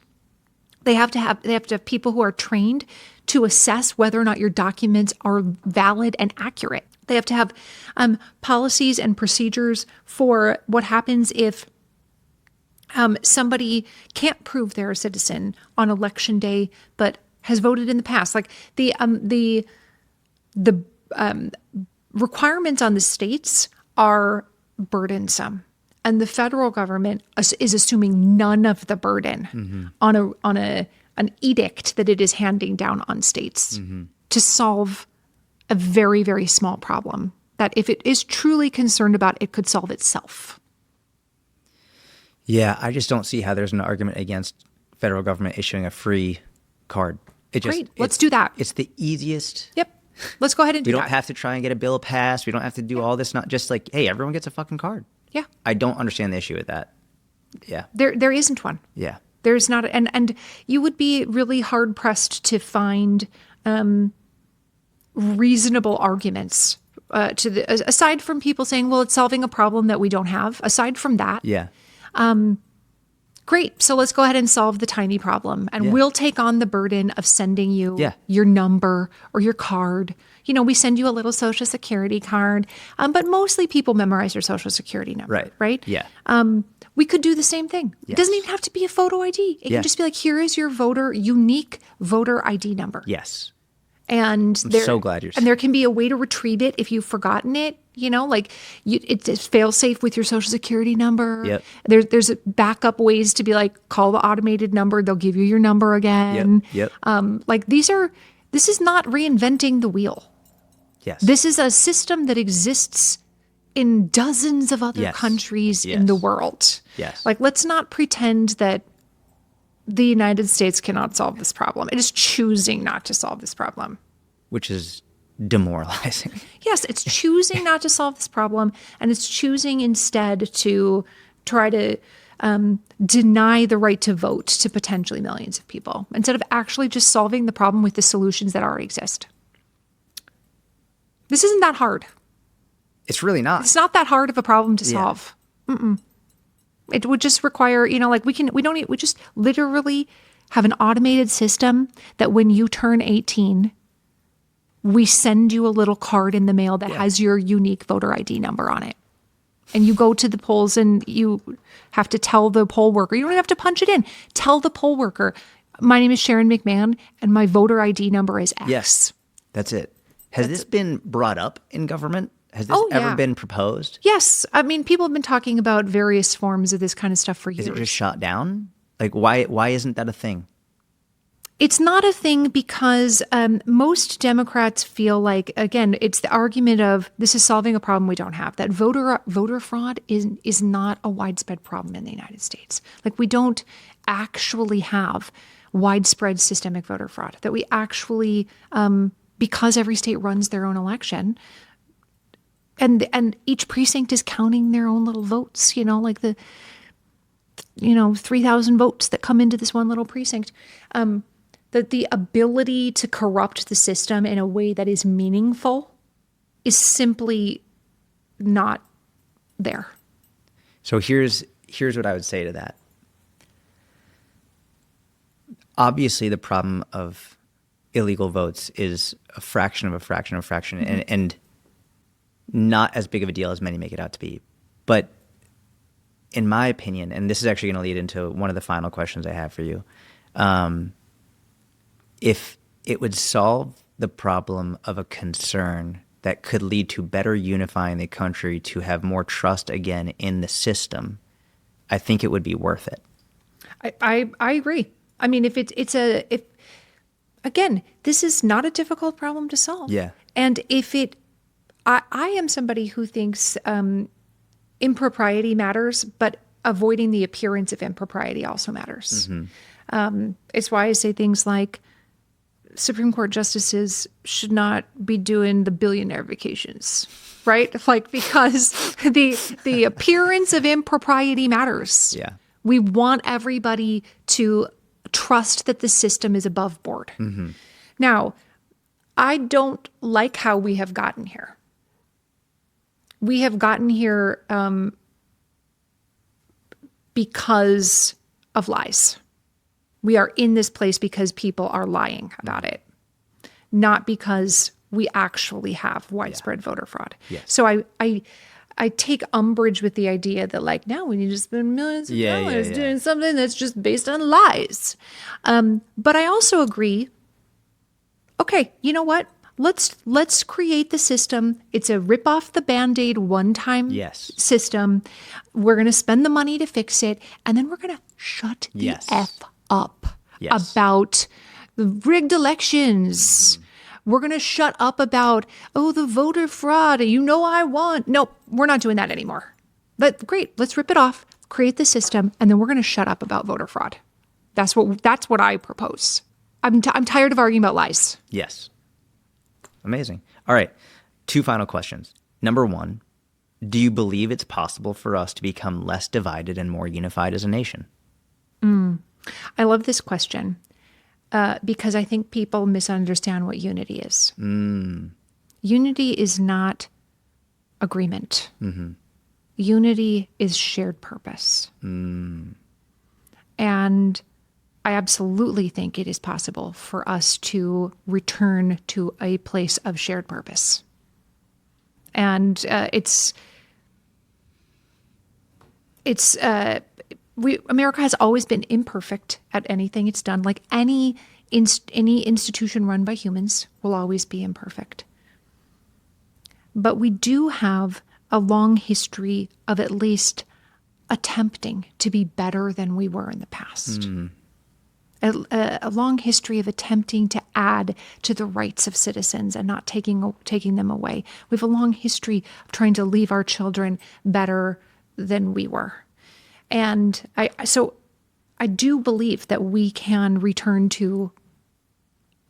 They have to have people who are trained to assess whether or not your documents are valid and accurate. They have to have policies and procedures for what happens if somebody can't prove they're a citizen on election day, but has voted in the past. Like the requirements on the states are burdensome, and the federal government is assuming none of the burden on an edict that it is handing down on states to solve a very, very small problem that, if it is truly concerned about, it could solve itself. Yeah, I just don't see how there's an argument against federal government issuing a free card. Great, let's do that. It's the easiest. Yep. Let's go ahead and do that. We don't have to try and get a bill passed. We don't have to do all this. Not just like, hey, everyone gets a fucking card. Yeah. I don't understand the issue with that. Yeah. There isn't one. Yeah. There's not, and you would be really hard pressed to find reasonable arguments aside from people saying, well, it's solving a problem that we don't have. Aside from that, great. So let's go ahead and solve the tiny problem, and we'll take on the burden of sending you your number or your card. You know, we send you a little Social Security card, but mostly people memorize their Social Security number, right? Yeah. We could do the same thing. Yes. It doesn't even have to be a photo ID. It can just be like, here is your unique voter ID number. Yes. And I'm so glad you're saying. And there can be a way to retrieve it if you've forgotten it. You know, like it's fail safe with your Social Security number. Yep. There's backup ways to be like, call the automated number. They'll give you your number again. Yep. Like this is not reinventing the wheel. Yes. This is a system that exists in dozens of other countries in the world. Yes. Like, let's not pretend that the United States cannot solve this problem. It is choosing not to solve this problem. Which is demoralizing. Yes, it's choosing not to solve this problem, and it's choosing instead to try to deny the right to vote to potentially millions of people, instead of actually just solving the problem with the solutions that already exist. This isn't that hard. It's really not. It's not that hard of a problem to solve. It would just require, like we just literally have an automated system that when you turn 18, we send you a little card in the mail that has your unique voter ID number on it. And you go to the polls and you have to tell the poll worker, you don't have to punch it in. Tell the poll worker, my name is Sharon McMahon and my voter ID number is X. Yes, that's it. Has this been brought up in government? Has this ever been proposed? Yes. I mean, people have been talking about various forms of this kind of stuff for years. Is it just shot down? Like, why isn't that a thing? It's not a thing because most Democrats feel like, again, it's the argument of this is solving a problem we don't have. That voter fraud is not a widespread problem in the United States. Like, we don't actually have widespread systemic voter fraud. That we actually, because every state runs their own election, and each precinct is counting their own little votes, like the 3,000 votes that come into this one little precinct. That the ability to corrupt the system in a way that is meaningful is simply not there. So here's what I would say to that. Obviously, the problem of illegal votes is a fraction of a fraction of a fraction, and not as big of a deal as many make it out to be. But in my opinion, and this is actually going to lead into one of the final questions I have for you, if it would solve the problem of a concern that could lead to better unifying the country to have more trust again in the system, I think it would be worth it. I agree. I mean, if again, this is not a difficult problem to solve. Yeah. And I am somebody who thinks impropriety matters, but avoiding the appearance of impropriety also matters. It's why I say things like Supreme Court justices should not be doing the billionaire vacations, right? Like, because the appearance of impropriety matters. Yeah. We want everybody to trust that the system is above board. Now, I don't like how we have gotten here. We have gotten here because of lies. We are in this place because people are lying about it, not because we actually have widespread voter fraud. Yes. So I take umbrage with the idea that, like, now we need to spend millions of dollars doing something that's just based on lies. But I also agree, okay, you know what? Let's create the system. It's a rip off the Band-Aid one-time system. We're going to spend the money to fix it, and then we're going to shut the F up about the rigged elections. We're going to shut up about, the voter fraud. I won. Nope, we're not doing that anymore. But great, let's rip it off, create the system, and then we're going to shut up about voter fraud. That's what I propose. I'm tired of arguing about lies. Yes. Amazing. All right. 2 final questions. Number 1, do you believe it's possible for us to become less divided and more unified as a nation? I love this question because I think people misunderstand what unity is. Unity is not agreement. Unity is shared purpose. And I absolutely think it is possible for us to return to a place of shared purpose. And America has always been imperfect at anything it's done. Like any institution run by humans will always be imperfect. But we do have a long history of at least attempting to be better than we were in the past. A long history of attempting to add to the rights of citizens and not taking them away. We have a long history of trying to leave our children better than we were. And I do believe that we can return to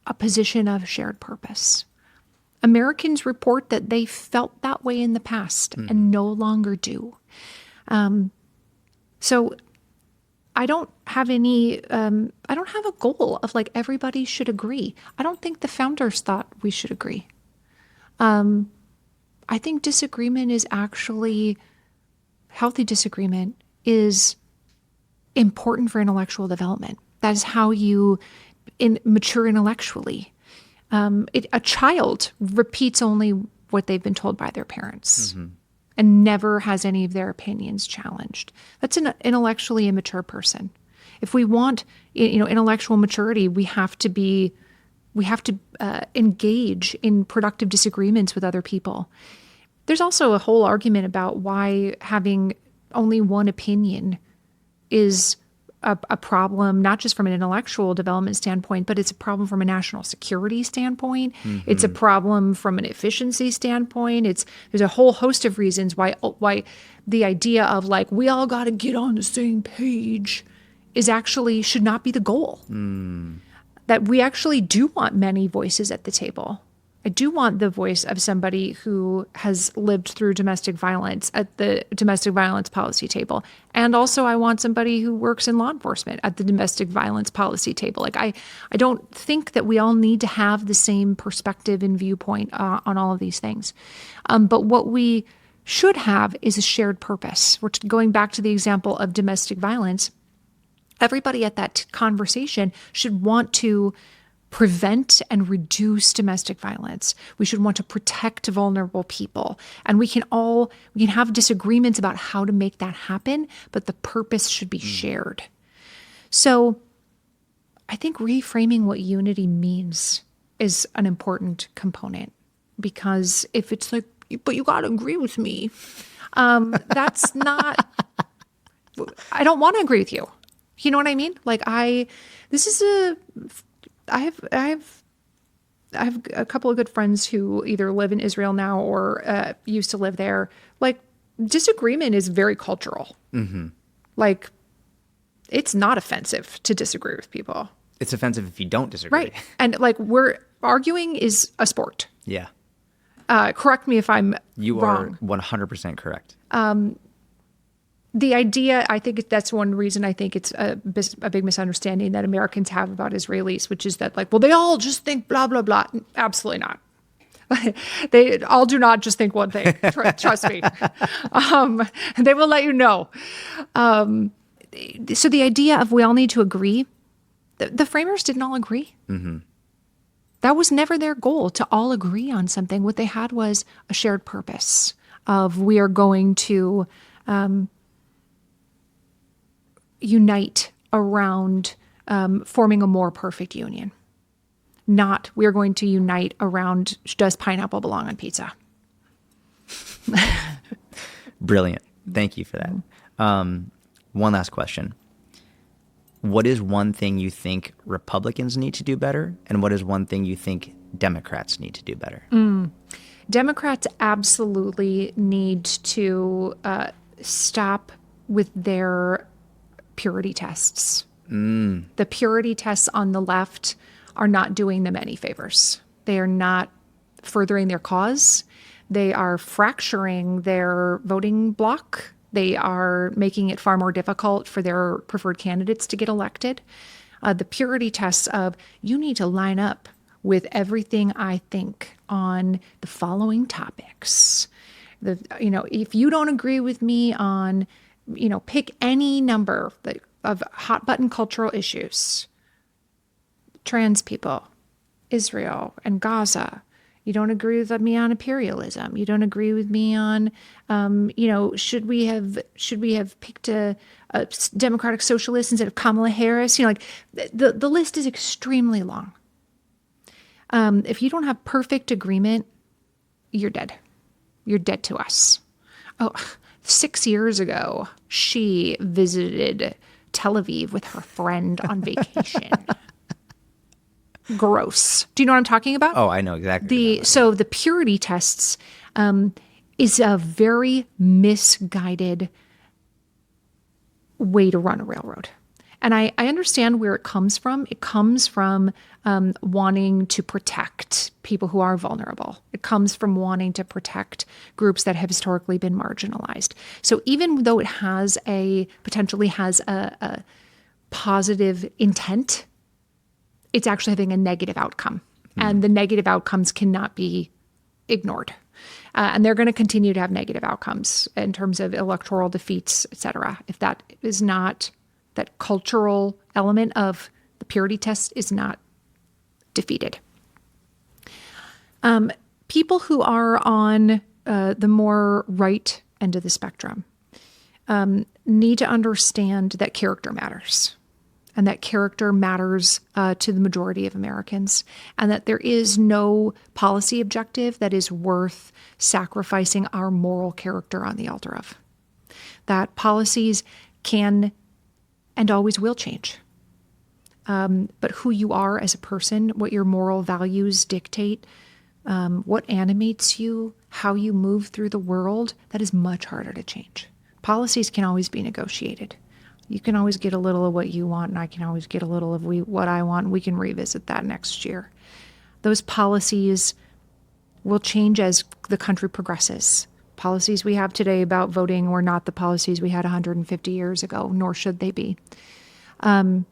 a position of shared purpose. Americans report that they felt that way in the past and no longer do. So I don't have a goal of like everybody should agree. I don't think the founders thought we should agree. I think disagreement is actually, healthy disagreement is important for intellectual development. That is how you mature intellectually. A child repeats only what they've been told by their parents and never has any of their opinions challenged. That's an intellectually immature person. If we want, intellectual maturity, we have to engage in productive disagreements with other people. There's also a whole argument about why having only one opinion is a problem, not just from an intellectual development standpoint, but it's a problem from a national security standpoint. It's a problem from an efficiency standpoint. There's a whole host of reasons why the idea of like, we all got to get on the same page should not be the goal. That we actually do want many voices at the table. I do want the voice of somebody who has lived through domestic violence at the domestic violence policy table. And also I want somebody who works in law enforcement at the domestic violence policy table. Like I don't think that we all need to have the same perspective and viewpoint on all of these things. But what we should have is a shared purpose. We're going back to the example of domestic violence. Everybody at that conversation should want to prevent and reduce domestic violence. We should want to protect vulnerable people. And we can have disagreements about how to make that happen, but the purpose should be shared. So I think reframing what unity means is an important component, because if it's like, but you got to agree with me, that's not, I don't want to agree with you. You know what I mean? Like I have a couple of good friends who either live in Israel now or used to live there. Like disagreement is very cultural. Like it's not offensive to disagree with people. It's offensive if you don't disagree. Right. And like arguing is a sport. Yeah. Correct me if I'm You wrong. are 100% correct. The idea, I think that's one reason I think it's a big misunderstanding that Americans have about Israelis, which is that like, well, they all just think blah, blah, blah. Absolutely not. They all do not just think one thing. Trust me. They will let you know. So the idea of we all need to agree, the framers didn't all agree. That was never their goal, to all agree on something. What they had was a shared purpose of we are going to unite around forming a more perfect union. Not we're going to unite around does pineapple belong on pizza? Brilliant. Thank you for that. One last question. What is one thing you think Republicans need to do better? And what is one thing you think Democrats need to do better? Democrats absolutely need to stop with their purity tests. The purity tests on the left are not doing them any favors. They are not furthering their cause. They are fracturing their voting bloc. They are making it far more difficult for their preferred candidates to get elected. The purity tests of you need to line up with everything I think on the following topics. If you don't agree with me on, pick any number of hot button cultural issues, trans people, Israel and Gaza. You don't agree with me on imperialism. You don't agree with me on, should we have picked a democratic socialist instead of Kamala Harris? The list is extremely long. If you don't have perfect agreement, you're dead. You're dead to us. 6 years ago, she visited Tel Aviv with her friend on vacation. Gross. Do you know what I'm talking about? Oh, I know exactly. So the purity tests is a very misguided way to run a railroad. And I understand where it comes from. It comes from wanting to protect people who are vulnerable. It comes from wanting to protect groups that have historically been marginalized. So even though it potentially has a positive intent, it's actually having a negative outcome. And the negative outcomes cannot be ignored. And they're going to continue to have negative outcomes in terms of electoral defeats, et cetera. If that is not, that cultural element of the purity test is not defeated. People who are on the more right end of the spectrum need to understand that character matters. And that character matters to the majority of Americans, and that there is no policy objective that is worth sacrificing our moral character on the altar of. That policies can and always will change. But who you are as a person, what your moral values dictate, what animates you, how you move through the world, that is much harder to change. Policies can always be negotiated. You can always get a little of what you want, and I can always get a little of what I want, and we can revisit that next year. Those policies will change as the country progresses. Policies we have today about voting were not the policies we had 150 years ago, nor should they be. But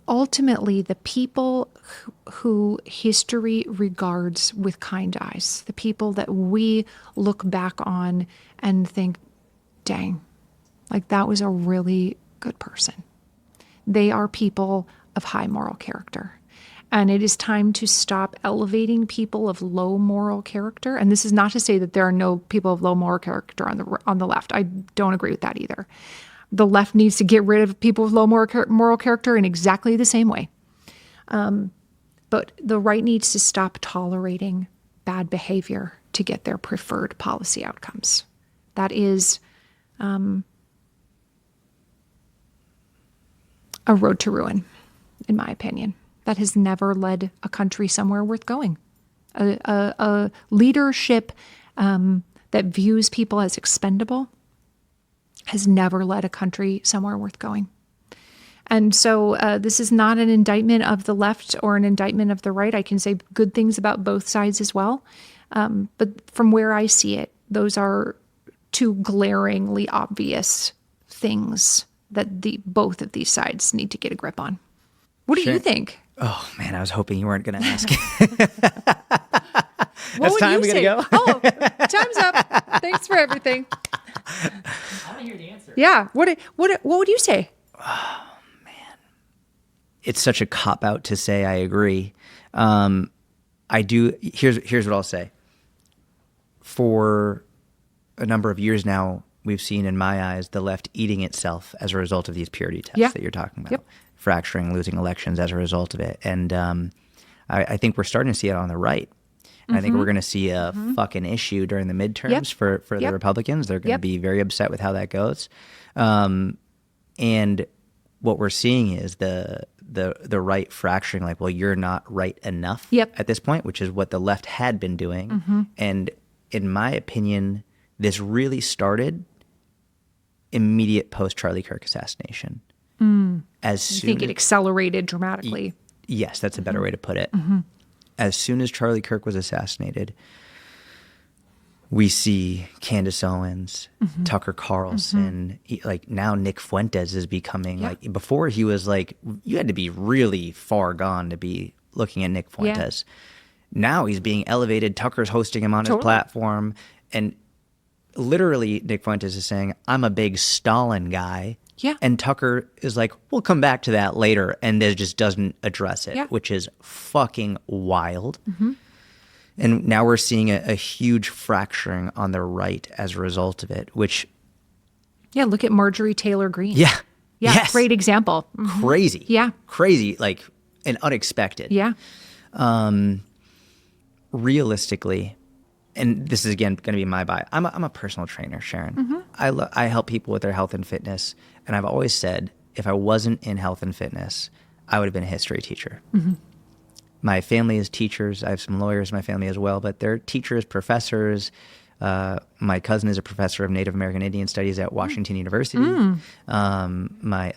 ultimately, the people who history regards with kind eyes, the people that we look back on and think, dang, like that was a really good person. They are people of high moral character. And it is time to stop elevating people of low moral character. And this is not to say that there are no people of low moral character on the left. I don't agree with that either. The left needs to get rid of people with low moral character in exactly the same way. But the right needs to stop tolerating bad behavior to get their preferred policy outcomes. That is a road to ruin, in my opinion. That has never led a country somewhere worth going. A leadership that views people as expendable has never led a country somewhere worth going. And so this is not an indictment of the left or an indictment of the right. I can say good things about both sides as well. But from where I see it, those are two glaringly obvious things that both of these sides need to get a grip on. What do you think? Oh, man, I was hoping you weren't going to ask. What would time. you We say? gotta go. Oh, time's up. Thanks for everything. I want to hear the answer. Yeah. What would you say? It's such a cop-out to say I agree. I do. Here's what I'll say. For a number of years now, we've seen, in my eyes, the left eating itself as a result of these purity tests that you're talking about. Yep. Fracturing, losing elections as a result of it. And I think we're starting to see it on the right. And I think we're going to see a fucking issue during the midterms for the Republicans. They're going to be very upset with how that goes. And what we're seeing is the right fracturing, like, well, you're not right enough at this point, which is what the left had been doing. And in my opinion, this really started immediate post Charlie Kirk assassination. I think it accelerated dramatically. Yes, that's a better way to put it. As soon as Charlie Kirk was assassinated, we see Candace Owens, Tucker Carlson, now Nick Fuentes is becoming like, before he was like, you had to be really far gone to be looking at Nick Fuentes. Now he's being elevated. Tucker's hosting him on his platform. And literally Nick Fuentes is saying, I'm a big Stalin guy. Yeah. And Tucker is like, we'll come back to that later. And then just doesn't address it, which is fucking wild. And now we're seeing a huge fracturing on the right as a result of it, which... Yeah, look at Marjorie Taylor Greene. Yeah. Yeah, Yes. great example. Crazy. Yeah. Crazy, like, and unexpected. Yeah. Realistically, and this is, again, going to be my bias. I'm a personal trainer, Sharon. I help people with their health and fitness. And I've always said, if I wasn't in health and fitness, I would have been a history teacher. My family is teachers. I have some lawyers in my family as well, but they're teachers, professors. My cousin is a professor of Native American Indian Studies at Washington University. My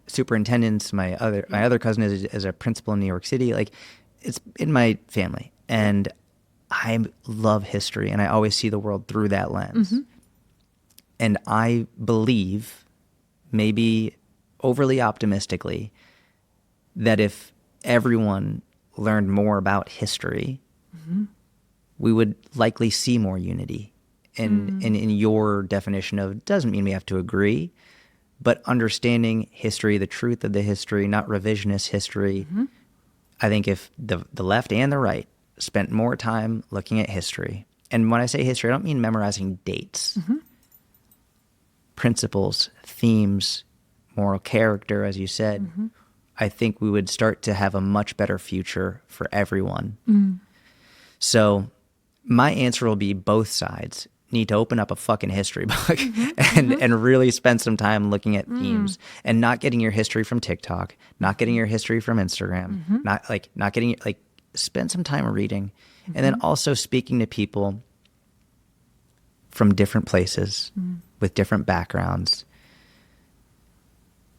superintendents, my other cousin is a principal in New York City. Like, it's in my family. And I love history, and I always see the world through that lens. And I believe, maybe overly optimistically, that if everyone learned more about history, we would likely see more unity. And in your definition of, doesn't mean we have to agree, but understanding history, the truth of the history, not revisionist history. I think if the left and the right spent more time looking at history, and when I say history, I don't mean memorizing dates, principles, themes, moral character, as you said, I think we would start to have a much better future for everyone. So my answer will be both sides need to open up a fucking history book and really spend some time looking at themes and not getting your history from TikTok, not getting your history from Instagram, not getting, spend some time reading, and then also speaking to people from different places with different backgrounds.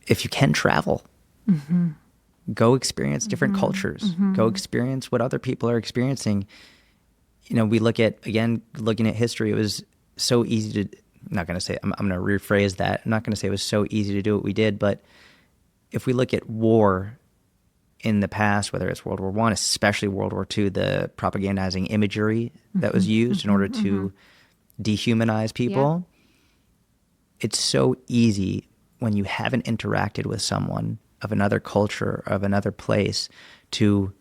If you can travel, go experience different cultures, go experience what other people are experiencing. You know, we look at, again, looking at history, it was so easy to, I'm not going to say, I'm going to rephrase that. I'm not going to say it was so easy to do what we did, but if we look at war in the past, whether it's World War I, especially World War II, the propagandizing imagery that was used in order to dehumanize people, it's so easy when you haven't interacted with someone of another culture, of another place, to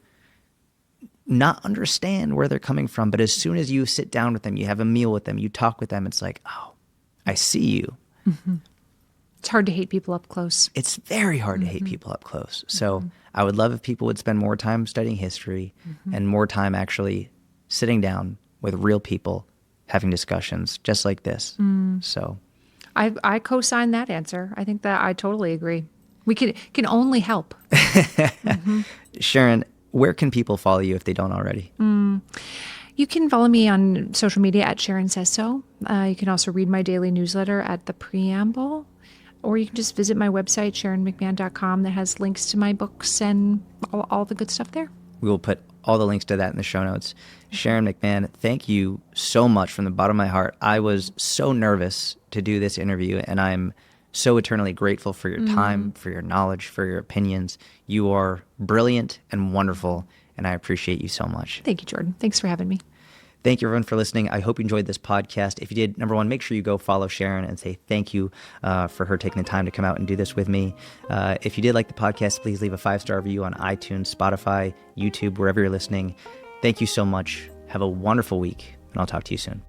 not understand where they're coming from. But as soon as you sit down with them, you have a meal with them, you talk with them, it's like, oh, I see you. It's hard to hate people up close. It's very hard to hate people up close. So I would love if people would spend more time studying history and more time actually sitting down with real people, having discussions just like this. So I co-sign that answer. I think that I totally agree. We can only help. Sharon, where can people follow you if they don't already? You can follow me on social media at Sharon Says So. You can also read my daily newsletter at The Preamble, or you can just visit my website, SharonMcMahon.com, that has links to my books and all the good stuff there. We will put all the links to that in the show notes. Sharon McMahon, thank you so much from the bottom of my heart. I was so nervous to do this interview, and I'm so eternally grateful for your time, for your knowledge, for your opinions. You are brilliant and wonderful, and I appreciate you so much. Thank you, Jordan. Thanks for having me. Thank you, everyone, for listening. I hope you enjoyed this podcast. If you did, number one, make sure you go follow Sharon and say thank you for her taking the time to come out and do this with me. If you did like the podcast, please leave a 5-star review on iTunes, Spotify, YouTube, wherever you're listening. Thank you so much. Have a wonderful week, and I'll talk to you soon.